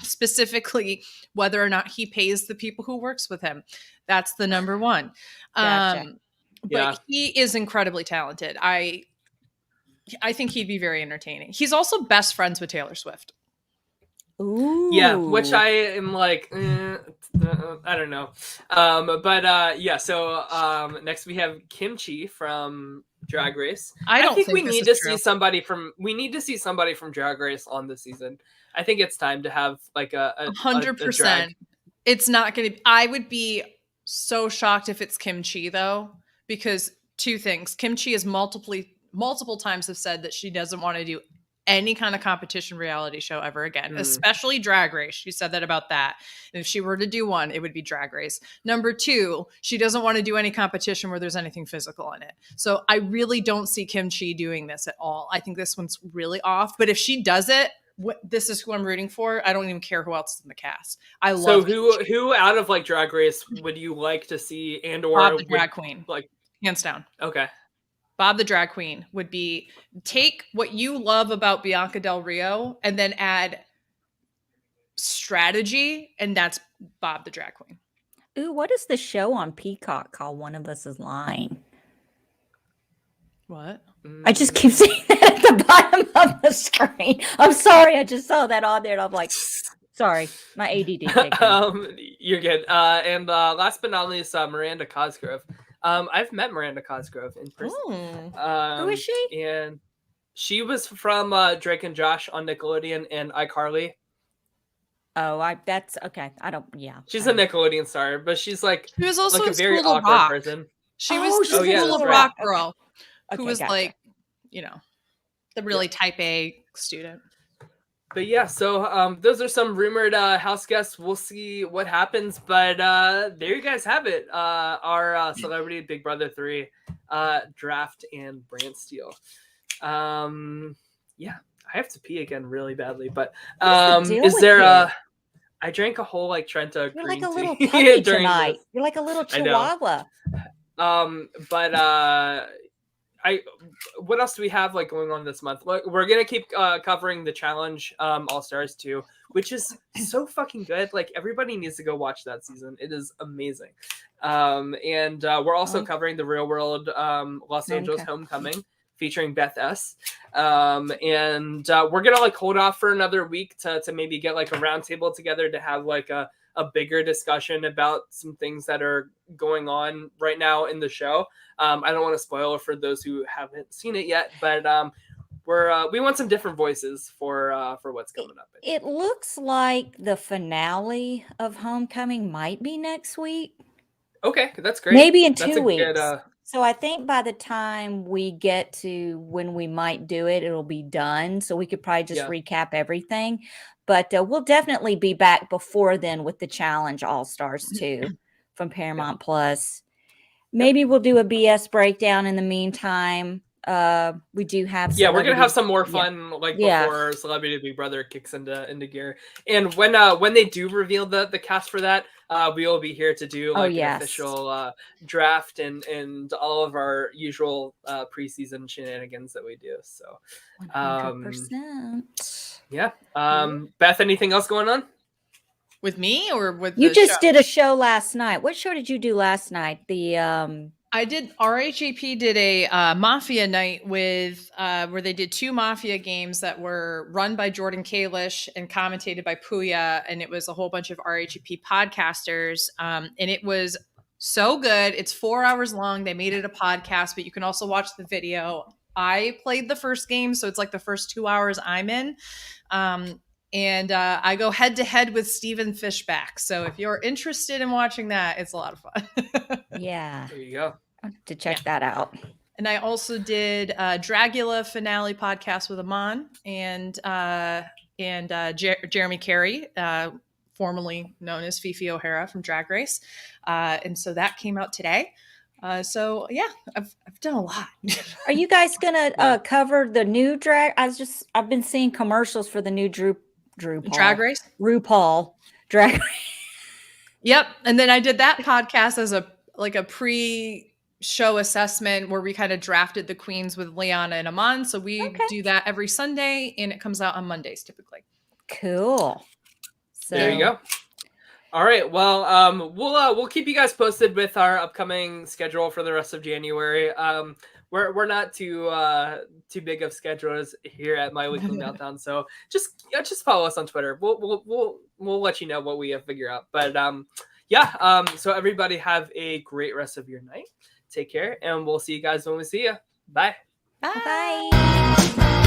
S2: specifically whether or not he pays the people who works with him. That's the number one.
S1: Gotcha.
S2: But he is incredibly talented. I think he'd be very entertaining. He's also best friends with Taylor Swift.
S1: Ooh.
S3: Yeah, which I am like, I don't know. So next we have Kimchi from Drag Race.
S2: I think
S3: we need to see somebody from Drag Race on this season. I think it's time to have like a
S2: 100%. It's not going to. I would be so shocked if it's Kimchi though, because two things. Kimchi has multiple times have said that she doesn't want to do any kind of competition reality show ever again, especially Drag Race. She said that about that. And if she were to do one, it would be Drag Race. Number two, she doesn't want to do any competition where there's anything physical in it. So I really don't see Kimchi doing this at all. I think this one's really off. But if she does it, this is who I'm rooting for. I don't even care who else is in the cast. I love.
S3: So who out of like Drag Race would you like to see
S2: Bob the drag queen,
S3: like
S2: hands down?
S3: Okay.
S2: Bob the drag queen would be take what you love about Bianca Del Rio and then add strategy, and that's Bob the drag queen.
S1: Ooh, what is the show on Peacock called? One of Us Is Lying.
S2: What?
S1: I just keep seeing that at the bottom of the screen. I'm sorry, I just saw that on there, and I'm like, sorry, my ADD.
S3: You're good. And last but not least, Miranda Cosgrove. I've met Miranda Cosgrove in person.
S1: Who is she?
S3: And she was from Drake and Josh on Nickelodeon and iCarly.
S1: Oh, that's okay.
S3: She's a Nickelodeon star, but she's like
S2: she was also
S3: a very awkward
S2: Rock.
S3: person.
S2: She was the School of Rock girl who was
S1: gotcha.
S2: like, the really type A student.
S3: But yeah, so those are some rumored house guests. We'll see what happens. But there you guys have it. Our Celebrity Big Brother 3 draft and Brantsteele. Yeah, I have to pee again really badly. But is there I drank a whole Trenta
S1: You're
S3: green
S1: like a little
S3: tea
S1: puppy
S3: during
S1: tonight.
S3: this.
S1: You're like a little chihuahua.
S3: But what else do we have going on this month? We're gonna keep covering the challenge All Stars 2, which is so fucking good. Everybody needs to go watch that season. It is amazing. And we're also covering the Real World Los Angeles Homecoming, featuring Beth S. And we're gonna hold off for another week to maybe get a roundtable together to have a bigger discussion about some things that are going on right now in the show. I don't want to spoil it for those who haven't seen it yet, but we want some different voices for what's coming up.
S1: It looks like the finale of Homecoming might be next week.
S3: Okay, that's great.
S1: Maybe in
S3: That's
S1: 2 weeks.
S3: Good,
S1: so I think by the time we get to when we might do it, it'll be done. So we could probably just recap everything. But we'll definitely be back before then with the Challenge All Stars 2 from Paramount Plus. Maybe we'll do a BS breakdown in the meantime. We do have
S3: we're gonna have some more fun before Celebrity Big Brother kicks into gear. And when they do reveal the cast for that, we will be here to do an official draft and all of our usual preseason shenanigans that we do. So
S1: 100%.
S3: Beth, anything else going on?
S2: With me or with
S1: you?
S2: The
S1: just
S2: show?
S1: Did a show last night. What show did you do last night?
S2: I did. RHAP did a Mafia night with where they did 2 Mafia games that were run by Jordan Kalish and commentated by Puya, and it was a whole bunch of RHAP podcasters, and it was so good. It's 4 hours long. They made it a podcast, but you can also watch the video. I played the first game, so it's the first 2 hours I'm in. And I go head to head with Stephen Fishback. So if you're interested in watching that, it's a lot of fun.
S1: Yeah.
S3: There you go.
S1: I'll have to check that out.
S2: And I also did Dragula finale podcast with Aman and Jeremy Carey, formerly known as Fifi O'Hara from Drag Race. And so that came out today. So yeah, I've done a lot.
S1: Are you guys gonna cover the new drag? I've been seeing commercials for the new
S2: Drag Race?
S1: RuPaul Drag Race.
S2: Yep. And then I did that podcast as a pre-show assessment where we kind of drafted the queens with Liana and Aman. So we do that every Sunday and it comes out on Mondays typically.
S1: Cool. So
S3: there you go. All right. Well, we'll keep you guys posted with our upcoming schedule for the rest of January. We're not too big of schedulers here at My Weekly Meltdown, so just follow us on Twitter. We'll let you know what we figure out. But so everybody have a great rest of your night. Take care, and we'll see you guys when we see you. Bye.
S1: Bye.